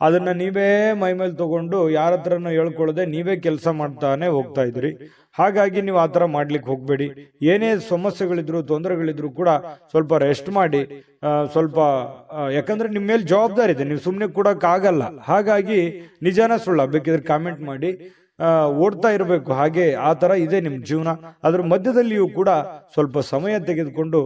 ಅದನ್ನ ನೀವೇ ಮೈಮೇಲೆ ತಗೊಂಡು ಯಾರ ಹತ್ರನೂ ಹೇಳ್ಕೊಳ್ಳದೆ ನೀವೇ ಕೆಲಸ ಮಾಡ್ತಾನೆ ಹೋಗ್ತಾ ಇದ್ರಿ. ಹಾಗಾಗಿ ನೀವು ಆತರ ಮಾಡ್ಲಿಕ್ಕೆ ಹೋಗ್ಬೇಡಿ. ಏನೇ ಸಮಸ್ಯೆಗಳಿದ್ರು, ತೊಂದರೆಗಳಿದ್ರು ಕೂಡ ಸ್ವಲ್ಪ ರೆಸ್ಟ್ ಮಾಡಿ, ಸ್ವಲ್ಪ ಯಾಕಂದ್ರೆ ನಿಮ್ಮ ಮೇಲೆ ಜವಾಬ್ದಾರಿ ಇದೆ, ನೀವು ಸುಮ್ಮನೆ ಕೂಡಕ್ ಆಗಲ್ಲ. ಹಾಗಾಗಿ ನಿಜಾನ ಸುಳ್ಳ ಬೇಕಿದ್ರೆ ಕಾಮೆಂಟ್ ಮಾಡಿ. ಓಡ್ತಾ ಇರಬೇಕು, ಹಾಗೆ ಆ ತರ ಇದೆ ನಿಮ್ ಜೀವನ. ಅದ್ರ ಮಧ್ಯದಲ್ಲಿಯೂ ಕೂಡ ಸ್ವಲ್ಪ ಸಮಯ ತೆಗೆದುಕೊಂಡು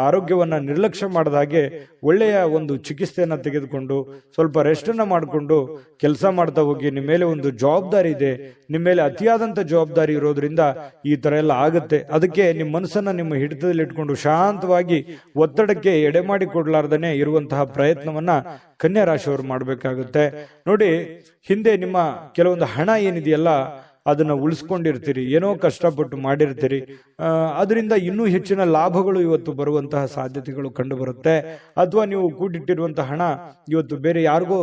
ಆರೋಗ್ಯವನ್ನ ನಿರ್ಲಕ್ಷ್ಯ ಮಾಡದ ಹಾಗೆ ಒಳ್ಳೆಯ ಒಂದು ಚಿಕಿತ್ಸೆಯನ್ನ ತೆಗೆದುಕೊಂಡು ಸ್ವಲ್ಪ ರೆಸ್ಟ್ ಅನ್ನ ಮಾಡಿಕೊಂಡು ಕೆಲಸ ಮಾಡ್ತಾ ಹೋಗಿ. ನಿಮ್ಮ ಮೇಲೆ ಒಂದು ಜವಾಬ್ದಾರಿ ಇದೆ, ನಿಮ್ಮ ಮೇಲೆ ಅತಿಯಾದಂತ ಜವಾಬ್ದಾರಿ ಇರೋದ್ರಿಂದ ಈ ತರ ಎಲ್ಲ ಆಗುತ್ತೆ. ಅದಕ್ಕೆ ನಿಮ್ಮ ಮನಸ್ಸನ್ನ ನಿಮ್ಮ ಹಿಡಿತದಲ್ಲಿ ಇಟ್ಕೊಂಡು ಶಾಂತವಾಗಿ ಒತ್ತಡಕ್ಕೆ ಎಡೆ ಮಾಡಿ ಕೊಡ್ಲಾರ್ದನೆ ಇರುವಂತಹ ಪ್ರಯತ್ನವನ್ನ ಕನ್ಯಾ ರಾಶಿಯವರು ಮಾಡ್ಬೇಕಾಗುತ್ತೆ. ನೋಡಿ, ಹಿಂದೆ ನಿಮ್ಮ ಕೆಲವೊಂದು ಹಣ ಏನಿದೆಯಲ್ಲ ಅದನ್ನ ಉಳಿಸ್ಕೊಂಡಿರ್ತೀರಿ, ಏನೋ ಕಷ್ಟಪಟ್ಟು ಮಾಡಿರ್ತೀರಿ. ಅದರಿಂದ ಇನ್ನೂ ಹೆಚ್ಚಿನ ಲಾಭಗಳು ಇವತ್ತು ಬರುವಂತಹ ಸಾಧ್ಯತೆಗಳು ಕಂಡು ಬರುತ್ತೆ. ಅಥವಾ ನೀವು ಕೂಡಿಟ್ಟಿರುವಂತಹ ಹಣ ಇವತ್ತು ಬೇರೆ ಯಾರಿಗೋ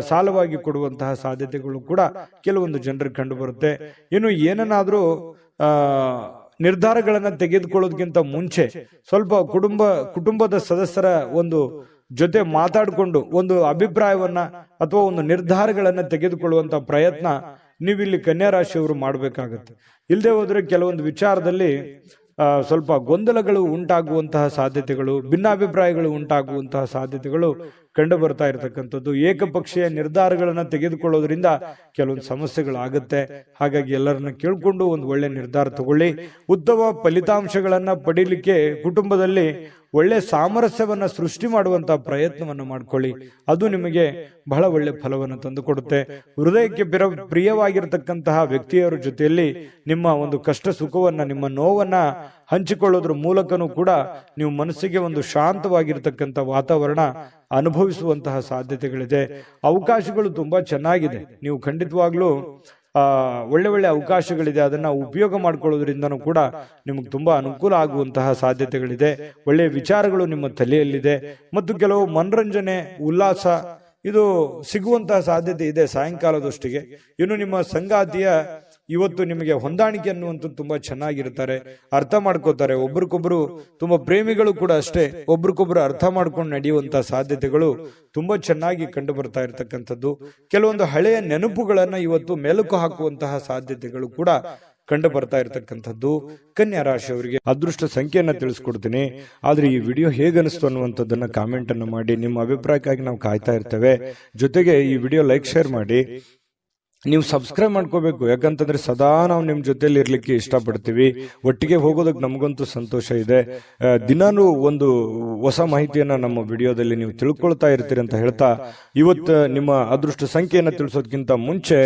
ಸಾಲವಾಗಿ ಕೊಡುವಂತಹ ಸಾಧ್ಯತೆಗಳು ಕೂಡ ಕೆಲವೊಂದು ಜನರಿಗೆ ಕಂಡು ಬರುತ್ತೆ. ಇನ್ನು ಏನನ್ನಾದ್ರೂ ನಿರ್ಧಾರಗಳನ್ನ ತೆಗೆದುಕೊಳ್ಳೋದಕ್ಕಿಂತ ಮುಂಚೆ ಸ್ವಲ್ಪ ಕುಟುಂಬದ ಸದಸ್ಯರ ಒಂದು ಜೊತೆ ಮಾತಾಡಿಕೊಂಡು ಒಂದು ಅಭಿಪ್ರಾಯವನ್ನ ಅಥವಾ ಒಂದು ನಿರ್ಧಾರಗಳನ್ನ ತೆಗೆದುಕೊಳ್ಳುವಂತ ಪ್ರಯತ್ನ ನೀವಿಲ್ಲಿ ಕನ್ಯಾ ರಾಶಿಯವರು ಮಾಡಬೇಕಾಗತ್ತೆ. ಇಲ್ಲದೆ ಹೋದ್ರೆ ಕೆಲವೊಂದು ವಿಚಾರದಲ್ಲಿ ಸ್ವಲ್ಪ ಗೊಂದಲಗಳು ಉಂಟಾಗುವಂತಹ ಸಾಧ್ಯತೆಗಳು, ಭಿನ್ನಾಭಿಪ್ರಾಯಗಳು ಉಂಟಾಗುವಂತಹ ಸಾಧ್ಯತೆಗಳು ಕಂಡು ಬರ್ತಾ ಇರತಕ್ಕಂಥದ್ದು. ಏಕಪಕ್ಷೀಯ ನಿರ್ಧಾರಗಳನ್ನ ತೆಗೆದುಕೊಳ್ಳೋದ್ರಿಂದ ಕೆಲವೊಂದು ಸಮಸ್ಯೆಗಳಾಗುತ್ತೆ. ಹಾಗಾಗಿ ಎಲ್ಲರನ್ನ ಕೇಳ್ಕೊಂಡು ಒಂದು ಒಳ್ಳೆ ನಿರ್ಧಾರ ತಗೊಳ್ಳಿ. ಉತ್ತಮ ಫಲಿತಾಂಶಗಳನ್ನ ಪಡೀಲಿಕ್ಕೆ ಕುಟುಂಬದಲ್ಲಿ ಒಳ್ಳೆ ಸಾಮರಸ್ಯವನ್ನ ಸೃಷ್ಟಿ ಮಾಡುವಂತಹ ಪ್ರಯತ್ನವನ್ನು ಮಾಡ್ಕೊಳ್ಳಿ. ಅದು ನಿಮಗೆ ಬಹಳ ಒಳ್ಳೆ ಫಲವನ್ನು ತಂದು ಕೊಡುತ್ತೆ. ಹೃದಯಕ್ಕೆ ಪ್ರಿಯವಾಗಿರತಕ್ಕಂತಹ ವ್ಯಕ್ತಿಯರ ಜೊತೆಯಲ್ಲಿ ನಿಮ್ಮ ಒಂದು ಕಷ್ಟ ಸುಖವನ್ನ, ನಿಮ್ಮ ನೋವನ್ನ ಹಂಚಿಕೊಳ್ಳೋದ್ರ ಮೂಲಕನೂ ಕೂಡ ನೀವು ಮನಸ್ಸಿಗೆ ಒಂದು ಶಾಂತವಾಗಿರ್ತಕ್ಕಂಥ ವಾತಾವರಣ ಅನುಭವಿಸುವಂತಹ ಸಾಧ್ಯತೆಗಳಿದೆ. ಅವಕಾಶಗಳು ತುಂಬಾ ಚೆನ್ನಾಗಿದೆ. ನೀವು ಖಂಡಿತವಾಗ್ಲೂ ಒಳ್ಳೆ ಒಳ್ಳೆ ಅವಕಾಶಗಳಿದೆ. ಅದನ್ನ ಉಪಯೋಗ ಮಾಡ್ಕೊಳ್ಳೋದ್ರಿಂದನೂ ಕೂಡ ನಿಮಗೆ ತುಂಬಾ ಅನುಕೂಲ ಆಗುವಂತಹ ಸಾಧ್ಯತೆಗಳಿದೆ. ಒಳ್ಳೆಯ ವಿಚಾರಗಳು ನಿಮ್ಮ ತಲೆಯಲ್ಲಿದೆ ಮತ್ತು ಕೆಲವು ಮನರಂಜನೆ, ಉಲ್ಲಾಸ ಇದು ಸಿಗುವಂತಹ ಸಾಧ್ಯತೆ ಇದೆ ಸಾಯಂಕಾಲದೊಷ್ಟಿಗೆ. ಇನ್ನು ನಿಮ್ಮ ಸಂಗಾತಿಯ ಇವತ್ತು ನಿಮಗೆ ಹೊಂದಾಣಿಕೆ ಅನ್ನುವಂಥದ್ದು ತುಂಬಾ ಚೆನ್ನಾಗಿರ್ತಾರೆ, ಅರ್ಥ ಮಾಡ್ಕೋತಾರೆ. ಒಬ್ರಿಗೊಬ್ರು ತುಂಬಾ ಪ್ರೇಮಿಗಳು ಕೂಡ ಅಷ್ಟೇ, ಒಬ್ರಿಗೊಬ್ರು ಅರ್ಥ ಮಾಡ್ಕೊಂಡು ನಡೆಯುವಂತಹ ಸಾಧ್ಯತೆಗಳು ತುಂಬಾ ಚೆನ್ನಾಗಿ ಕಂಡು ಬರ್ತಾ ಇರತಕ್ಕಂಥದ್ದು. ಕೆಲವೊಂದು ಹಳೆಯ ನೆನಪುಗಳನ್ನ ಇವತ್ತು ಮೆಲುಕು ಹಾಕುವಂತಹ ಸಾಧ್ಯತೆಗಳು ಕೂಡ ಕಂಡು ಬರ್ತಾ ಇರತಕ್ಕಂಥದ್ದು. ಕನ್ಯಾ ರಾಶಿಯವರಿಗೆ ಅದೃಷ್ಟ ಸಂಖ್ಯೆಯನ್ನ ತಿಳಿಸ್ಕೊಡ್ತೀನಿ. ಆದ್ರೆ ಈ ವಿಡಿಯೋ ಹೇಗನಿಸ್ತು ಅನ್ನುವಂಥದ್ದನ್ನ ಕಾಮೆಂಟ್ ಅನ್ನು ಮಾಡಿ. ನಿಮ್ಮ ಅಭಿಪ್ರಾಯಕ್ಕಾಗಿ ನಾವು ಕಾಯ್ತಾ ಇರ್ತೇವೆ. ಜೊತೆಗೆ ಈ ವಿಡಿಯೋ ಲೈಕ್, ಶೇರ್ ಮಾಡಿ. ನೀವು ಸಬ್ಸ್ಕ್ರೈಬ್ ಮಾಡ್ಕೋಬೇಕು. ಯಾಕಂತಂದ್ರೆ ಸದಾ ನಾವು ನಿಮ್ ಜೊತೆಲಿ ಇರ್ಲಿಕ್ಕೆ ಇಷ್ಟಪಡ್ತೀವಿ. ಒಟ್ಟಿಗೆ ಹೋಗೋದಕ್ಕೆ ನಮಗಂತೂ ಸಂತೋಷ ಇದೆ. ದಿನಾನು ಒಂದು ಹೊಸ ಮಾಹಿತಿಯನ್ನ ನಮ್ಮ ವಿಡಿಯೋದಲ್ಲಿ ನೀವು ತಿಳ್ಕೊಳ್ತಾ ಇರ್ತೀರಿ ಅಂತ ಹೇಳ್ತಾ, ಇವತ್ತು ನಿಮ್ಮ ಅದೃಷ್ಟ ಸಂಖ್ಯೆಯನ್ನ ತಿಳಿಸೋದಕ್ಕಿಂತ ಮುಂಚೆ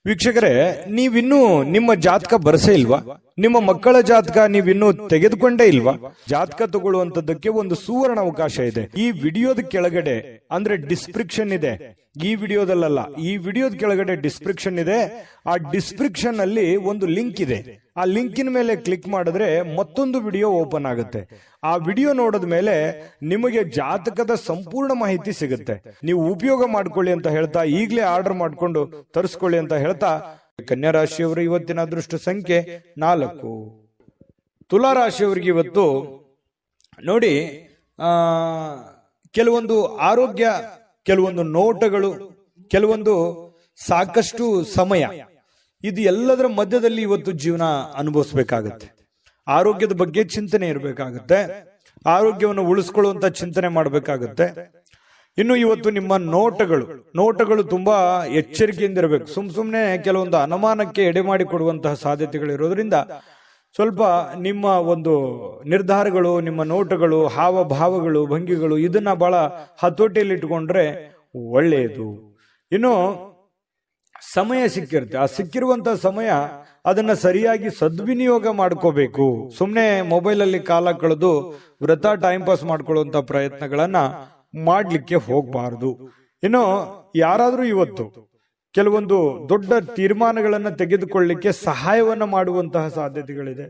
ವೀಕ್ಷಕರೇ, ನೀವಿನ್ನೂ ನಿಮ್ಮ ಜಾತಕ ಬರಸೇ ಇಲ್ವಾ? ನಿಮ್ಮ ಮಕ್ಕಳ ಜಾತಕ ನೀವಿನ್ನೂ ತೆಗೆದುಕೊಂಡೇ ಇಲ್ವಾ? ಜಾತಕ ತಗೊಳ್ಳುವಂತದ್ದಕ್ಕೆ ಒಂದು ಸುವರ್ಣ ಅವಕಾಶ ಇದೆ. ಈ ವಿಡಿಯೋದ ಕೆಳಗಡೆ ಅಂದ್ರೆ ಡಿಸ್ಕ್ರಿಪ್ಷನ್ ಇದೆ. ಈ ವಿಡಿಯೋದಲ್ಲ, ಈ ವಿಡಿಯೋದ ಕೆಳಗಡೆ ಡಿಸ್ಕ್ರಿಪ್ಷನ್ ಇದೆ. ಆ ಡಿಸ್ಕ್ರಿಪ್ಷನ್ ಅಲ್ಲಿ ಒಂದು ಲಿಂಕ್ ಇದೆ. ಆ ಲಿಂಕಿನ ಮೇಲೆ ಕ್ಲಿಕ್ ಮಾಡಿದ್ರೆ ಮತ್ತೊಂದು ವಿಡಿಯೋ ಓಪನ್ ಆಗುತ್ತೆ. ಆ ವಿಡಿಯೋ ನೋಡಿದ ಮೇಲೆ ನಿಮಗೆ ಜಾತಕದ ಸಂಪೂರ್ಣ ಮಾಹಿತಿ ಸಿಗುತ್ತೆ. ನೀವು ಉಪಯೋಗ ಮಾಡ್ಕೊಳ್ಳಿ ಅಂತ ಹೇಳ್ತಾ, ಈಗಲೇ ಆರ್ಡರ್ ಮಾಡ್ಕೊಂಡು ತರಿಸ್ಕೊಳ್ಳಿ ಅಂತ ಹೇಳ್ತಾ, ಕನ್ಯಾ ರಾಶಿಯವರು ಇವತ್ತಿನ ಅದೃಷ್ಟ ಸಂಖ್ಯೆ 4. ತುಲಾ ರಾಶಿಯವರಿಗೆ ಇವತ್ತು ನೋಡಿ, ಕೆಲವೊಂದು ಆರೋಗ್ಯ, ಕೆಲವೊಂದು ನೋಟಗಳು, ಕೆಲವೊಂದು ಸಾಕಷ್ಟು ಸಮಯ, ಇದು ಎಲ್ಲದರ ಮಧ್ಯದಲ್ಲಿ ಇವತ್ತು ಜೀವನ ಅನುಭವಿಸಬೇಕಾಗತ್ತೆ. ಆರೋಗ್ಯದ ಬಗ್ಗೆ ಚಿಂತನೆ ಇರಬೇಕಾಗತ್ತೆ. ಆರೋಗ್ಯವನ್ನು ಉಳಿಸ್ಕೊಳ್ಳುವಂತ ಚಿಂತನೆ ಮಾಡಬೇಕಾಗತ್ತೆ. ಇನ್ನು ಇವತ್ತು ನಿಮ್ಮ ನೋಟಗಳು ತುಂಬಾ ಎಚ್ಚರಿಕೆಯಿಂದ ಇರಬೇಕು. ಸುಮ್ನೆ ಕೆಲವೊಂದು ಅನುಮಾನಕ್ಕೆ ಎಡೆ ಮಾಡಿ ಕೊಡುವಂತಹ ಸಾಧ್ಯತೆಗಳಿರೋದ್ರಿಂದ ಸ್ವಲ್ಪ ನಿಮ್ಮ ಒಂದು ನಿರ್ಧಾರಗಳು, ನಿಮ್ಮ ನೋಟಗಳು, ಹಾವಭಾವಗಳು, ಭಂಗಿಗಳು, ಇದನ್ನ ಬಹಳ ಹತೋಟಿಯಲ್ಲಿ ಇಟ್ಕೊಂಡ್ರೆ ಒಳ್ಳೆಯದು. ಇನ್ನು ಸಮಯ ಸಿಕ್ಕಿರುತ್ತೆ. ಆ ಸಿಕ್ಕಿರುವಂತಹ ಸಮಯ ಅದನ್ನ ಸರಿಯಾಗಿ ಸದ್ವಿನಿಯೋಗ ಮಾಡ್ಕೋಬೇಕು. ಸುಮ್ನೆ ಮೊಬೈಲ್ ಅಲ್ಲಿ ಕಾಲ ಕಳೆದು ವೃಥಾ ಟೈಮ್ ಪಾಸ್ ಮಾಡ್ಕೊಳ್ಳುವಂತ ಪ್ರಯತ್ನಗಳನ್ನ ಮಾಡ್ಲಿಕ್ಕೆ ಹೋಗ್ಬಾರ್ದು. ಇನ್ನು ಯಾರಾದ್ರೂ ಇವತ್ತು ಕೆಲವೊಂದು ದೊಡ್ಡ ತೀರ್ಮಾನಗಳನ್ನ ತೆಗೆದುಕೊಳ್ಳಲಿಕ್ಕೆ ಸಹಾಯವನ್ನ ಮಾಡುವಂತಹ ಸಾಧ್ಯತೆಗಳಿದೆ.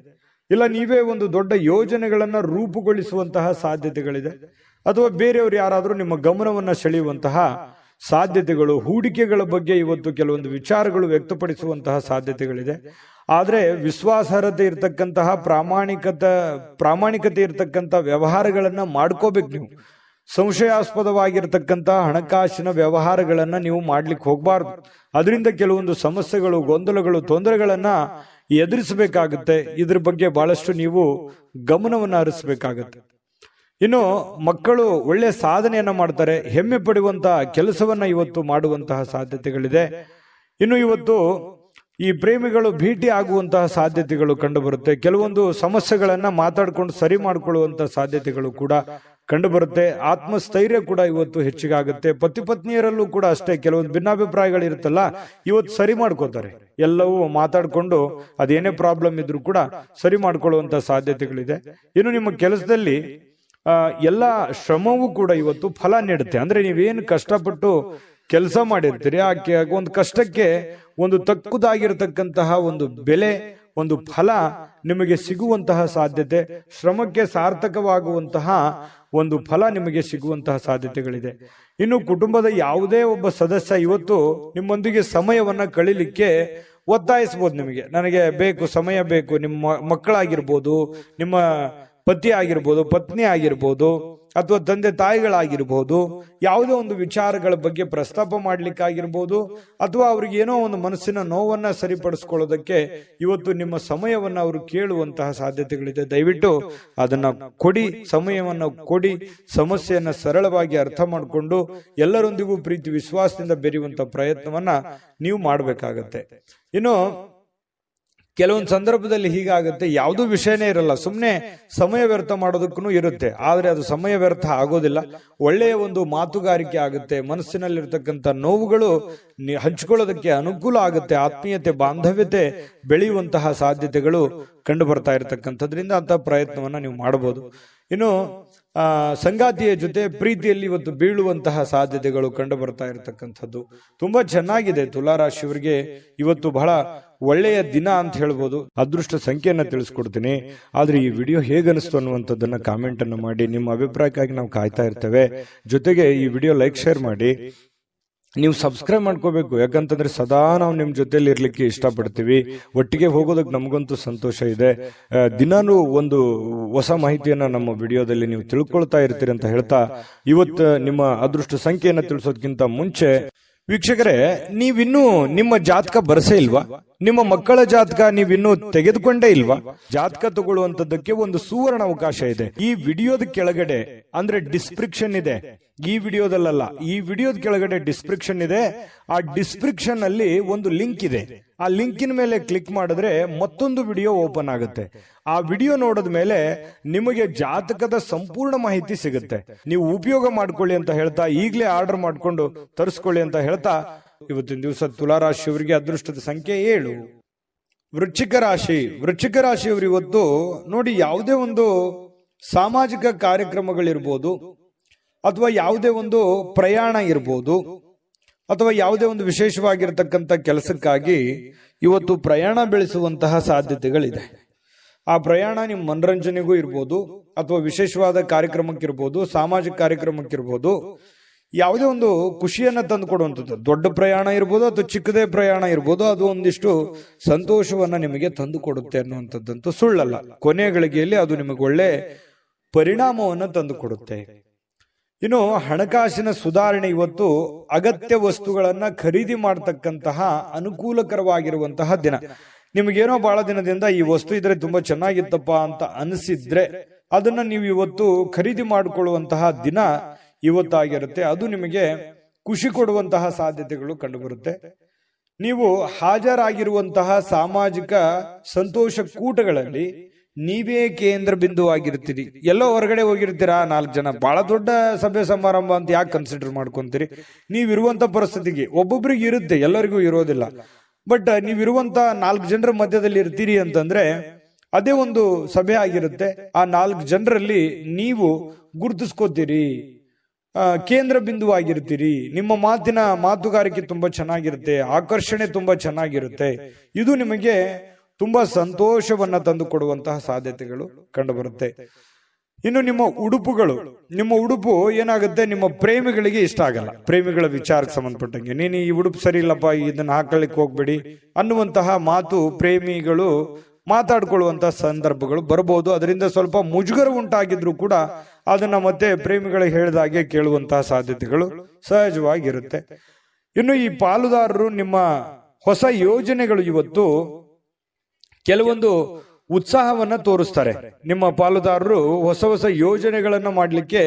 ಇಲ್ಲ ನೀವೇ ಒಂದು ದೊಡ್ಡ ಯೋಜನೆಗಳನ್ನ ರೂಪುಗೊಳಿಸುವಂತಹ ಸಾಧ್ಯತೆಗಳಿದೆ. ಅಥವಾ ಬೇರೆಯವರು ಯಾರಾದ್ರೂ ನಿಮ್ಮ ಗಮನವನ್ನ ಸೆಳೆಯುವಂತಹ ಸಾಧ್ಯತೆಗಳು, ಹೂಡಿಕೆಗಳ ಬಗ್ಗೆ ಇವತ್ತು ಕೆಲವೊಂದು ವಿಚಾರಗಳು ವ್ಯಕ್ತಪಡಿಸುವಂತಹ ಸಾಧ್ಯತೆಗಳಿದೆ. ಆದ್ರೆ ವಿಶ್ವಾಸಾರ್ಹತೆ ಇರತಕ್ಕಂತಹ ಪ್ರಾಮಾಣಿಕತೆ ಇರತಕ್ಕಂತ ವ್ಯವಹಾರಗಳನ್ನ ಮಾಡ್ಕೋಬೇಕು. ನೀವು ಸಂಶಯಾಸ್ಪದವಾಗಿರ್ತಕ್ಕಂತಹ ಹಣಕಾಸಿನ ವ್ಯವಹಾರಗಳನ್ನ ನೀವು ಮಾಡ್ಲಿಕ್ಕೆ ಹೋಗ್ಬಾರ್ದು. ಅದರಿಂದ ಕೆಲವೊಂದು ಸಮಸ್ಯೆಗಳು, ಗೊಂದಲಗಳು, ತೊಂದರೆಗಳನ್ನ ಎದುರಿಸಬೇಕಾಗುತ್ತೆ. ಇದ್ರ ಬಗ್ಗೆ ಬಹಳಷ್ಟು ನೀವು ಗಮನವನ್ನ ಹರಿಸಬೇಕಾಗತ್ತೆ. ಇನ್ನು ಮಕ್ಕಳು ಒಳ್ಳೆ ಸಾಧನೆಯನ್ನ ಮಾಡ್ತಾರೆ, ಹೆಮ್ಮೆ ಪಡುವಂತ ಕೆಲಸವನ್ನ ಇವತ್ತು ಮಾಡುವಂತಹ ಸಾಧ್ಯತೆಗಳಿದೆ. ಇನ್ನು ಇವತ್ತು ಈ ಪ್ರೇಮಿಗಳು ಭೇಟಿ ಆಗುವಂತಹ ಸಾಧ್ಯತೆಗಳು ಕಂಡು ಬರುತ್ತೆ. ಕೆಲವೊಂದು ಸಮಸ್ಯೆಗಳನ್ನ ಮಾತಾಡ್ಕೊಂಡು ಸರಿ ಮಾಡಿಕೊಳ್ಳುವಂತಹ ಸಾಧ್ಯತೆಗಳು ಕೂಡ ಕಂಡು ಬರುತ್ತೆ. ಆತ್ಮಸ್ಥೈರ್ಯ ಕೂಡ ಇವತ್ತು ಹೆಚ್ಚಿಗಾಗುತ್ತೆ. ಪತಿ ಪತ್ನಿಯರಲ್ಲೂ ಕೂಡ ಅಷ್ಟೇ, ಕೆಲವೊಂದು ಭಿನ್ನಾಭಿಪ್ರಾಯಗಳು ಇರುತ್ತಲ್ಲ, ಇವತ್ತು ಸರಿ ಮಾಡ್ಕೋತಾರೆ. ಎಲ್ಲವೂ ಮಾತಾಡ್ಕೊಂಡು ಅದೇನೇ ಪ್ರಾಬ್ಲಮ್ ಇದ್ರೂ ಕೂಡ ಸರಿ ಮಾಡ್ಕೊಳ್ಳುವಂತ ಸಾಧ್ಯತೆಗಳಿದೆ. ಇನ್ನು ನಿಮ್ಮ ಕೆಲಸದಲ್ಲಿ ಎಲ್ಲ ಶ್ರಮವೂ ಕೂಡ ಇವತ್ತು ಫಲ ನೀಡುತ್ತೆ. ಅಂದ್ರೆ ನೀವೇನು ಕಷ್ಟಪಟ್ಟು ಕೆಲಸ ಮಾಡಿರ್ತೀರಿ, ಆ ಒಂದು ಕಷ್ಟಕ್ಕೆ ಒಂದು ತಕ್ಕುದಾಗಿರತಕ್ಕಂತಹ ಒಂದು ಬೆಲೆ, ಒಂದು ಫಲ ನಿಮಗೆ ಸಿಗುವಂತಹ ಸಾಧ್ಯತೆ, ಶ್ರಮಕ್ಕೆ ಸಾರ್ಥಕವಾಗುವಂತಹ ಒಂದು ಫಲ ನಿಮಗೆ ಸಿಗುವಂತಹ ಸಾಧ್ಯತೆಗಳಿದೆ. ಇನ್ನು ಕುಟುಂಬದ ಯಾವುದೇ ಒಬ್ಬ ಸದಸ್ಯ ಇವತ್ತು ನಿಮ್ಮೊಂದಿಗೆ ಸಮಯವನ್ನ ಕಳೀಲಿಕ್ಕೆ ಒತ್ತಾಯಿಸಬಹುದು. ನಿಮಗೆ ನನಗೆ ಬೇಕು, ಸಮಯ ಬೇಕು. ನಿಮ್ಮ ಮಕ್ಕಳಾಗಿರ್ಬೋದು, ನಿಮ್ಮ ಪತಿ ಆಗಿರ್ಬೋದು, ಪತ್ನಿ ಆಗಿರ್ಬೋದು, ಅಥವಾ ತಂದೆ ತಾಯಿಗಳಾಗಿರ್ಬೋದು, ಯಾವುದೋ ಒಂದು ವಿಚಾರಗಳ ಬಗ್ಗೆ ಪ್ರಸ್ತಾಪ ಮಾಡ್ಲಿಕ್ಕಾಗಿರ್ಬೋದು, ಅಥವಾ ಅವ್ರಿಗೆ ಏನೋ ಒಂದು ಮನಸ್ಸಿನ ನೋವನ್ನ ಸರಿಪಡಿಸ್ಕೊಳ್ಳೋದಕ್ಕೆ ಇವತ್ತು ನಿಮ್ಮ ಸಮಯವನ್ನ ಅವರು ಕೇಳುವಂತಹ ಸಾಧ್ಯತೆಗಳಿದೆ. ದಯವಿಟ್ಟು ಅದನ್ನ ಕೊಡಿ, ಸಮಯವನ್ನ ಕೊಡಿ. ಸಮಸ್ಯೆಯನ್ನ ಸರಳವಾಗಿ ಅರ್ಥ ಮಾಡಿಕೊಂಡು ಎಲ್ಲರೊಂದಿಗೂ ಪ್ರೀತಿ ವಿಶ್ವಾಸದಿಂದ ಬೆರೆಯುವಂತ ಪ್ರಯತ್ನವನ್ನ ನೀವು ಮಾಡಬೇಕಾಗತ್ತೆ. ಇನ್ನು ಕೆಲವೊಂದು ಸಂದರ್ಭದಲ್ಲಿ ಹೀಗಾಗುತ್ತೆ, ಯಾವುದೂ ವಿಷಯನೇ ಇರಲ್ಲ, ಸುಮ್ಮನೆ ಸಮಯ ವ್ಯರ್ಥ ಮಾಡೋದಕ್ಕೂ ಇರುತ್ತೆ. ಆದ್ರೆ ಅದು ಸಮಯ ವ್ಯರ್ಥ ಆಗೋದಿಲ್ಲ, ಒಳ್ಳೆಯ ಒಂದು ಮಾತುಗಾರಿಕೆ ಆಗುತ್ತೆ. ಮನಸ್ಸಿನಲ್ಲಿರ್ತಕ್ಕಂಥ ನೋವುಗಳು ಹಂಚಿಕೊಳ್ಳೋದಕ್ಕೆ ಅನುಕೂಲ ಆಗುತ್ತೆ. ಆತ್ಮೀಯತೆ, ಬಾಂಧವ್ಯತೆ ಬೆಳೆಯುವಂತಹ ಸಾಧ್ಯತೆಗಳು ಕಂಡು ಬರ್ತಾ ಇರತಕ್ಕಂಥದ್ರಿಂದ ಅಂತ ಪ್ರಯತ್ನವನ್ನ ನೀವು ಮಾಡಬಹುದು. ಇನ್ನು ಸಂಗಾತಿಯ ಜೊತೆ ಪ್ರೀತಿಯಲ್ಲಿ ಇವತ್ತು ಬೀಳುವಂತಹ ಸಾಧ್ಯತೆಗಳು ಕಂಡು ಬರ್ತಾ ಇರತಕ್ಕಂಥದ್ದು ತುಂಬಾ ಚೆನ್ನಾಗಿದೆ. ತುಲಾರಾಶಿಯವರಿಗೆ ಇವತ್ತು ಬಹಳ ಒಳ್ಳೆಯ ದಿನ ಅಂತ ಹೇಳ್ಬೋದು. ಅದೃಷ್ಟ ಸಂಖ್ಯೆಯನ್ನ ತಿಳಿಸ್ಕೊಡ್ತೀನಿ. ಆದ್ರೆ ಈ ವಿಡಿಯೋ ಹೇಗನಿಸ್ತು ಅನ್ನುವಂಥದ್ದನ್ನ ಕಾಮೆಂಟ್ ಅನ್ನು ಮಾಡಿ. ನಿಮ್ಮ ಅಭಿಪ್ರಾಯಕ್ಕಾಗಿ ನಾವು ಕಾಯ್ತಾ ಇರ್ತೇವೆ. ಜೊತೆಗೆ ಈ ವಿಡಿಯೋ ಲೈಕ್, ಶೇರ್ ಮಾಡಿ. ನೀವು ಸಬ್ಸ್ಕ್ರೈಬ್ ಮಾಡ್ಕೋಬೇಕು. ಯಾಕಂತಂದ್ರೆ ಸದಾ ನಾವು ನಿಮ್ ಜೊತೆಲಿ ಇರ್ಲಿಕ್ಕೆ ಇಷ್ಟಪಡ್ತೀವಿ. ಒಟ್ಟಿಗೆ ಹೋಗೋದಕ್ಕೆ ನಮಗಂತೂ ಸಂತೋಷ ಇದೆ. ದಿನಾನು ಒಂದು ಹೊಸ ಮಾಹಿತಿಯನ್ನ ನಮ್ಮ ವಿಡಿಯೋದಲ್ಲಿ ನೀವು ತಿಳ್ಕೊಳ್ತಾ ಇರ್ತೀರಿ ಅಂತ ಹೇಳ್ತಾ, ಇವತ್ತು ನಿಮ್ಮ ಅದೃಷ್ಟ ಸಂಖ್ಯೆಯನ್ನ ತಿಳಿಸೋದಕ್ಕಿಂತ ಮುಂಚೆ ವೀಕ್ಷಕರೇ, ನೀವಿನ್ನೂ ನಿಮ್ಮ ಜಾತಕ ಬರಸೇ ಇಲ್ವಾ? ನಿಮ್ಮ ಮಕ್ಕಳ ಜಾತಕ ನೀವಿನ್ನೂ ತೆಗೆದುಕೊಂಡೇ ಇಲ್ವಾ? ಜಾತಕ ತಗೊಳ್ಳುವಂತದ್ದಕ್ಕೆ ಒಂದು ಸುವರ್ಣ ಅವಕಾಶ ಇದೆ. ಈ ವಿಡಿಯೋದ ಕೆಳಗಡೆ ಅಂದ್ರೆ ಡಿಸ್ಕ್ರಿಪ್ಷನ್ ಇದೆ. ಈ ವಿಡಿಯೋದಲ್ಲ, ಈ ವಿಡಿಯೋದ ಕೆಳಗಡೆ ಡಿಸ್ಕ್ರಿಪ್ಷನ್ ಇದೆ. ಆ ಡಿಸ್ಕ್ರಿಪ್ಷನ್ ಅಲ್ಲಿ ಒಂದು ಲಿಂಕ್ ಇದೆ. ಆ ಲಿಂಕಿನ ಮೇಲೆ ಕ್ಲಿಕ್ ಮಾಡಿದ್ರೆ ಮತ್ತೊಂದು ವಿಡಿಯೋ ಓಪನ್ ಆಗುತ್ತೆ. ಆ ವಿಡಿಯೋ ನೋಡಿದ ಮೇಲೆ ನಿಮಗೆ ಜಾತಕದ ಸಂಪೂರ್ಣ ಮಾಹಿತಿ ಸಿಗುತ್ತೆ. ನೀವು ಉಪಯೋಗ ಮಾಡ್ಕೊಳ್ಳಿ ಅಂತ ಹೇಳ್ತಾ, ಈಗಲೇ ಆರ್ಡರ್ ಮಾಡ್ಕೊಂಡು ತರಿಸ್ಕೊಳ್ಳಿ ಅಂತ ಹೇಳ್ತಾ, ಇವತ್ತಿನ ದಿವಸ ತುಲಾರಾಶಿಯವರಿಗೆ ಅದೃಷ್ಟದ ಸಂಖ್ಯೆ 7. ವೃಶ್ಚಿಕ ರಾಶಿಯವರು ಇವತ್ತು ನೋಡಿ, ಯಾವುದೇ ಒಂದು ಸಾಮಾಜಿಕ ಕಾರ್ಯಕ್ರಮಗಳಿರ್ಬೋದು, ಅಥವಾ ಯಾವುದೇ ಒಂದು ಪ್ರಯಾಣ ಇರ್ಬೋದು, ಅಥವಾ ಯಾವುದೇ ಒಂದು ವಿಶೇಷವಾಗಿರ್ತಕ್ಕಂಥ ಕೆಲಸಕ್ಕಾಗಿ ಇವತ್ತು ಪ್ರಯಾಣ ಬೆಳೆಸುವಂತಹ ಸಾಧ್ಯತೆಗಳಿದೆ. ಆ ಪ್ರಯಾಣ ನಿಮ್ಮ ಮನರಂಜನೆಗೂ ಇರ್ಬೋದು, ಅಥವಾ ವಿಶೇಷವಾದ ಕಾರ್ಯಕ್ರಮಕ್ಕಿರ್ಬೋದು, ಸಾಮಾಜಿಕ ಕಾರ್ಯಕ್ರಮಕ್ಕಿರ್ಬೋದು, ಯಾವುದೇ ಒಂದು ಖುಷಿಯನ್ನ ತಂದು ಕೊಡುವಂಥದ್ದು. ದೊಡ್ಡ ಪ್ರಯಾಣ ಇರ್ಬೋದು ಅಥವಾ ಚಿಕ್ಕದೇ ಪ್ರಯಾಣ ಇರ್ಬೋದು, ಅದು ಒಂದಿಷ್ಟು ಸಂತೋಷವನ್ನ ನಿಮಗೆ ತಂದು ಕೊಡುತ್ತೆ ಅನ್ನುವಂಥದ್ದಂತೂ ಸುಳ್ಳಲ್ಲ. ಕೊನೆಯ ಗಳಿಗೆಯಲ್ಲಿ ಅದು ನಿಮಗೆ ಒಳ್ಳೆ ಪರಿಣಾಮವನ್ನು ತಂದು ಕೊಡುತ್ತೆ. ಇನ್ನು ಹಣಕಾಸಿನ ಸುಧಾರಣೆ, ಇವತ್ತು ಅಗತ್ಯ ವಸ್ತುಗಳನ್ನ ಖರೀದಿ ಮಾಡತಕ್ಕಂತಹ ಅನುಕೂಲಕರವಾಗಿರುವಂತಹ ದಿನ. ನಿಮಗೇನೋ ಬಹಳ ದಿನದಿಂದ ಈ ವಸ್ತು ಇದ್ರೆ ತುಂಬಾ ಚೆನ್ನಾಗಿತ್ತಪ್ಪ ಅಂತ ಅನಿಸಿದ್ರೆ ಅದನ್ನ ನೀವು ಇವತ್ತು ಖರೀದಿ ಮಾಡಿಕೊಳ್ಳುವಂತಹ ದಿನ ಇವತ್ತಾಗಿರುತ್ತೆ. ಅದು ನಿಮಗೆ ಖುಷಿ ಕೊಡುವಂತಹ ಸಾಧ್ಯತೆಗಳು ಕಂಡುಬರುತ್ತೆ. ನೀವು ಹಾಜರಾಗಿರುವಂತಹ ಸಾಮಾಜಿಕ ಸಂತೋಷ ಕೂಟಗಳಲ್ಲಿ ನೀವೇ ಕೇಂದ್ರ ಬಿಂದುವಾಗಿರ್ತೀರಿ. ಎಲ್ಲೋ ಹೊರಗಡೆ ಹೋಗಿರ್ತೀರಾ, 4 ಜನ, ಬಹಳ ದೊಡ್ಡ ಸಭೆ ಸಮಾರಂಭ ಅಂತ ಯಾಕೆ ಕನ್ಸಿಡರ್ ಮಾಡ್ಕೊಂತೀರಿ? ನೀವಿರುವಂತ ಪರಿಸ್ಥಿತಿಗೆ ಒಬ್ಬೊಬ್ರಿಗೆ ಇರುತ್ತೆ, ಎಲ್ಲರಿಗೂ ಇರೋದಿಲ್ಲ. ಬಟ್ ನೀವಿರುವಂತ 4 ಜನರ ಮಧ್ಯದಲ್ಲಿ ಇರ್ತೀರಿ ಅಂತಂದ್ರೆ ಅದೇ ಒಂದು ಸಭೆ ಆಗಿರುತ್ತೆ. ಆ 4 ಜನರಲ್ಲಿ ನೀವು ಗುರುತಿಸ್ಕೋತೀರಿ, ಕೇಂದ್ರ ಬಿಂದುವಾಗಿರ್ತೀರಿ. ನಿಮ್ಮ ಮಾತುಗಾರಿಕೆ ತುಂಬಾ ಚೆನ್ನಾಗಿರುತ್ತೆ, ಆಕರ್ಷಣೆ ತುಂಬಾ ಚೆನ್ನಾಗಿರುತ್ತೆ. ಇದು ನಿಮಗೆ ತುಂಬಾ ಸಂತೋಷವನ್ನ ತಂದು ಕೊಡುವಂತಹ ಸಾಧ್ಯತೆಗಳು ಕಂಡುಬರುತ್ತೆ. ಇನ್ನು ನಿಮ್ಮ ಉಡುಪು ಏನಾಗುತ್ತೆ, ನಿಮ್ಮ ಪ್ರೇಮಿಗಳಿಗೆ ಇಷ್ಟ ಆಗಲ್ಲ. ಪ್ರೇಮಿಗಳ ವಿಚಾರಕ್ಕೆ ಸಂಬಂಧಪಟ್ಟಂಗೆ, ನೀನು ಈ ಉಡುಪು ಸರಿ ಇಲ್ಲಪ್ಪ, ಇದನ್ನ ಹಾಕೊಳ್ಳಿಕ್ಕೆ ಹೋಗ್ಬೇಡಿ ಅನ್ನುವಂತಹ ಮಾತು ಪ್ರೇಮಿಗಳು ಮಾತಾಡ್ಕೊಳ್ಳುವಂತಹ ಸಂದರ್ಭಗಳು ಬರಬಹುದು. ಅದರಿಂದ ಸ್ವಲ್ಪ ಮುಜುಗರ ಉಂಟಾಗಿದ್ರು ಕೂಡ ಅದನ್ನ ಮತ್ತೆ ಪ್ರೇಮಿಗಳಿಗೆ ಹೇಳಿದಾಗೆ ಕೇಳುವಂತಹ ಸಾಧ್ಯತೆಗಳು ಸಹಜವಾಗಿರುತ್ತೆ. ಇನ್ನು ಈ ಪಾಲುದಾರರು ನಿಮ್ಮ ಹೊಸ ಯೋಜನೆಗಳು ಇವತ್ತು ಕೆಲವೊಂದು ಉತ್ಸಾಹವನ್ನ ತೋರಿಸ್ತಾರೆ. ನಿಮ್ಮ ಪಾಲುದಾರರು ಹೊಸ ಯೋಜನೆಗಳನ್ನ ಮಾಡ್ಲಿಕ್ಕೆ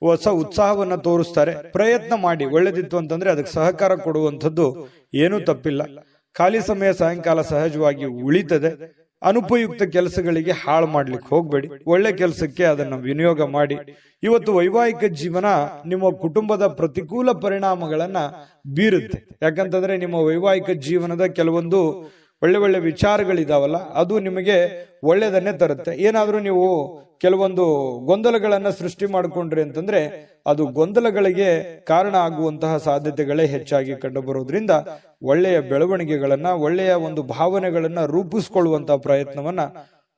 ಹೊಸ ಉತ್ಸಾಹವನ್ನ ತೋರಿಸ್ತಾರೆ. ಪ್ರಯತ್ನ ಮಾಡಿ, ಒಳ್ಳೇದಿತ್ತು ಅಂತಂದ್ರೆ ಅದಕ್ಕೆ ಸಹಕಾರ ಕೊಡುವಂಥದ್ದು ಏನೂ ತಪ್ಪಿಲ್ಲ. ಖಾಲಿ ಸಮಯ ಸಾಯಂಕಾಲ ಸಹಜವಾಗಿ ಉಳಿತದೆ. ಅನುಪಯುಕ್ತ ಕೆಲಸಗಳಿಗೆ ಹಾಳು ಮಾಡ್ಲಿಕ್ಕೆ ಹೋಗ್ಬೇಡಿ, ಒಳ್ಳೆ ಕೆಲಸಕ್ಕೆ ಅದನ್ನ ವಿನಿಯೋಗ ಮಾಡಿ. ಇವತ್ತು ವೈವಾಹಿಕ ಜೀವನ ನಿಮ್ಮ ಕುಟುಂಬದ ಪ್ರತಿಕೂಲ ಪರಿಣಾಮಗಳನ್ನ ಬೀರುತ್ತೆ. ಯಾಕಂತಂದ್ರೆ ನಿಮ್ಮ ವೈವಾಹಿಕ ಜೀವನದ ಕೆಲವೊಂದು ಒಳ್ಳೆ ವಿಚಾರಗಳಿದಾವಲ್ಲ, ಅದು ನಿಮಗೆ ಒಳ್ಳೆದನ್ನೇ ತರುತ್ತೆ. ಏನಾದ್ರೂ ನೀವು ಕೆಲವೊಂದು ಗೊಂದಲಗಳನ್ನ ಸೃಷ್ಟಿ ಮಾಡಿಕೊಂಡ್ರಿ ಅಂತಂದ್ರೆ ಅದು ಗೊಂದಲಗಳಿಗೆ ಕಾರಣ ಆಗುವಂತಹ ಸಾಧ್ಯತೆಗಳೇ ಹೆಚ್ಚಾಗಿ ಕಂಡುಬರೋದ್ರಿಂದ ಒಳ್ಳೆಯ ಬೆಳವಣಿಗೆಗಳನ್ನ, ಒಳ್ಳೆಯ ಒಂದು ಭಾವನೆಗಳನ್ನ ರೂಪಿಸ್ಕೊಳ್ಳುವಂತಹ ಪ್ರಯತ್ನವನ್ನ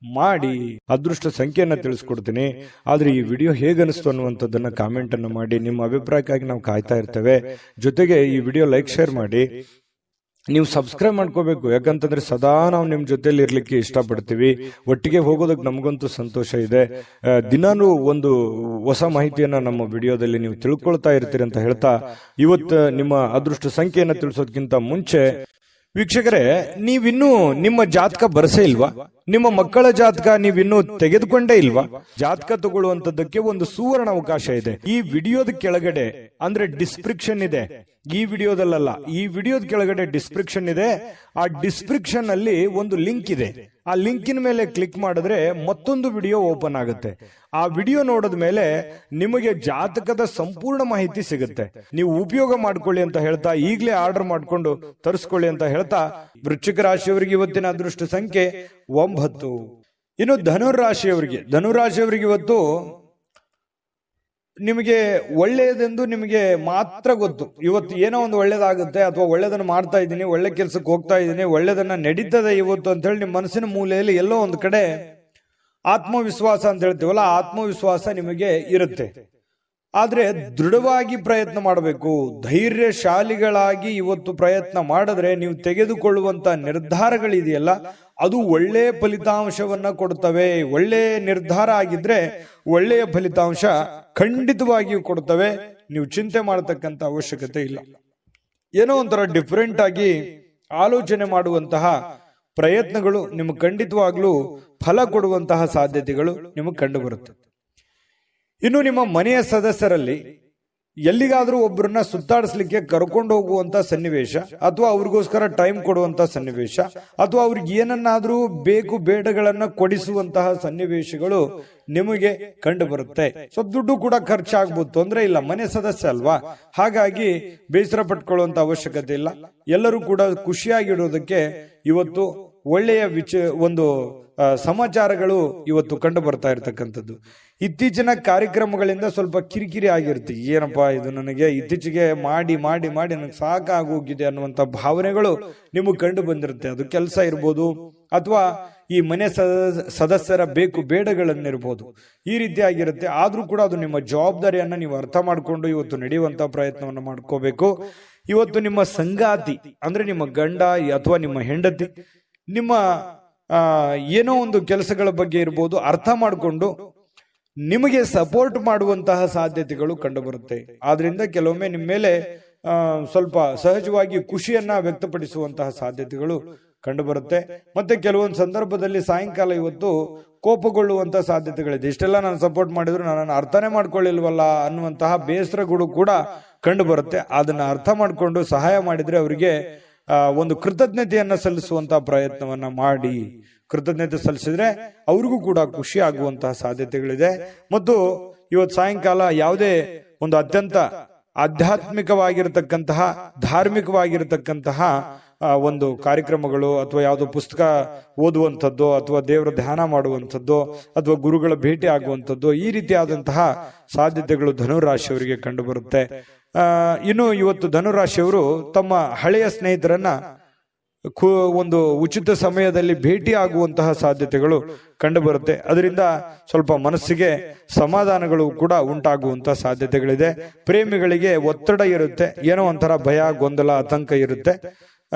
ಮಾಡಿ. ಅದೃಷ್ಟ ಸಂಖ್ಯೆಯನ್ನ ತಿಳಿಸ್ಕೊಡ್ತೀನಿ. ಆದ್ರೆ ಈ ವಿಡಿಯೋ ಹೇಗನಿಸ್ತು ಅನ್ನುವಂಥದ್ದನ್ನ ಕಾಮೆಂಟ್ ಅನ್ನು ಮಾಡಿ. ನಿಮ್ಮ ಅಭಿಪ್ರಾಯಕ್ಕಾಗಿ ನಾವು ಕಾಯ್ತಾ ಇರ್ತೇವೆ. ಜೊತೆಗೆ ಈ ವಿಡಿಯೋ ಲೈಕ್, ಶೇರ್ ಮಾಡಿ. ನೀವು ಸಬ್ಸ್ಕ್ರೈಬ್ ಮಾಡ್ಕೋಬೇಕು, ಯಾಕಂತಂದ್ರೆ ಸದಾ ನಾವು ನಿಮ್ ಜೊತೆಲಿ ಇರ್ಲಿಕ್ಕೆ ಇಷ್ಟಪಡ್ತೀವಿ. ಒಟ್ಟಿಗೆ ಹೋಗೋದಕ್ಕೆ ನಮಗಂತೂ ಸಂತೋಷ ಇದೆ. ದಿನಾನು ಒಂದು ಹೊಸ ಮಾಹಿತಿಯನ್ನ ನಮ್ಮ ವಿಡಿಯೋದಲ್ಲಿ ನೀವು ತಿಳ್ಕೊಳ್ತಾ ಇರ್ತೀರಿ ಅಂತ ಹೇಳ್ತಾ, ಇವತ್ತು ನಿಮ್ಮ ಅದೃಷ್ಟ ಸಂಖ್ಯೆಯನ್ನ ತಿಳಿಸೋದಕ್ಕಿಂತ ಮುಂಚೆ ವೀಕ್ಷಕರೇ, ನೀವಿನ್ನೂ ನಿಮ್ಮ ಜಾತಕ ಬರಸೇ ಇಲ್ವಾ? ನಿಮ್ಮ ಮಕ್ಕಳ ಜಾತಕ ನೀವಿನ್ನೂ ತೆಗೆದುಕೊಂಡೇ ಇಲ್ವಾ? ಜಾತಕ ತಗೊಳ್ಳುವಂತದ್ದಕ್ಕೆ ಒಂದು ಸುವರ್ಣ ಅವಕಾಶ ಇದೆ. ಈ ವಿಡಿಯೋದ ಕೆಳಗಡೆ ಅಂದ್ರೆ ಡಿಸ್ಕ್ರಿಪ್ಷನ್ ಇದೆ. ಈ ವಿಡಿಯೋದಲ್ಲ, ಈ ವಿಡಿಯೋದ ಕೆಳಗಡೆ ಡಿಸ್ಕ್ರಿಪ್ಷನ್ ಇದೆ. ಆ ಡಿಸ್ಕ್ರಿಪ್ಷನ್ ಅಲ್ಲಿ ಒಂದು ಲಿಂಕ್ ಇದೆ. ಆ ಲಿಂಕಿನ ಮೇಲೆ ಕ್ಲಿಕ್ ಮಾಡಿದ್ರೆ ಮತ್ತೊಂದು ವಿಡಿಯೋ ಓಪನ್ ಆಗುತ್ತೆ. ಆ ವಿಡಿಯೋ ನೋಡಿದ ಮೇಲೆ ನಿಮಗೆ ಜಾತಕದ ಸಂಪೂರ್ಣ ಮಾಹಿತಿ ಸಿಗುತ್ತೆ. ನೀವು ಉಪಯೋಗ ಮಾಡ್ಕೊಳ್ಳಿ ಅಂತ ಹೇಳ್ತಾ, ಈಗಲೇ ಆರ್ಡರ್ ಮಾಡ್ಕೊಂಡು ತರಿಸ್ಕೊಳ್ಳಿ ಅಂತ ಹೇಳ್ತಾ, ವೃಶ್ಚಿಕ ರಾಶಿಯವರಿಗೆ ಇವತ್ತಿನ ಅದೃಷ್ಟ ಸಂಖ್ಯೆ 9. ಇನ್ನು ಧನುರಾಶಿಯವರಿಗೆ ಇವತ್ತು ನಿಮಗೆ ಒಳ್ಳೆಯದೆಂದು ನಿಮಗೆ ಮಾತ್ರ ಗೊತ್ತು. ಇವತ್ತು ಏನೋ ಒಂದು ಒಳ್ಳೇದಾಗುತ್ತೆ, ಅಥವಾ ಒಳ್ಳೇದನ್ನ ಮಾಡ್ತಾ ಇದ್ದೀನಿ, ಒಳ್ಳೆ ಕೆಲ್ಸಕ್ಕೆ ಹೋಗ್ತಾ ಇದ್ದೀನಿ, ಒಳ್ಳೇದನ್ನ ನಡೀತದೆ ಇವತ್ತು ಅಂತ ಹೇಳಿ ನಿಮ್ಮ ಮನಸ್ಸಿನ ಮೂಲೆಯಲ್ಲಿ ಎಲ್ಲೋ ಒಂದು ಕಡೆ ಆತ್ಮವಿಶ್ವಾಸ ಅಂತ ಹೇಳ್ತೀವಲ್ಲ, ಆತ್ಮವಿಶ್ವಾಸ ನಿಮಗೆ ಇರುತ್ತೆ. ಆದ್ರೆ ದೃಢವಾಗಿ ಪ್ರಯತ್ನ ಮಾಡಬೇಕು. ಧೈರ್ಯಶಾಲಿಗಳಾಗಿ ಇವತ್ತು ಪ್ರಯತ್ನ ಮಾಡಿದ್ರೆ ನೀವು ತೆಗೆದುಕೊಳ್ಳುವಂತ ನಿರ್ಧಾರಗಳಿದೆಯಲ್ಲ, ಅದು ಒಳ್ಳೆ ಫಲಿತಾಂಶವನ್ನ ಕೊಡ್ತವೆ. ಒಳ್ಳೆ ನಿರ್ಧಾರ ಆಗಿದ್ರೆ ಒಳ್ಳೆಯ ಫಲಿತಾಂಶ ಖಂಡಿತವಾಗಿಯೂ ಕೊಡ್ತವೆ. ನೀವು ಚಿಂತೆ ಮಾಡತಕ್ಕಂತ ಅವಶ್ಯಕತೆ ಇಲ್ಲ. ಏನೋ ಒಂಥರ ಡಿಫರೆಂಟ್ ಆಗಿ ಆಲೋಚನೆ ಮಾಡುವಂತಹ ಪ್ರಯತ್ನಗಳು ನಿಮಗೆ ಖಂಡಿತವಾಗ್ಲೂ ಫಲ ಕೊಡುವಂತಹ ಸಾಧ್ಯತೆಗಳು ನಿಮಗೆ ಕಂಡು ಬರುತ್ತೆ. ಇನ್ನು ನಿಮ್ಮ ಮನೆಯ ಸದಸ್ಯರಲ್ಲಿ ಎಲ್ಲಿಗಾದ್ರೂ ಒಬ್ಬರನ್ನ ಸುತ್ತಾಡಿಸ್ಲಿಕ್ಕೆ ಕರ್ಕೊಂಡು ಹೋಗುವಂತ ಸನ್ನಿವೇಶ, ಅಥವಾ ಅವ್ರಿಗೋಸ್ಕರ ಟೈಮ್ ಕೊಡುವಂತ ಸನ್ನಿವೇಶ, ಅಥವಾ ಅವ್ರಿಗೆ ಏನನ್ನಾದ್ರೂ ಬೇಕು ಬೇಡಗಳನ್ನ ಕೊಡಿಸುವಂತಹ ಸನ್ನಿವೇಶಗಳು ನಿಮಗೆ ಕಂಡು ಬರುತ್ತೆ. ಸ್ವಲ್ಪ ದುಡ್ಡು ಕೂಡ ಖರ್ಚಾಗ್ಬೋದು, ತೊಂದ್ರೆ ಇಲ್ಲ, ಮನೆ ಸದಸ್ಯ ಅಲ್ವಾ, ಹಾಗಾಗಿ ಬೇಸರ ಪಟ್ಕೊಳ್ಳುವಂತ ಅವಶ್ಯಕತೆ ಇಲ್ಲ. ಎಲ್ಲರೂ ಕೂಡ ಖುಷಿಯಾಗಿರೋದಕ್ಕೆ ಇವತ್ತು ಒಳ್ಳೆಯ ಒಂದು ಸಮಾಚಾರಗಳು ಇವತ್ತು ಕಂಡು ಬರ್ತಾ ಇರತಕ್ಕಂಥದ್ದು. ಇತ್ತೀಚಿನ ಕಾರ್ಯಕ್ರಮಗಳಿಂದ ಸ್ವಲ್ಪ ಕಿರಿಕಿರಿ ಆಗಿರುತ್ತೆ. ಏನಪ್ಪಾ ಇದು, ನನಗೆ ಇತ್ತೀಚೆಗೆ ಮಾಡಿ ಮಾಡಿ ಮಾಡಿ ನನಗೆ ಸಾಕಾಗೋಗಿದೆ ಅನ್ನುವಂತ ಭಾವನೆಗಳು ನಿಮಗೆ ಕಂಡು ಬಂದಿರುತ್ತೆ. ಅದು ಕೆಲಸ ಇರ್ಬೋದು, ಅಥವಾ ಈ ಮನೆ ಸದಸ್ಯರ ಬೇಕು ಬೇಡಗಳನ್ನಿರ್ಬೋದು, ಈ ರೀತಿ ಆಗಿರುತ್ತೆ. ಆದ್ರೂ ಕೂಡ ಅದು ನಿಮ್ಮ ಜವಾಬ್ದಾರಿಯನ್ನ ನೀವು ಅರ್ಥ ಮಾಡಿಕೊಂಡು ಇವತ್ತು ನಡೆಯುವಂತ ಪ್ರಯತ್ನವನ್ನು ಮಾಡ್ಕೋಬೇಕು. ಇವತ್ತು ನಿಮ್ಮ ಸಂಗಾತಿ ಅಂದ್ರೆ ನಿಮ್ಮ ಗಂಡ ಅಥವಾ ನಿಮ್ಮ ಹೆಂಡತಿ ನಿಮ್ಮ ಏನೋ ಒಂದು ಕೆಲಸಗಳ ಬಗ್ಗೆ ಇರ್ಬೋದು ಅರ್ಥ ಮಾಡಿಕೊಂಡು ನಿಮಗೆ ಸಪೋರ್ಟ್ ಮಾಡುವಂತಹ ಸಾಧ್ಯತೆಗಳು ಕಂಡು ಬರುತ್ತೆ. ಆದ್ರಿಂದ ಕೆಲವೊಮ್ಮೆ ನಿಮ್ಮ ಮೇಲೆ ಸ್ವಲ್ಪ ಸಹಜವಾಗಿ ಖುಷಿಯನ್ನ ವ್ಯಕ್ತಪಡಿಸುವಂತಹ ಸಾಧ್ಯತೆಗಳು ಕಂಡು ಬರುತ್ತೆ. ಮತ್ತೆ ಕೆಲವೊಂದು ಸಂದರ್ಭದಲ್ಲಿ ಸಾಯಂಕಾಲ ಇವತ್ತು ಕೋಪಗೊಳ್ಳುವಂತ ಸಾಧ್ಯತೆಗಳಿದೆ. ಇಷ್ಟೆಲ್ಲ ನಾನು ಸಪೋರ್ಟ್ ಮಾಡಿದ್ರು ನನ್ನನ್ನು ಅರ್ಥನೇ ಮಾಡ್ಕೊಳ್ಳಿಲ್ವಲ್ಲ ಅನ್ನುವಂತಹ ಬೇಸರಗಳು ಕೂಡ ಕಂಡು ಬರುತ್ತೆ. ಅದನ್ನ ಅರ್ಥ ಮಾಡಿಕೊಂಡು ಸಹಾಯ ಮಾಡಿದ್ರೆ ಅವರಿಗೆ ಒಂದು ಕೃತಜ್ಞತೆಯನ್ನ ಸಲ್ಲಿಸುವಂತಹ ಪ್ರಯತ್ನವನ್ನ ಮಾಡಿ, ಕೃತಜ್ಞತೆ ಸಲ್ಲಿಸಿದ್ರೆ ಅವ್ರಿಗೂ ಕೂಡ ಖುಷಿ ಆಗುವಂತಹ ಸಾಧ್ಯತೆಗಳಿದೆ. ಮತ್ತು ಇವತ್ತು ಸಾಯಂಕಾಲ ಯಾವುದೇ ಒಂದು ಅತ್ಯಂತ ಆಧ್ಯಾತ್ಮಿಕವಾಗಿರತಕ್ಕಂತಹ ಧಾರ್ಮಿಕವಾಗಿರತಕ್ಕಂತಹ ಒಂದು ಕಾರ್ಯಕ್ರಮಗಳು, ಅಥವಾ ಯಾವುದೋ ಪುಸ್ತಕ ಓದುವಂಥದ್ದು, ಅಥವಾ ದೇವರ ಧ್ಯಾನ ಮಾಡುವಂಥದ್ದು, ಅಥವಾ ಗುರುಗಳ ಭೇಟಿ ಆಗುವಂಥದ್ದು, ಈ ರೀತಿಯಾದಂತಹ ಸಾಧ್ಯತೆಗಳು ಧನುರಾಶಿಯವರಿಗೆ ಕಂಡು ಬರುತ್ತೆ. ಇನ್ನು ಇವತ್ತು ಧನುರಾಶಿಯವರು ತಮ್ಮ ಹಳೆಯ ಸ್ನೇಹಿತರನ್ನ ಒಂದು ಉಚಿತ ಸಮಯದಲ್ಲಿ ಭೇಟಿ ಆಗುವಂತಹ ಸಾಧ್ಯತೆಗಳು ಕಂಡು ಬರುತ್ತೆ. ಅದರಿಂದ ಸ್ವಲ್ಪ ಮನಸ್ಸಿಗೆ ಸಮಾಧಾನಗಳು ಕೂಡ ಉಂಟಾಗುವಂತಹ ಸಾಧ್ಯತೆಗಳಿದೆ. ಪ್ರೇಮಿಗಳಿಗೆ ಒತ್ತಡ ಇರುತ್ತೆ, ಏನೋ ಒಂಥರ ಭಯ, ಗೊಂದಲ, ಆತಂಕ ಇರುತ್ತೆ.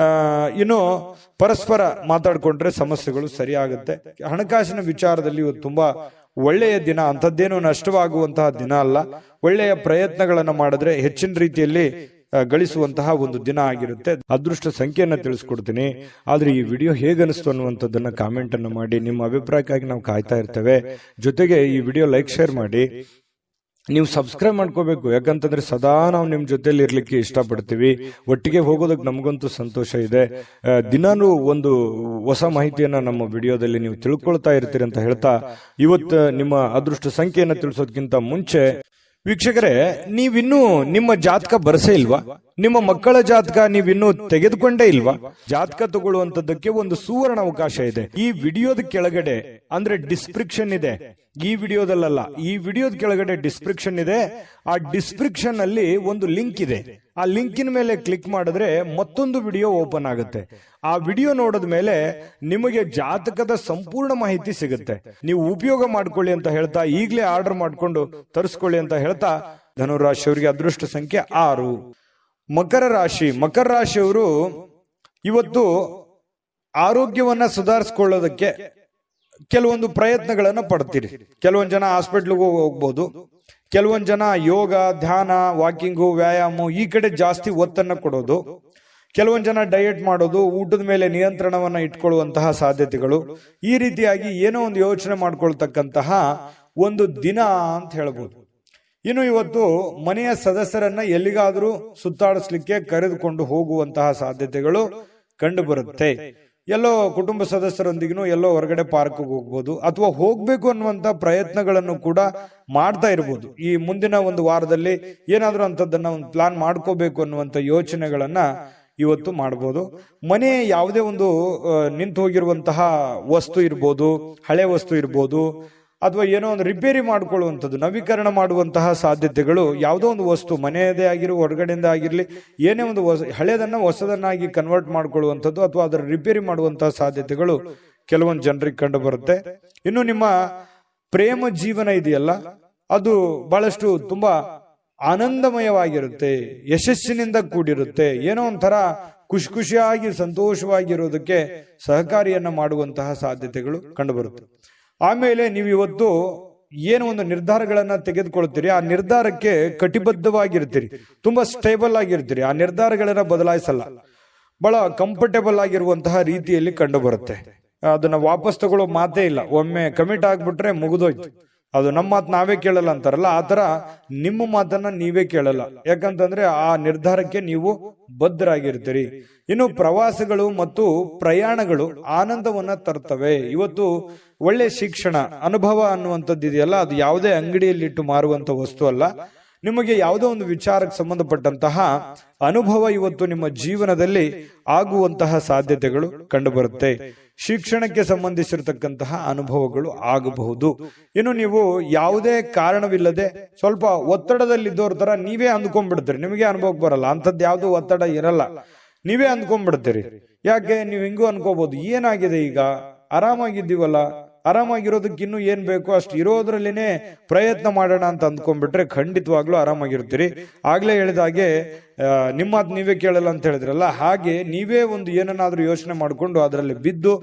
ಇನ್ನು ಪರಸ್ಪರ ಮಾತಾಡ್ಕೊಂಡ್ರೆ ಸಮಸ್ಯೆಗಳು ಸರಿಯಾಗುತ್ತೆ. ಹಣಕಾಸಿನ ವಿಚಾರದಲ್ಲಿ ಇವತ್ತು ತುಂಬಾ ಒಳ್ಳೆಯ ದಿನ, ಅಂಥದ್ದೇನು ನಷ್ಟವಾಗುವಂತಹ ದಿನ ಅಲ್ಲ. ಒಳ್ಳೆಯ ಪ್ರಯತ್ನಗಳನ್ನ ಮಾಡಿದ್ರೆ ಹೆಚ್ಚಿನ ರೀತಿಯಲ್ಲಿ ಗಳಿಸುವಂತಹ ಒಂದು ದಿನ ಆಗಿರುತ್ತೆ. ಅದೃಷ್ಟ ಸಂಖ್ಯೆಯನ್ನ ತಿಳಿಸ್ಕೊಡ್ತೀನಿ. ಆದ್ರೆ ಈ ವಿಡಿಯೋ ಹೇಗನಿಸ್ತು ಅನ್ನುವಂಥದ್ದನ್ನ ಕಾಮೆಂಟ್ ಅನ್ನು ಮಾಡಿ. ನಿಮ್ಮ ಅಭಿಪ್ರಾಯಕ್ಕಾಗಿ ನಾವು ಕಾಯ್ತಾ ಇರ್ತೇವೆ. ಜೊತೆಗೆ ಈ ವಿಡಿಯೋ ಲೈಕ್, ಶೇರ್ ಮಾಡಿ. ನೀವು ಸಬ್ಸ್ಕ್ರೈಬ್ ಮಾಡ್ಕೋಬೇಕು, ಯಾಕಂತಂದ್ರೆ ಸದಾ ನಾವು ನಿಮ್ ಜೊತೆಲಿ ಇರ್ಲಿಕ್ಕೆ ಇಷ್ಟಪಡ್ತೀವಿ. ಒಟ್ಟಿಗೆ ಹೋಗೋದಕ್ಕೆ ನಮಗಂತೂ ಸಂತೋಷ ಇದೆ. ದಿನಾನು ಒಂದು ಹೊಸ ಮಾಹಿತಿಯನ್ನ ನಮ್ಮ ವಿಡಿಯೋದಲ್ಲಿ ನೀವು ತಿಳ್ಕೊಳ್ತಾ ಇರ್ತೀರಿ ಅಂತ ಹೇಳ್ತಾ, ಇವತ್ತು ನಿಮ್ಮ ಅದೃಷ್ಟ ಸಂಖ್ಯೆಯನ್ನ ತಿಳಿಸೋದಕ್ಕಿಂತ ಮುಂಚೆ ವೀಕ್ಷಕರೇ, ನೀವಿನ್ನೂ ನಿಮ್ಮ ಜಾತಕ ಬರಸೇ ಇಲ್ವಾ? ನಿಮ್ಮ ಮಕ್ಕಳ ಜಾತಕ ನೀವಿನ್ನೂ ತೆಗೆದುಕೊಂಡೇ ಇಲ್ವಾ? ಜಾತಕ ತಗೊಳ್ಳುವಂತದ್ದಕ್ಕೆ ಒಂದು ಸುವರ್ಣ ಅವಕಾಶ ಇದೆ. ಈ ವಿಡಿಯೋದ ಕೆಳಗಡೆ ಅಂದ್ರೆ ಡಿಸ್ಕ್ರಿಪ್ಷನ್ ಇದೆ. ಈ ವಿಡಿಯೋದಲ್ಲ, ಈ ವಿಡಿಯೋದ ಕೆಳಗಡೆ ಡಿಸ್ಕ್ರಿಪ್ಷನ್ ಇದೆ. ಆ ಡಿಸ್ಕ್ರಿಪ್ಷನ್ ಅಲ್ಲಿ ಒಂದು ಲಿಂಕ್ ಇದೆ. ಆ ಲಿಂಕಿನ ಮೇಲೆ ಕ್ಲಿಕ್ ಮಾಡಿದ್ರೆ ಮತ್ತೊಂದು ವಿಡಿಯೋ ಓಪನ್ ಆಗುತ್ತೆ. ಆ ವಿಡಿಯೋ ನೋಡಿದ ಮೇಲೆ ನಿಮಗೆ ಜಾತಕದ ಸಂಪೂರ್ಣ ಮಾಹಿತಿ ಸಿಗುತ್ತೆ. ನೀವು ಉಪಯೋಗ ಮಾಡ್ಕೊಳ್ಳಿ ಅಂತ ಹೇಳ್ತಾ, ಈಗಲೇ ಆರ್ಡರ್ ಮಾಡ್ಕೊಂಡು ತರಿಸ್ಕೊಳ್ಳಿ ಅಂತ ಹೇಳ್ತಾ, ಧನುರಾಶಿಯವರಿಗೆ ಅದೃಷ್ಟ ಸಂಖ್ಯೆ 6. ಮಕರ ರಾಶಿ. ಮಕರ ರಾಶಿಯವರು ಇವತ್ತು ಆರೋಗ್ಯವನ್ನ ಸುಧಾರಿಸಿಕೊಳ್ಳೋದಕ್ಕೆ ಕೆಲವೊಂದು ಪ್ರಯತ್ನಗಳನ್ನ ಪಡ್ತೀರಿ. ಕೆಲವೊಂದು ಜನ ಹಾಸ್ಪಿಟ್ಲಿಗೂ ಹೋಗ್ಬೋದು, ಕೆಲವೊಂದು ಜನ ಯೋಗ, ಧ್ಯಾನ, ವಾಕಿಂಗು, ವ್ಯಾಯಾಮ ಈ ಕಡೆ ಜಾಸ್ತಿ ಒತ್ತನ್ನ ಕೊಡೋದು, ಕೆಲವೊಂದು ಜನ ಡಯಟ್ ಮಾಡೋದು, ಊಟದ ಮೇಲೆ ನಿಯಂತ್ರಣವನ್ನ ಇಟ್ಕೊಳ್ಳುವಂತಹ ಸಾಧ್ಯತೆಗಳು, ಈ ರೀತಿಯಾಗಿ ಏನೋ ಒಂದು ಯೋಚನೆ ಮಾಡ್ಕೊಳ್ತಕ್ಕಂತಹ ಒಂದು ದಿನ ಅಂತ ಹೇಳ್ಬೋದು. ಇನ್ನು ಇವತ್ತು ಮನೆಯ ಸದಸ್ಯರನ್ನ ಎಲ್ಲಿಗಾದ್ರೂ ಸುತ್ತಾಡಿಸ್ಲಿಕ್ಕೆ ಕರೆದುಕೊಂಡು ಹೋಗುವಂತಹ ಸಾಧ್ಯತೆಗಳು ಕಂಡು ಬರುತ್ತೆ. ಎಲ್ಲೋ ಕುಟುಂಬ ಸದಸ್ಯರೊಂದಿಗೂ ಎಲ್ಲೋ ಹೊರಗಡೆ ಪಾರ್ಕ್ ಹೋಗ್ಬೋದು, ಅಥವಾ ಹೋಗ್ಬೇಕು ಅನ್ನುವಂತ ಪ್ರಯತ್ನಗಳನ್ನು ಕೂಡ ಮಾಡ್ತಾ ಇರ್ಬೋದು. ಈ ಮುಂದಿನ ಒಂದು ವಾರದಲ್ಲಿ ಏನಾದ್ರೂ ಅಂತದನ್ನ ಒಂದು ಪ್ಲಾನ್ ಮಾಡ್ಕೋಬೇಕು ಅನ್ನುವಂತ ಯೋಚನೆಗಳನ್ನ ಇವತ್ತು ಮಾಡಬಹುದು. ಮನೆ ಯಾವುದೇ ಒಂದು ನಿಂತು ಹೋಗಿರುವಂತಹ ವಸ್ತು ಇರ್ಬೋದು, ಹಳೆ ವಸ್ತು ಇರ್ಬೋದು, ಅಥವಾ ಏನೋ ಒಂದು ರಿಪೇರಿ ಮಾಡ್ಕೊಳ್ಳುವಂಥದ್ದು, ನವೀಕರಣ ಮಾಡುವಂತಹ ಸಾಧ್ಯತೆಗಳು, ಯಾವುದೋ ಒಂದು ವಸ್ತು ಮನೆಯದೇ ಆಗಿರೋ ಹೊರಗಡೆಯಿಂದ ಆಗಿರ್ಲಿ, ಏನೇ ಒಂದು ಹಳೆದನ್ನ ಹೊಸದನ್ನಾಗಿ ಕನ್ವರ್ಟ್ ಮಾಡ್ಕೊಳ್ಳುವಂಥದ್ದು ಅಥವಾ ಅದರ ರಿಪೇರಿ ಮಾಡುವಂತಹ ಸಾಧ್ಯತೆಗಳು ಕೆಲವೊಂದು ಜನರಿಗೆ ಕಂಡು ಬರುತ್ತೆ. ಇನ್ನು ನಿಮ್ಮ ಪ್ರೇಮ ಜೀವನ ಇದೆಯಲ್ಲ, ಅದು ಬಹಳಷ್ಟು ತುಂಬಾ ಆನಂದಮಯವಾಗಿರುತ್ತೆ, ಯಶಸ್ಸಿನಿಂದ ಕೂಡಿರುತ್ತೆ. ಏನೋ ಒಂಥರ ಖುಷಿಯಾಗಿ ಸಂತೋಷವಾಗಿರೋದಕ್ಕೆ ಸಹಕಾರಿಯನ್ನ ಮಾಡುವಂತಹ ಸಾಧ್ಯತೆಗಳು ಕಂಡು ಬರುತ್ತೆ. ಆಮೇಲೆ ನೀವು ಇವತ್ತು ಏನು ಒಂದು ನಿರ್ಧಾರಗಳನ್ನ ತೆಗೆದುಕೊಳ್ತೀರಿ, ಆ ನಿರ್ಧಾರಕ್ಕೆ ಕಟಿಬದ್ಧವಾಗಿರ್ತೀರಿ, ತುಂಬಾ ಸ್ಟೇಬಲ್ ಆಗಿರ್ತೀರಿ. ಆ ನಿರ್ಧಾರಗಳನ್ನ ಬದಲಾಯಿಸಲ್ಲ, ಬಹಳ ಕಂಫರ್ಟೇಬಲ್ ಆಗಿರುವಂತಹ ರೀತಿಯಲ್ಲಿ ಕಂಡು ಬರುತ್ತೆ. ಅದನ್ನ ವಾಪಸ್ ತಗೊಳ್ಳೋ ಮಾತೇ ಇಲ್ಲ. ಒಮ್ಮೆ ಕಮಿಟ್ ಆಗ್ಬಿಟ್ರೆ ಮುಗಿದೋಯ್ತು. ಅದು ನಮ್ಮ ಮಾತು ನಾವೇ ಕೇಳಲ್ಲ ಅಂತಾರಲ್ಲ, ಆ ತರ ನಿಮ್ಮ ಮಾತನ್ನ ನೀವೇ ಕೇಳಲ್ಲ. ಯಾಕಂತಂದ್ರೆ ಆ ನಿರ್ಧಾರಕ್ಕೆ ನೀವು ಬದ್ಧರಾಗಿರ್ತೀರಿ. ಇನ್ನು ಪ್ರವಾಸಗಳು ಮತ್ತು ಪ್ರಯಾಣಗಳು ಆನಂದವನ್ನ ತರ್ತವೆ. ಇವತ್ತು ಒಳ್ಳೆ ಶಿಕ್ಷಣ, ಅನುಭವ ಅನ್ನುವಂಥದ್ದು ಇದೆಯಲ್ಲ, ಅದು ಯಾವುದೇ ಅಂಗಡಿಯಲ್ಲಿಟ್ಟು ಮಾರುವಂತ ವಸ್ತು ಅಲ್ಲ. ನಿಮಗೆ ಯಾವುದೋ ಒಂದು ವಿಚಾರಕ್ಕೆ ಸಂಬಂಧಪಟ್ಟಂತಹ ಅನುಭವ ಇವತ್ತು ನಿಮ್ಮ ಜೀವನದಲ್ಲಿ ಆಗುವಂತಹ ಸಾಧ್ಯತೆಗಳು ಕಂಡುಬರುತ್ತೆ. ಶಿಕ್ಷಣಕ್ಕೆ ಸಂಬಂಧಿಸಿರತಕ್ಕಂತಹ ಅನುಭವಗಳು ಆಗಬಹುದು. ಇನ್ನು ನೀವು ಯಾವುದೇ ಕಾರಣವಿಲ್ಲದೆ ಸ್ವಲ್ಪ ಒತ್ತಡದಲ್ಲಿದ್ದವ್ರ ತರ ನೀವೇ ಅಂದ್ಕೊಂಡ್ಬಿಡ್ತೀರಿ, ನಿಮಗೆ ಅನುಭವಕ್ಕೆ ಬರಲ್ಲ, ಅಂಥದ್ದು ಯಾವ್ದು ಒತ್ತಡ ಇರಲ್ಲ, ನೀವೇ ಅಂದ್ಕೊಂಡ್ಬಿಡ್ತೀರಿ. ಯಾಕೆ ನೀವು ಹಿಂಗೂ ಅನ್ಕೋಬಹುದು, ಏನಾಗಿದೆ ಈಗ ಆರಾಮಾಗಿದ್ದೀವಲ್ಲ, ಆರಾಮಾಗಿರೋದಕ್ಕೆ ಇನ್ನೂ ಏನ್ ಬೇಕು ಅಷ್ಟು ಇರೋದ್ರಲ್ಲಿನೇ ಪ್ರಯತ್ನ ಮಾಡೋಣ ಅಂತ ಅಂದ್ಕೊಂಡ್ಬಿಟ್ರೆ ಖಂಡಿತವಾಗ್ಲೂ ಆರಾಮಾಗಿರ್ತೀರಿ. ಆಗ್ಲೇ ಹೇಳಿದಾಗೆ ನಿಮ್ಮ ಮಾತು ನೀವೇ ಕೇಳಲ್ಲ ಅಂತ ಹೇಳಿದ್ರಲ್ಲ, ಹಾಗೆ ನೀವೇ ಒಂದು ಏನನ್ನಾದ್ರೂ ಯೋಚನೆ ಮಾಡಿಕೊಂಡು ಅದರಲ್ಲಿ ಬಿದ್ದು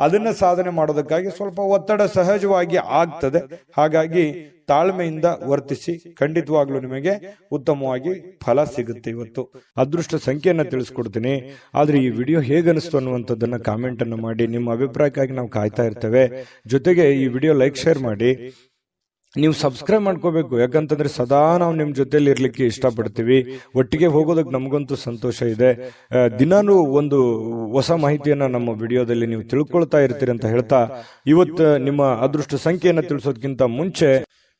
ಅದನ್ನ ಸಾಧನೆ ಮಾಡೋದಕ್ಕಾಗಿ ಸ್ವಲ್ಪ ಒತ್ತಡ ಸಹಜವಾಗಿ ಆಗ್ತದೆ. ಹಾಗಾಗಿ ತಾಳ್ಮೆಯಿಂದ ವರ್ತಿಸಿ, ಖಂಡಿತವಾಗ್ಲೂ ನಿಮಗೆ ಉತ್ತಮವಾಗಿ ಫಲ ಸಿಗುತ್ತೆ. ಇವತ್ತು ಅದೃಷ್ಟ ಸಂಖ್ಯೆಯನ್ನ ತಿಳಿಸ್ಕೊಡ್ತೀನಿ, ಆದ್ರೆ ಈ ವಿಡಿಯೋ ಹೇಗನಿಸ್ತು ಅನ್ನುವಂಥದ್ದನ್ನ ಕಾಮೆಂಟ್ ಅನ್ನು ಮಾಡಿ. ನಿಮ್ಮ ಅಭಿಪ್ರಾಯಕ್ಕಾಗಿ ನಾವು ಕಾಯ್ತಾ ಇರ್ತೇವೆ. ಜೊತೆಗೆ ಈ ವಿಡಿಯೋ ಲೈಕ್, ಶೇರ್ ಮಾಡಿ. ನೀವು ಸಬ್ಸ್ಕ್ರೈಬ್ ಮಾಡ್ಕೋಬೇಕು, ಯಾಕಂತಂದ್ರೆ ಸದಾ ನಾವು ನಿಮ್ ಜೊತೆಲಿ ಇರ್ಲಿಕ್ಕೆ ಇಷ್ಟಪಡ್ತೀವಿ. ಒಟ್ಟಿಗೆ ಹೋಗೋದಕ್ಕೆ ನಮಗಂತೂ ಸಂತೋಷ ಇದೆ. ದಿನಾನು ಒಂದು ಹೊಸ ಮಾಹಿತಿಯನ್ನ ನಮ್ಮ ವಿಡಿಯೋದಲ್ಲಿ ನೀವು ತಿಳ್ಕೊಳ್ತಾ ಇರ್ತೀರಿ ಅಂತ ಹೇಳ್ತಾ, ಇವತ್ತು ನಿಮ್ಮ ಅದೃಷ್ಟ ಸಂಖ್ಯೆಯನ್ನ ತಿಳಿಸೋದಕ್ಕಿಂತ ಮುಂಚೆ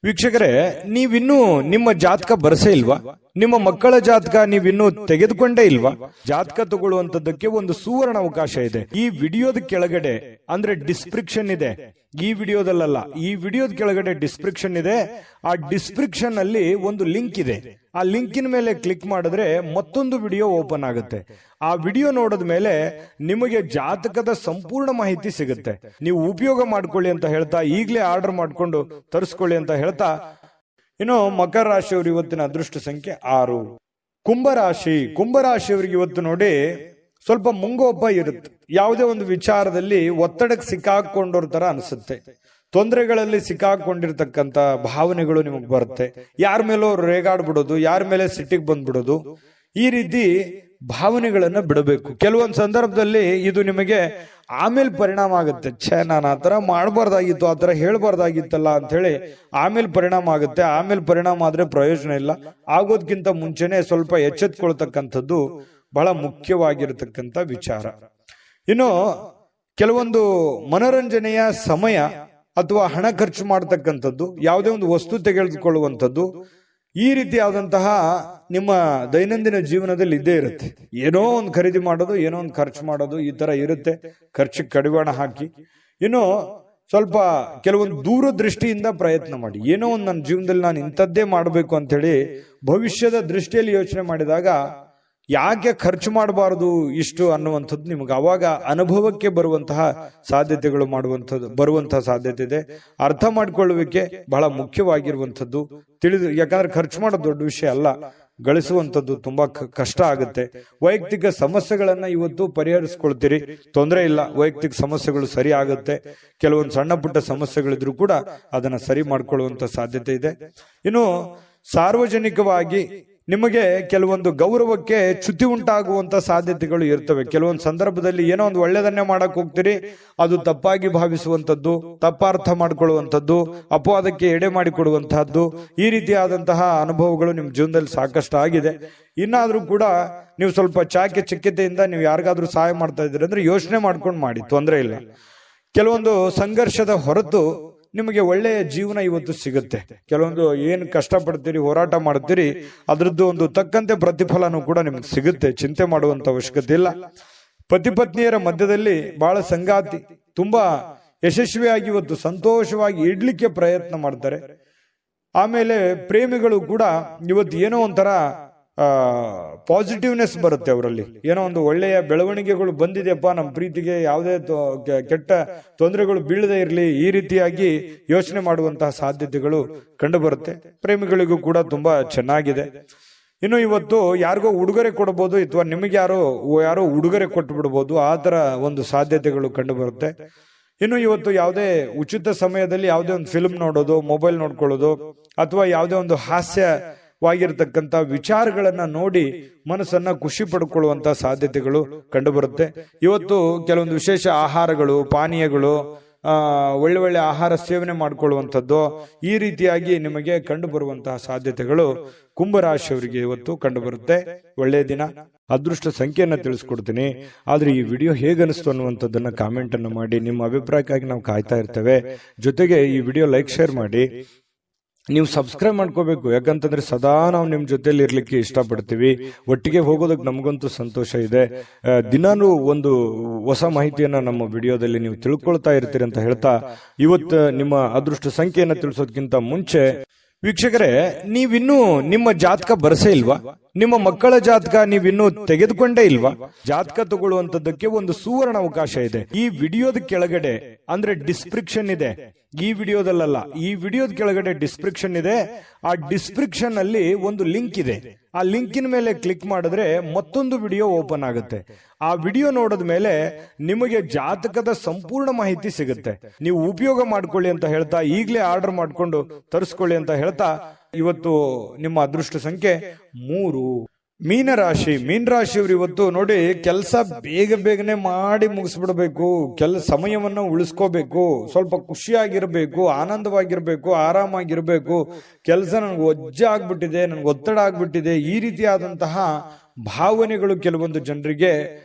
ವೀಕ್ಷಕರೇ, ನೀವಿನ್ನೂ ನಿಮ್ಮ ಜಾತಕ ಬರಸೇ ಇಲ್ವಾ? ನಿಮ್ಮ ಮಕ್ಕಳ ಜಾತಕ ನೀವಿನ್ನೂ ತೆಗೆದುಕೊಂಡೇ ಇಲ್ವಾ? ಜಾತಕ ತಗೊಳ್ಳುವಂತದ್ದಕ್ಕೆ ಒಂದು ಸುವರ್ಣ ಅವಕಾಶ ಇದೆ. ಈ ವಿಡಿಯೋದ ಕೆಳಗಡೆ ಅಂದ್ರೆ ಡಿಸ್ಕ್ರಿಪ್ಷನ್ ಇದೆ, ಈ ವಿಡಿಯೋದಲ್ಲ, ಈ ವಿಡಿಯೋದ ಕೆಳಗಡೆ ಡಿಸ್ಕ್ರಿಪ್ಷನ್ ಇದೆ. ಆ ಡಿಸ್ಕ್ರಿಪ್ಷನ್ ಅಲ್ಲಿ ಒಂದು ಲಿಂಕ್ ಇದೆ. ಆ ಲಿಂಕಿನ ಮೇಲೆ ಕ್ಲಿಕ್ ಮಾಡಿದ್ರೆ ಮತ್ತೊಂದು ವಿಡಿಯೋ ಓಪನ್ ಆಗುತ್ತೆ. ಆ ವಿಡಿಯೋ ನೋಡಿದ ಮೇಲೆ ನಿಮಗೆ ಜಾತಕದ ಸಂಪೂರ್ಣ ಮಾಹಿತಿ ಸಿಗುತ್ತೆ. ನೀವು ಉಪಯೋಗ ಮಾಡ್ಕೊಳ್ಳಿ ಅಂತ ಹೇಳ್ತಾ, ಈಗಲೇ ಆರ್ಡರ್ ಮಾಡ್ಕೊಂಡು ತರಿಸ್ಕೊಳ್ಳಿ ಅಂತ ಹೇಳ್ತಾ, ಇನ್ನು ಮಕರ ರಾಶಿಯವರು ಇವತ್ತಿನ ಅದೃಷ್ಟ ಸಂಖ್ಯೆ 6. ಕುಂಭರಾಶಿಯವರಿಗೆ ಇವತ್ತು ನೋಡಿ ಸ್ವಲ್ಪ ಮುಂಗೋಪ ಇರುತ್ತೆ. ಯಾವುದೇ ಒಂದು ವಿಚಾರದಲ್ಲಿ ಒತ್ತಡಕ್ಕೆ ಸಿಕ್ಕಾಕೊಂಡೋರ್ ತರ ಅನಿಸುತ್ತೆ. ತೊಂದರೆಗಳಲ್ಲಿ ಸಿಕ್ಕಾಕೊಂಡಿರ್ತಕ್ಕಂತ ಭಾವನೆಗಳು ನಿಮಗೆ ಬರುತ್ತೆ. ಯಾರ ಮೇಲೋ ರೇಗಾಡ್ಬಿಡೋದು, ಯಾರ ಮೇಲೆ ಸಿಟ್ಟಿಗೆ ಬಂದ್ಬಿಡೋದು, ಈ ರೀತಿ ಭಾವನೆಗಳನ್ನ ಬಿಡಬೇಕು. ಕೆಲವೊಂದು ಸಂದರ್ಭದಲ್ಲಿ ಇದು ನಿಮಗೆ ಆಮೇಲೆ ಪರಿಣಾಮ ಆಗುತ್ತೆ. ನಾನು ಆ ತರ ಮಾಡಬಾರ್ದಾಗಿತ್ತು, ಆ ತರ ಹೇಳ್ಬಾರ್ದಾಗಿತ್ತಲ್ಲ ಅಂತ ಹೇಳಿ ಆಮೇಲೆ ಪರಿಣಾಮ ಆಗುತ್ತೆ. ಆಮೇಲೆ ಪರಿಣಾಮ ಆದ್ರೆ ಪ್ರಯೋಜನ ಇಲ್ಲ. ಆಗೋದ್ಕಿಂತ ಮುಂಚೆನೆ ಸ್ವಲ್ಪ ಎಚ್ಚೆತ್ಕೊಳ್ತಕ್ಕಂಥದ್ದು ಬಹಳ ಮುಖ್ಯವಾಗಿರತಕ್ಕಂಥ ವಿಚಾರ. ಇನ್ನು ಕೆಲವೊಂದು ಮನೋರಂಜನೆಯ ಸಮಯ ಅಥವಾ ಹಣ ಖರ್ಚು ಮಾಡತಕ್ಕಂಥದ್ದು, ಯಾವುದೇ ಒಂದು ವಸ್ತು ತೆಗೆದುಕೊಳ್ಳುವಂಥದ್ದು, ಈ ರೀತಿಯಾದಂತಹ ನಿಮ್ಮ ದೈನಂದಿನ ಜೀವನದಲ್ಲಿ ಇದ್ದೇ ಇರುತ್ತೆ. ಏನೋ ಒಂದು ಖರೀದಿ ಮಾಡೋದು, ಏನೋ ಒಂದು ಖರ್ಚು ಮಾಡೋದು, ಈ ತರ ಇರುತ್ತೆ. ಖರ್ಚಿಗೆ ಕಡಿವಾಣ ಹಾಕಿ. ಇನ್ನು ಸ್ವಲ್ಪ ಕೆಲವೊಂದು ದೂರದೃಷ್ಟಿಯಿಂದ ಪ್ರಯತ್ನ ಮಾಡಿ. ಏನೋ ಒಂದು ನನ್ನ ಜೀವನದಲ್ಲಿ ನಾನು ಇಂಥದ್ದೇ ಮಾಡಬೇಕು ಅಂತ ಹೇಳಿ ಭವಿಷ್ಯದ ದೃಷ್ಟಿಯಲ್ಲಿ ಯೋಚನೆ ಮಾಡಿದಾಗ ಯಾಕೆ ಖರ್ಚು ಮಾಡಬಾರದು ಇಷ್ಟು ಅನ್ನುವಂಥದ್ದು ನಿಮಗೆ ಅವಾಗ ಅನುಭವಕ್ಕೆ ಬರುವಂತಹ ಸಾಧ್ಯತೆಗಳು ಬರುವಂತಹ ಸಾಧ್ಯತೆ ಇದೆ. ಅರ್ಥ ಮಾಡಿಕೊಳ್ಳುವಿಕೆ ಬಹಳ ಮುಖ್ಯವಾಗಿರುವಂಥದ್ದು. ಯಾಕಂದ್ರೆ ಖರ್ಚು ಮಾಡೋದು ದೊಡ್ಡ ವಿಷಯ ಅಲ್ಲ, ಗಳಿಸುವಂಥದ್ದು ತುಂಬಾ ಕಷ್ಟ ಆಗುತ್ತೆ. ವೈಯಕ್ತಿಕ ಸಮಸ್ಯೆಗಳನ್ನ ಇವತ್ತು ಪರಿಹರಿಸ್ಕೊಳ್ತೀರಿ, ತೊಂದರೆ ಇಲ್ಲ, ವೈಯಕ್ತಿಕ ಸಮಸ್ಯೆಗಳು ಸರಿ ಆಗುತ್ತೆ. ಕೆಲವೊಂದು ಸಣ್ಣ ಪುಟ್ಟ ಸಮಸ್ಯೆಗಳಿದ್ರು ಕೂಡ ಅದನ್ನ ಸರಿ ಮಾಡ್ಕೊಳ್ಳುವಂತ ಸಾಧ್ಯತೆ ಇದೆ. ಇನ್ನು ಸಾರ್ವಜನಿಕವಾಗಿ ನಿಮಗೆ ಕೆಲವೊಂದು ಗೌರವಕ್ಕೆ ಚ್ಯುತಿ ಉಂಟಾಗುವಂತ ಸಾಧ್ಯತೆಗಳು ಇರ್ತವೆ. ಕೆಲವೊಂದು ಸಂದರ್ಭದಲ್ಲಿ ಏನೋ ಒಂದು ಒಳ್ಳೆದನ್ನೇ ಮಾಡಕ್ ಹೋಗ್ತೀರಿ, ಅದು ತಪ್ಪಾಗಿ ಭಾವಿಸುವಂತದ್ದು, ತಪ್ಪಾರ್ಥ ಮಾಡ್ಕೊಳ್ಳುವಂಥದ್ದು, ಅಪವಾದಕ್ಕೆ ಎಡೆ ಮಾಡಿಕೊಡುವಂತಹದ್ದು, ಈ ರೀತಿಯಾದಂತಹ ಅನುಭವಗಳು ನಿಮ್ ಜೀವನದಲ್ಲಿ ಸಾಕಷ್ಟು ಆಗಿದೆ. ಇನ್ನಾದ್ರೂ ಕೂಡ ನೀವು ಸ್ವಲ್ಪ ಚಾಕಚಕ್ಯತೆಯಿಂದ ನೀವು ಯಾರಿಗಾದ್ರೂ ಸಹಾಯ ಮಾಡ್ತಾ ಇದ್ದೀರಿ ಅಂದ್ರೆ ಯೋಚನೆ ಮಾಡ್ಕೊಂಡು ಮಾಡಿ, ತೊಂದರೆ ಇಲ್ಲ. ಕೆಲವೊಂದು ಸಂಘರ್ಷದ ಹೊರತು ನಿಮಗೆ ಒಳ್ಳೆಯ ಜೀವನ ಇವತ್ತು ಸಿಗುತ್ತೆ. ಕೆಲವೊಂದು ಏನು ಕಷ್ಟಪಡ್ತೀರಿ, ಹೋರಾಟ ಮಾಡ್ತೀರಿ, ಅದ್ರದ್ದು ಒಂದು ತಕ್ಕಂತೆ ಪ್ರತಿಫಲನೂ ಕೂಡ ನಿಮ್ಗೆ ಸಿಗುತ್ತೆ. ಚಿಂತೆ ಮಾಡುವಂತ ಅವಶ್ಯಕತೆ ಇಲ್ಲ. ಪತಿ ಪತ್ನಿಯರ ಮಧ್ಯದಲ್ಲಿ ಬಹಳ ಸಂಗಾತಿ ತುಂಬಾ ಯಶಸ್ವಿಯಾಗಿ ಇವತ್ತು ಸಂತೋಷವಾಗಿ ಇಡ್ಲಿಕ್ಕೆ ಪ್ರಯತ್ನ ಮಾಡ್ತಾರೆ. ಆಮೇಲೆ ಪ್ರೇಮಿಗಳು ಕೂಡ ಇವತ್ತು ಏನೋ ಒಂಥರ ಪಾಸಿಟಿವ್ನೆಸ್ ಬರುತ್ತೆ ಅವರಲ್ಲಿ. ಏನೋ ಒಂದು ಒಳ್ಳೆಯ ಬೆಳವಣಿಗೆಗಳು ಬಂದಿದೆಯಪ್ಪ, ನಮ್ಮ ಪ್ರೀತಿಗೆ ಯಾವುದೇ ಕೆಟ್ಟ ತೊಂದರೆಗಳು ಬೀಳದೇ ಇರಲಿ, ಈ ರೀತಿಯಾಗಿ ಯೋಚನೆ ಮಾಡುವಂತಹ ಸಾಧ್ಯತೆಗಳು ಕಂಡು ಬರುತ್ತೆ. ಪ್ರೇಮಿಗಳಿಗೂ ಕೂಡ ತುಂಬಾ ಚೆನ್ನಾಗಿದೆ. ಇನ್ನು ಇವತ್ತು ಯಾರಿಗೋ ಉಡುಗೊರೆ ಕೊಡಬಹುದು, ಅಥವಾ ನಿಮಗೆ ಯಾರೋ ಉಡುಗೊರೆ ಕೊಟ್ಟು ಬಿಡಬಹುದು, ಆ ತರ ಒಂದು ಸಾಧ್ಯತೆಗಳು ಕಂಡು ಬರುತ್ತೆ. ಇನ್ನು ಇವತ್ತು ಯಾವುದೇ ಉಚಿತ ಸಮಯದಲ್ಲಿ ಯಾವುದೇ ಒಂದು ಫಿಲ್ಮ್ ನೋಡೋದು, ಮೊಬೈಲ್ ನೋಡ್ಕೊಳ್ಳೋದು, ಅಥವಾ ಯಾವುದೇ ಒಂದು ಹಾಸ್ಯವಾಗಿರ್ತಕ್ಕಂಥ ವಿಚಾರಗಳನ್ನ ನೋಡಿ ಮನಸ್ಸನ್ನ ಖುಷಿ ಪಡ್ಕೊಳ್ಳುವಂತ ಸಾಧ್ಯತೆಗಳು ಕಂಡು ಬರುತ್ತೆ. ಇವತ್ತು ಕೆಲವೊಂದು ವಿಶೇಷ ಆಹಾರಗಳು, ಪಾನೀಯಗಳು, ಒಳ್ಳೆ ಒಳ್ಳೆ ಆಹಾರ ಸೇವನೆ ಮಾಡಿಕೊಳ್ಳುವಂಥದ್ದು, ಈ ರೀತಿಯಾಗಿ ನಿಮಗೆ ಕಂಡು ಬರುವಂತಹ ಸಾಧ್ಯತೆಗಳು ಕುಂಭರಾಶಿಯವರಿಗೆ ಇವತ್ತು ಕಂಡು ಬರುತ್ತೆ. ಒಳ್ಳೆಯ ದಿನ. ಅದೃಷ್ಟ ಸಂಖ್ಯೆಯನ್ನ ತಿಳಿಸ್ಕೊಡ್ತೀನಿ. ಆದ್ರೆ ಈ ವಿಡಿಯೋ ಹೇಗನಿಸ್ತು ಅನ್ನುವಂಥದ್ದನ್ನ ಕಾಮೆಂಟ್ ಅನ್ನು ಮಾಡಿ. ನಿಮ್ಮ ಅಭಿಪ್ರಾಯಕ್ಕಾಗಿ ನಾವು ಕಾಯ್ತಾ ಇರ್ತೇವೆ. ಜೊತೆಗೆ ಈ ವಿಡಿಯೋ ಲೈಕ್ ಶೇರ್ ಮಾಡಿ. ನೀವು ಸಬ್ಸ್ಕ್ರೈಬ್ ಮಾಡ್ಕೋಬೇಕು, ಯಾಕಂತಂದ್ರೆ ಸದಾ ನಾವು ನಿಮ್ ಜೊತೆಲಿ ಇರ್ಲಿಕ್ಕೆ ಇಷ್ಟಪಡ್ತೀವಿ. ಒಟ್ಟಿಗೆ ಹೋಗೋದಕ್ಕೆ ನಮಗಂತೂ ಸಂತೋಷ ಇದೆ. ದಿನಾನು ಒಂದು ಹೊಸ ಮಾಹಿತಿಯನ್ನ ನಮ್ಮ ವಿಡಿಯೋದಲ್ಲಿ ನೀವು ತಿಳ್ಕೊಳ್ತಾ ಇರ್ತೀರಿ ಅಂತ ಹೇಳ್ತಾ, ಇವತ್ತು ನಿಮ್ಮ ಅದೃಷ್ಟ ಸಂಖ್ಯೆಯನ್ನ ತಿಳಿಸೋದಕ್ಕಿಂತ ಮುಂಚೆ ವೀಕ್ಷಕರೇ, ನೀವಿನ್ನೂ ನಿಮ್ಮ ಜಾತಕ ಬರಸೇ ಇಲ್ವಾ? ನಿಮ್ಮ ಮಕ್ಕಳ ಜಾತಕ ನೀವಿನ್ನೂ ತೆಗೆದುಕೊಂಡೇ ಇಲ್ವಾ? ಜಾತಕ ತಗೊಳ್ಳುವಂತದ್ದಕ್ಕೆ ಒಂದು ಸುವರ್ಣ ಅವಕಾಶ ಇದೆ. ಈ ವಿಡಿಯೋದ ಕೆಳಗಡೆ ಅಂದ್ರೆ ಡಿಸ್ಕ್ರಿಪ್ಷನ್ ಇದೆ. ಈ ವಿಡಿಯೋದಲ್ಲ, ಈ ವಿಡಿಯೋದ ಕೆಳಗಡೆ ಡಿಸ್ಕ್ರಿಪ್ಷನ್ ಇದೆ. ಆ ಡಿಸ್ಕ್ರಿಪ್ಷನ್ ಅಲ್ಲಿ ಒಂದು ಲಿಂಕ್ ಇದೆ. ಆ ಲಿಂಕಿನ ಮೇಲೆ ಕ್ಲಿಕ್ ಮಾಡಿದ್ರೆ ಮತ್ತೊಂದು ವಿಡಿಯೋ ಓಪನ್ ಆಗುತ್ತೆ. ಆ ವಿಡಿಯೋ ನೋಡಿದ ಮೇಲೆ ನಿಮಗೆ ಜಾತಕದ ಸಂಪೂರ್ಣ ಮಾಹಿತಿ ಸಿಗುತ್ತೆ. ನೀವು ಉಪಯೋಗ ಮಾಡ್ಕೊಳ್ಳಿ ಅಂತ ಹೇಳ್ತಾ, ಈಗಲೇ ಆರ್ಡರ್ ಮಾಡ್ಕೊಂಡು ತರಿಸ್ಕೊಳ್ಳಿ ಅಂತ ಹೇಳ್ತಾ, ಇವತ್ತು ನಿಮ್ಮ ಅದೃಷ್ಟ ಸಂಖ್ಯೆ 3. ಮೀನರಾಶಿ. ಮೀನರಾಶಿಯವರು ಇವತ್ತು ನೋಡಿ, ಕೆಲಸ ಬೇಗನೆ ಮಾಡಿ ಮುಗಿಸ್ಬಿಡ್ಬೇಕು, ಸಮಯವನ್ನ ಉಳಿಸ್ಕೋಬೇಕು, ಸ್ವಲ್ಪ ಖುಷಿಯಾಗಿರ್ಬೇಕು, ಆನಂದವಾಗಿರ್ಬೇಕು, ಆರಾಮಾಗಿರ್ಬೇಕು. ಕೆಲಸ ನನಗೆ ಒಜ್ಜ ಆಗ್ಬಿಟ್ಟಿದೆ, ನನಗೆ ಒತ್ತಡ ಆಗ್ಬಿಟ್ಟಿದೆ, ಈ ರೀತಿಯಾದಂತಹ ಭಾವನೆಗಳು ಕೆಲವೊಂದು ಜನರಿಗೆ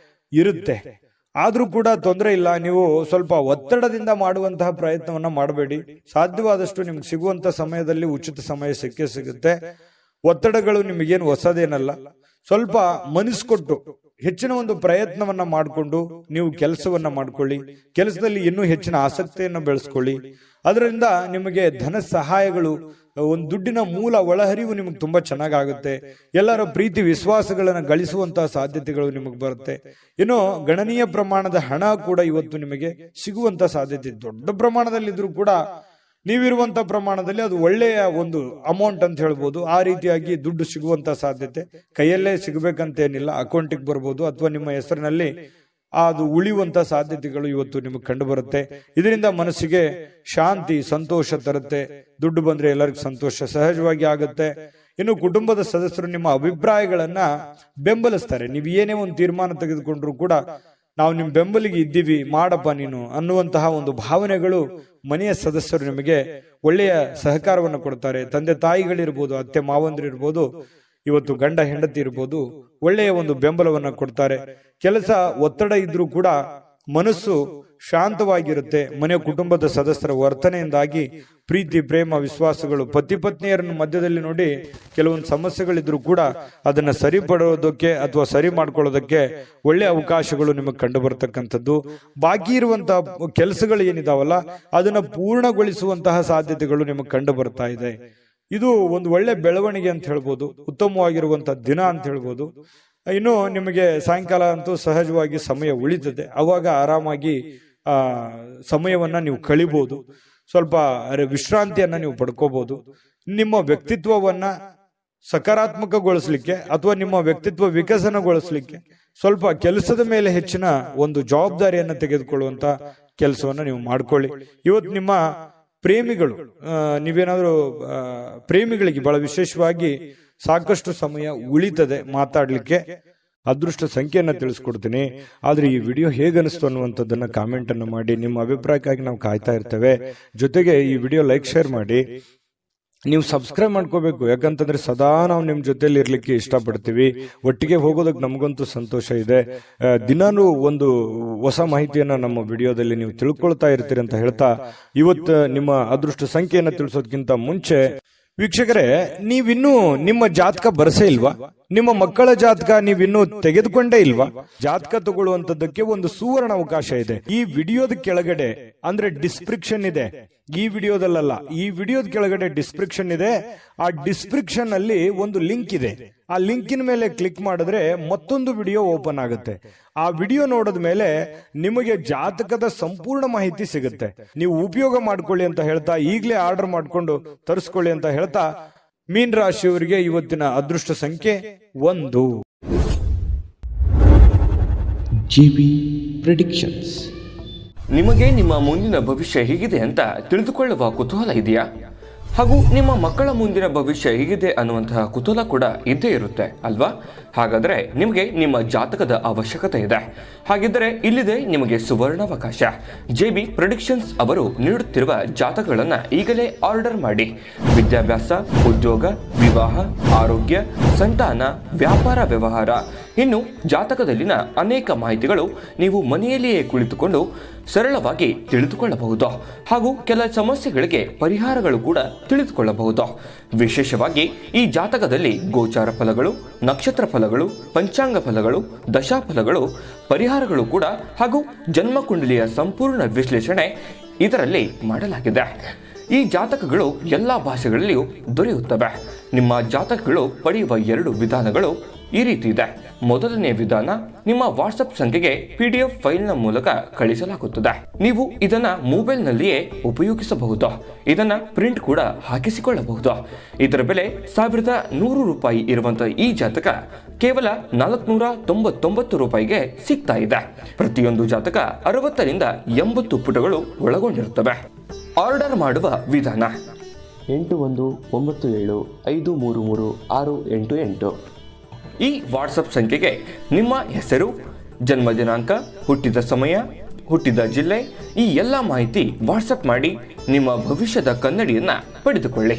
ಇರುತ್ತೆ. ಆದ್ರೂ ಕೂಡ ತೊಂದರೆ ಇಲ್ಲ. ನೀವು ಸ್ವಲ್ಪ ಒತ್ತಡದಿಂದ ಮಾಡುವಂತಹ ಪ್ರಯತ್ನವನ್ನ ಮಾಡಬೇಡಿ. ಸಾಧ್ಯವಾದಷ್ಟು ನಿಮ್ಗೆ ಸಿಗುವಂತ ಸಮಯದಲ್ಲಿ ಉಚಿತ ಸಮಯ ಸಿಗುತ್ತೆ. ಒತ್ತಡಗಳು ನಿಮಗೇನು ಹೊಸದೇನಲ್ಲ. ಸ್ವಲ್ಪ ಮನಸ್ಕೊಟ್ಟು ಹೆಚ್ಚಿನ ಒಂದು ಪ್ರಯತ್ನವನ್ನ ಮಾಡಿಕೊಂಡು ನೀವು ಕೆಲಸವನ್ನ ಮಾಡ್ಕೊಳ್ಳಿ. ಕೆಲಸದಲ್ಲಿ ಇನ್ನೂ ಹೆಚ್ಚಿನ ಆಸಕ್ತಿಯನ್ನು ಬೆಳೆಸ್ಕೊಳ್ಳಿ. ಅದರಿಂದ ನಿಮಗೆ ಧನ ಸಹಾಯಗಳು, ಒಂದು ದುಡ್ಡಿನ ಮೂಲ ಒಳಹರಿವು ನಿಮಗೆ ತುಂಬಾ ಚೆನ್ನಾಗುತ್ತೆ. ಎಲ್ಲರ ಪ್ರೀತಿ ವಿಶ್ವಾಸಗಳನ್ನ ಗಳಿಸುವಂತಹ ಸಾಧ್ಯತೆಗಳು ನಿಮಗೆ ಬರುತ್ತೆ. ಏನೋ ಗಣನೀಯ ಪ್ರಮಾಣದ ಹಣ ಕೂಡ ಇವತ್ತು ನಿಮಗೆ ಸಿಗುವಂತ ಸಾಧ್ಯತೆ. ದೊಡ್ಡ ಪ್ರಮಾಣದಲ್ಲಿದ್ರೂ ಕೂಡ ನೀವಿರುವಂತ ಪ್ರಮಾಣದಲ್ಲಿ ಅದು ಒಳ್ಳೆಯ ಒಂದು ಅಮೌಂಟ್ ಅಂತ ಹೇಳ್ಬೋದು. ಆ ರೀತಿಯಾಗಿ ದುಡ್ಡು ಸಿಗುವಂತ ಸಾಧ್ಯತೆ. ಕೈಯಲ್ಲೇ ಸಿಗಬೇಕಂತೇನಿಲ್ಲ, ಅಕೌಂಟಿಗೆ ಬರ್ಬೋದು, ಅಥವಾ ನಿಮ್ಮ ಹೆಸರಿನಲ್ಲಿ ಅದು ಉಳಿಯುವಂತ ಸಾಧ್ಯತೆಗಳು ಇವತ್ತು ನಿಮಗೆ ಕಂಡು ಬರುತ್ತೆ. ಇದರಿಂದ ಮನಸ್ಸಿಗೆ ಶಾಂತಿ, ಸಂತೋಷ ತರುತ್ತೆ. ದುಡ್ಡು ಬಂದ್ರೆ ಎಲ್ಲರಿಗೂ ಸಂತೋಷ ಸಹಜವಾಗಿ ಆಗುತ್ತೆ. ಇನ್ನು ಕುಟುಂಬದ ಸದಸ್ಯರು ನಿಮ್ಮ ಅಭಿಪ್ರಾಯಗಳನ್ನ ಬೆಂಬಲಿಸ್ತಾರೆ. ನೀವು ಏನೇ ಒಂದು ತೀರ್ಮಾನ ತೆಗೆದುಕೊಂಡ್ರು ಕೂಡ, ನಾವು ನಿಮ್ ಬೆಂಬಲಿಗೆ ಇದ್ದೀವಿ, ಮಾಡಪ್ಪ ನೀನು ಅನ್ನುವಂತಹ ಒಂದು ಭಾವನೆಗಳು ಮನೆಯ ಸದಸ್ಯರು ನಿಮಗೆ ಒಳ್ಳೆಯ ಸಹಕಾರವನ್ನು ಕೊಡ್ತಾರೆ. ತಂದೆ ತಾಯಿಗಳಿರ್ಬೋದು, ಅತ್ತೆ ಮಾವಂದ್ರಿರ್ಬೋದು, ಇವತ್ತು ಗಂಡ ಹೆಂಡತಿ ಇರ್ಬೋದು, ಒಳ್ಳೆಯ ಒಂದು ಬೆಂಬಲವನ್ನ ಕೊಡ್ತಾರೆ. ಕೆಲಸ ಒತ್ತಡ ಇದ್ರೂ ಕೂಡ ಮನಸ್ಸು ಶಾಂತವಾಗಿರುತ್ತೆ. ಮನೆಯ ಕುಟುಂಬದ ಸದಸ್ಯರ ವರ್ತನೆಯಿಂದಾಗಿ ಪ್ರೀತಿ, ಪ್ರೇಮ, ವಿಶ್ವಾಸಗಳು, ಪತಿ ಪತ್ನಿಯರನ್ನು ಮಧ್ಯದಲ್ಲಿ ನೋಡಿ ಕೆಲವೊಂದು ಸಮಸ್ಯೆಗಳಿದ್ರು ಕೂಡ ಅದನ್ನ ಸರಿಪಡೋದಕ್ಕೆ ಅಥವಾ ಸರಿ ಮಾಡ್ಕೊಳ್ಳೋದಕ್ಕೆ ಒಳ್ಳೆ ಅವಕಾಶಗಳು ನಿಮಗೆ ಕಂಡು ಬರ್ತಕ್ಕಂಥದ್ದು. ಬಾಕಿ ಇರುವಂತಹ ಕೆಲಸಗಳು ಏನಿದಾವಲ್ಲ, ಅದನ್ನ ಪೂರ್ಣಗೊಳಿಸುವಂತಹ ಸಾಧ್ಯತೆಗಳು ನಿಮಗೆ ಕಂಡು ಬರ್ತಾ ಇದೆ. ಇದು ಒಂದು ಒಳ್ಳೆ ಬೆಳವಣಿಗೆ ಅಂತ ಹೇಳ್ಬೋದು, ಉತ್ತಮವಾಗಿರುವಂತಹ ದಿನ ಅಂತ ಹೇಳ್ಬೋದು. ಇನ್ನು ನಿಮಗೆ ಸಾಯಂಕಾಲ ಅಂತೂ ಸಹಜವಾಗಿ ಸಮಯ ಉಳಿತದೆ. ಅವಾಗ ಆರಾಮಾಗಿ ಸಮಯವನ್ನ ನೀವು ಕಳಿಬಹುದು. ಸ್ವಲ್ಪ ವಿಶ್ರಾಂತಿಯನ್ನ ನೀವು ಪಡ್ಕೋಬಹುದು. ನಿಮ್ಮ ವ್ಯಕ್ತಿತ್ವವನ್ನ ಸಕಾರಾತ್ಮಕಗೊಳಿಸ್ಲಿಕ್ಕೆ ಅಥವಾ ನಿಮ್ಮ ವ್ಯಕ್ತಿತ್ವ ವಿಕಸನಗೊಳಿಸ್ಲಿಕ್ಕೆ ಸ್ವಲ್ಪ ಕೆಲಸದ ಮೇಲೆ ಹೆಚ್ಚಿನ ಒಂದು ಜವಾಬ್ದಾರಿಯನ್ನ ತೆಗೆದುಕೊಳ್ಳುವಂತ ಕೆಲಸವನ್ನ ನೀವು ಮಾಡ್ಕೊಳ್ಳಿ. ಇವತ್ತು ನಿಮ್ಮ ಪ್ರೇಮಿಗಳು, ನೀವೇನಾದ್ರೂ ಪ್ರೇಮಿಗಳಿಗೆ ಬಹಳ ವಿಶೇಷವಾಗಿ ಸಾಕಷ್ಟು ಸಮಯ ಉಳಿತದೆ ಮಾತಾಡ್ಲಿಕ್ಕೆ. ಅದೃಷ್ಟ ಸಂಖ್ಯೆಯನ್ನ ತಿಳಿಸ್ಕೊಡ್ತೀನಿ. ಆದ್ರೆ ಈ ವಿಡಿಯೋ ಹೇಗನಿಸ್ತು ಅನ್ನುವಂಥದ್ದನ್ನ ಕಾಮೆಂಟ್ ಅನ್ನು ಮಾಡಿ. ನಿಮ್ಮ ಅಭಿಪ್ರಾಯಕ್ಕಾಗಿ ನಾವು ಕಾಯ್ತಾ ಇರ್ತೇವೆ. ಜೊತೆಗೆ ಈ ವಿಡಿಯೋ ಲೈಕ್ ಶೇರ್ ಮಾಡಿ. ನೀವು ಸಬ್ಸ್ಕ್ರೈಬ್ ಮಾಡ್ಕೋಬೇಕು, ಯಾಕಂತಂದ್ರೆ ಸದಾ ನಾವು ನಿಮ್ ಜೊತೆಲಿ ಇರ್ಲಿಕ್ಕೆ ಇಷ್ಟಪಡ್ತೀವಿ. ಒಟ್ಟಿಗೆ ಹೋಗೋದಕ್ಕೆ ನಮಗಂತೂ ಸಂತೋಷ ಇದೆ. ದಿನಾನು ಒಂದು ಹೊಸ ಮಾಹಿತಿಯನ್ನ ನಮ್ಮ ವಿಡಿಯೋದಲ್ಲಿ ನೀವು ತಿಳ್ಕೊಳ್ತಾ ಇರ್ತೀರಿ ಅಂತ ಹೇಳ್ತಾ, ಇವತ್ತು ನಿಮ್ಮ ಅದೃಷ್ಟ ಸಂಖ್ಯೆಯನ್ನ ತಿಳಿಸೋದಕ್ಕಿಂತ ಮುಂಚೆ ವೀಕ್ಷಕರೇ, ನೀವಿನ್ನೂ ನಿಮ್ಮ ಜಾತಕ ಬರಸೇ ಇಲ್ವಾ? ನಿಮ್ಮ ಮಕ್ಕಳ ಜಾತಕ ನೀವಿನ್ನೂ ತೆಗೆದುಕೊಂಡೇ ಇಲ್ವಾ? ಜಾತಕ ತಗೊಳ್ಳುವಂತದ್ದಕ್ಕೆ ಒಂದು ಸುವರ್ಣ ಅವಕಾಶ ಇದೆ. ಈ ವಿಡಿಯೋದ ಕೆಳಗಡೆ ಅಂದ್ರೆ ಡಿಸ್ಕ್ರಿಪ್ಷನ್ ಇದೆ. ಈ ವಿಡಿಯೋದಲ್ಲ, ಈ ವಿಡಿಯೋದ ಕೆಳಗಡೆ ಡಿಸ್ಕ್ರಿಪ್ಷನ್ ಇದೆ. ಆ ಡಿಸ್ಕ್ರಿಪ್ಷನ್ ಅಲ್ಲಿ ಒಂದು ಲಿಂಕ್ ಇದೆ. ಆ ಲಿಂಕಿನ ಮೇಲೆ ಕ್ಲಿಕ್ ಮಾಡಿದ್ರೆ ಮತ್ತೊಂದು ವಿಡಿಯೋ ಓಪನ್ ಆಗುತ್ತೆ. ಆ ವಿಡಿಯೋ ನೋಡಿದ ಮೇಲೆ ನಿಮಗೆ ಜಾತಕದ ಸಂಪೂರ್ಣ ಮಾಹಿತಿ ಸಿಗುತ್ತೆ. ನೀವು ಉಪಯೋಗ ಮಾಡ್ಕೊಳ್ಳಿ ಅಂತ ಹೇಳ್ತಾ, ಈಗಲೇ ಆರ್ಡರ್ ಮಾಡ್ಕೊಂಡು ತರಿಸ್ಕೊಳ್ಳಿ ಅಂತ ಹೇಳ್ತಾ, ಮೀನ ರಾಶಿಯವರಿಗೆ ಇವತ್ತಿನ ಅದೃಷ್ಟ ಸಂಖ್ಯೆ 1. GB predictions. ನಿಮಗೆ ನಿಮ್ಮ ಮುಂದಿನ ಭವಿಷ್ಯ ಹೇಗಿದೆ ಅಂತ ತಿಳಿದುಕೊಳ್ಳುವ ಕುತೂಹಲ ಇದೆಯಾ? ಹಾಗೂ ನಿಮ್ಮ ಮಕ್ಕಳ ಮುಂದಿನ ಭವಿಷ್ಯ ಹೇಗಿದೆ ಅನ್ನುವಂತಹ ಕುತೂಹಲ ಕೂಡ ಇದ್ದೇ ಇರುತ್ತೆ ಅಲ್ವಾ? ಹಾಗಾದರೆ ನಿಮಗೆ ನಿಮ್ಮ ಜಾತಕದ ಅವಶ್ಯಕತೆ ಇದೆ. ಹಾಗಿದ್ದರೆ ಇಲ್ಲಿದೆ ನಿಮಗೆ ಸುವರ್ಣಾವಕಾಶ. JB ಪ್ರೆಡಿಕ್ಷನ್ಸ್ ಅವರು ನೀಡುತ್ತಿರುವ ಜಾತಕಗಳನ್ನು ಈಗಲೇ ಆರ್ಡರ್ ಮಾಡಿ. ವಿದ್ಯಾಭ್ಯಾಸ, ಉದ್ಯೋಗ, ವಿವಾಹ, ಆರೋಗ್ಯ, ಸಂತಾನ, ವ್ಯಾಪಾರ ವ್ಯವಹಾರ, ಇನ್ನು ಜಾತಕದಲ್ಲಿನ ಅನೇಕ ಮಾಹಿತಿಗಳು ನೀವು ಮನೆಯಲ್ಲಿಯೇ ಕುಳಿತುಕೊಂಡು ಸರಳವಾಗಿ ತಿಳಿದುಕೊಳ್ಳಬಹುದು. ಹಾಗೂ ಕೆಲ ಸಮಸ್ಯೆಗಳಿಗೆ ಪರಿಹಾರಗಳು ಕೂಡ ತಿಳಿದುಕೊಳ್ಳಬಹುದು. ವಿಶೇಷವಾಗಿ ಈ ಜಾತಕದಲ್ಲಿ ಗೋಚಾರ ಫಲಗಳು, ನಕ್ಷತ್ರ ಫಲಗಳು, ಪಂಚಾಂಗ ಫಲಗಳು, ದಶಾಫಲಗಳು, ಪರಿಹಾರಗಳು ಕೂಡ ಹಾಗೂ ಜನ್ಮಕುಂಡಲಿಯ ಸಂಪೂರ್ಣ ವಿಶ್ಲೇಷಣೆ ಇದರಲ್ಲಿ ಮಾಡಲಾಗಿದೆ. ಈ ಜಾತಕಗಳು ಎಲ್ಲ ಭಾಷೆಗಳಲ್ಲಿಯೂ ದೊರೆಯುತ್ತವೆ. ನಿಮ್ಮ ಜಾತಕಗಳು ಪಡೆಯುವ 2 ವಿಧಾನಗಳು ಈ ರೀತಿ ಇದೆ. ಮೊದಲನೇ ವಿಧಾನ, ನಿಮ್ಮ ವಾಟ್ಸಪ್ ಸಂಖ್ಯೆಗೆ PDF ಫೈಲ್ನ ಮೂಲಕ ಕಳಿಸಲಾಗುತ್ತದೆ. ನೀವು ಇದನ್ನ ಮೊಬೈಲ್ನಲ್ಲಿಯೇ ಉಪಯೋಗಿಸಬಹುದು. ಇದನ್ನ ಪ್ರಿಂಟ್ ಕೂಡ ಹಾಕಿಸಿಕೊಳ್ಳಬಹುದು. ಇದರ ಬೆಲೆ 1100 ರೂಪಾಯಿ ಇರುವಂತಹ ಈ ಜಾತಕ ಕೇವಲ 499 ರೂಪಾಯಿಗೆ ಸಿಗ್ತಾ ಇದೆ. ಪ್ರತಿಯೊಂದು ಜಾತಕ 60 ರಿಂದ 80 ಪುಟಗಳು ಒಳಗೊಂಡಿರುತ್ತವೆ. ಆರ್ಡರ್ ಮಾಡುವ ವಿಧಾನ 8197533688. ಈ ವಾಟ್ಸಪ್ ಸಂಖ್ಯೆಗೆ ನಿಮ್ಮ ಹೆಸರು, ಜನ್ಮ ದಿನಾಂಕ, ಹುಟ್ಟಿದ ಸಮಯ, ಹುಟ್ಟಿದ ಜಿಲ್ಲೆ, ಈ ಎಲ್ಲ ಮಾಹಿತಿ ವಾಟ್ಸಪ್ ಮಾಡಿ ನಿಮ್ಮ ಭವಿಷ್ಯದ ಕನ್ನಡಿಯನ್ನು ಪಡೆದುಕೊಳ್ಳಿ.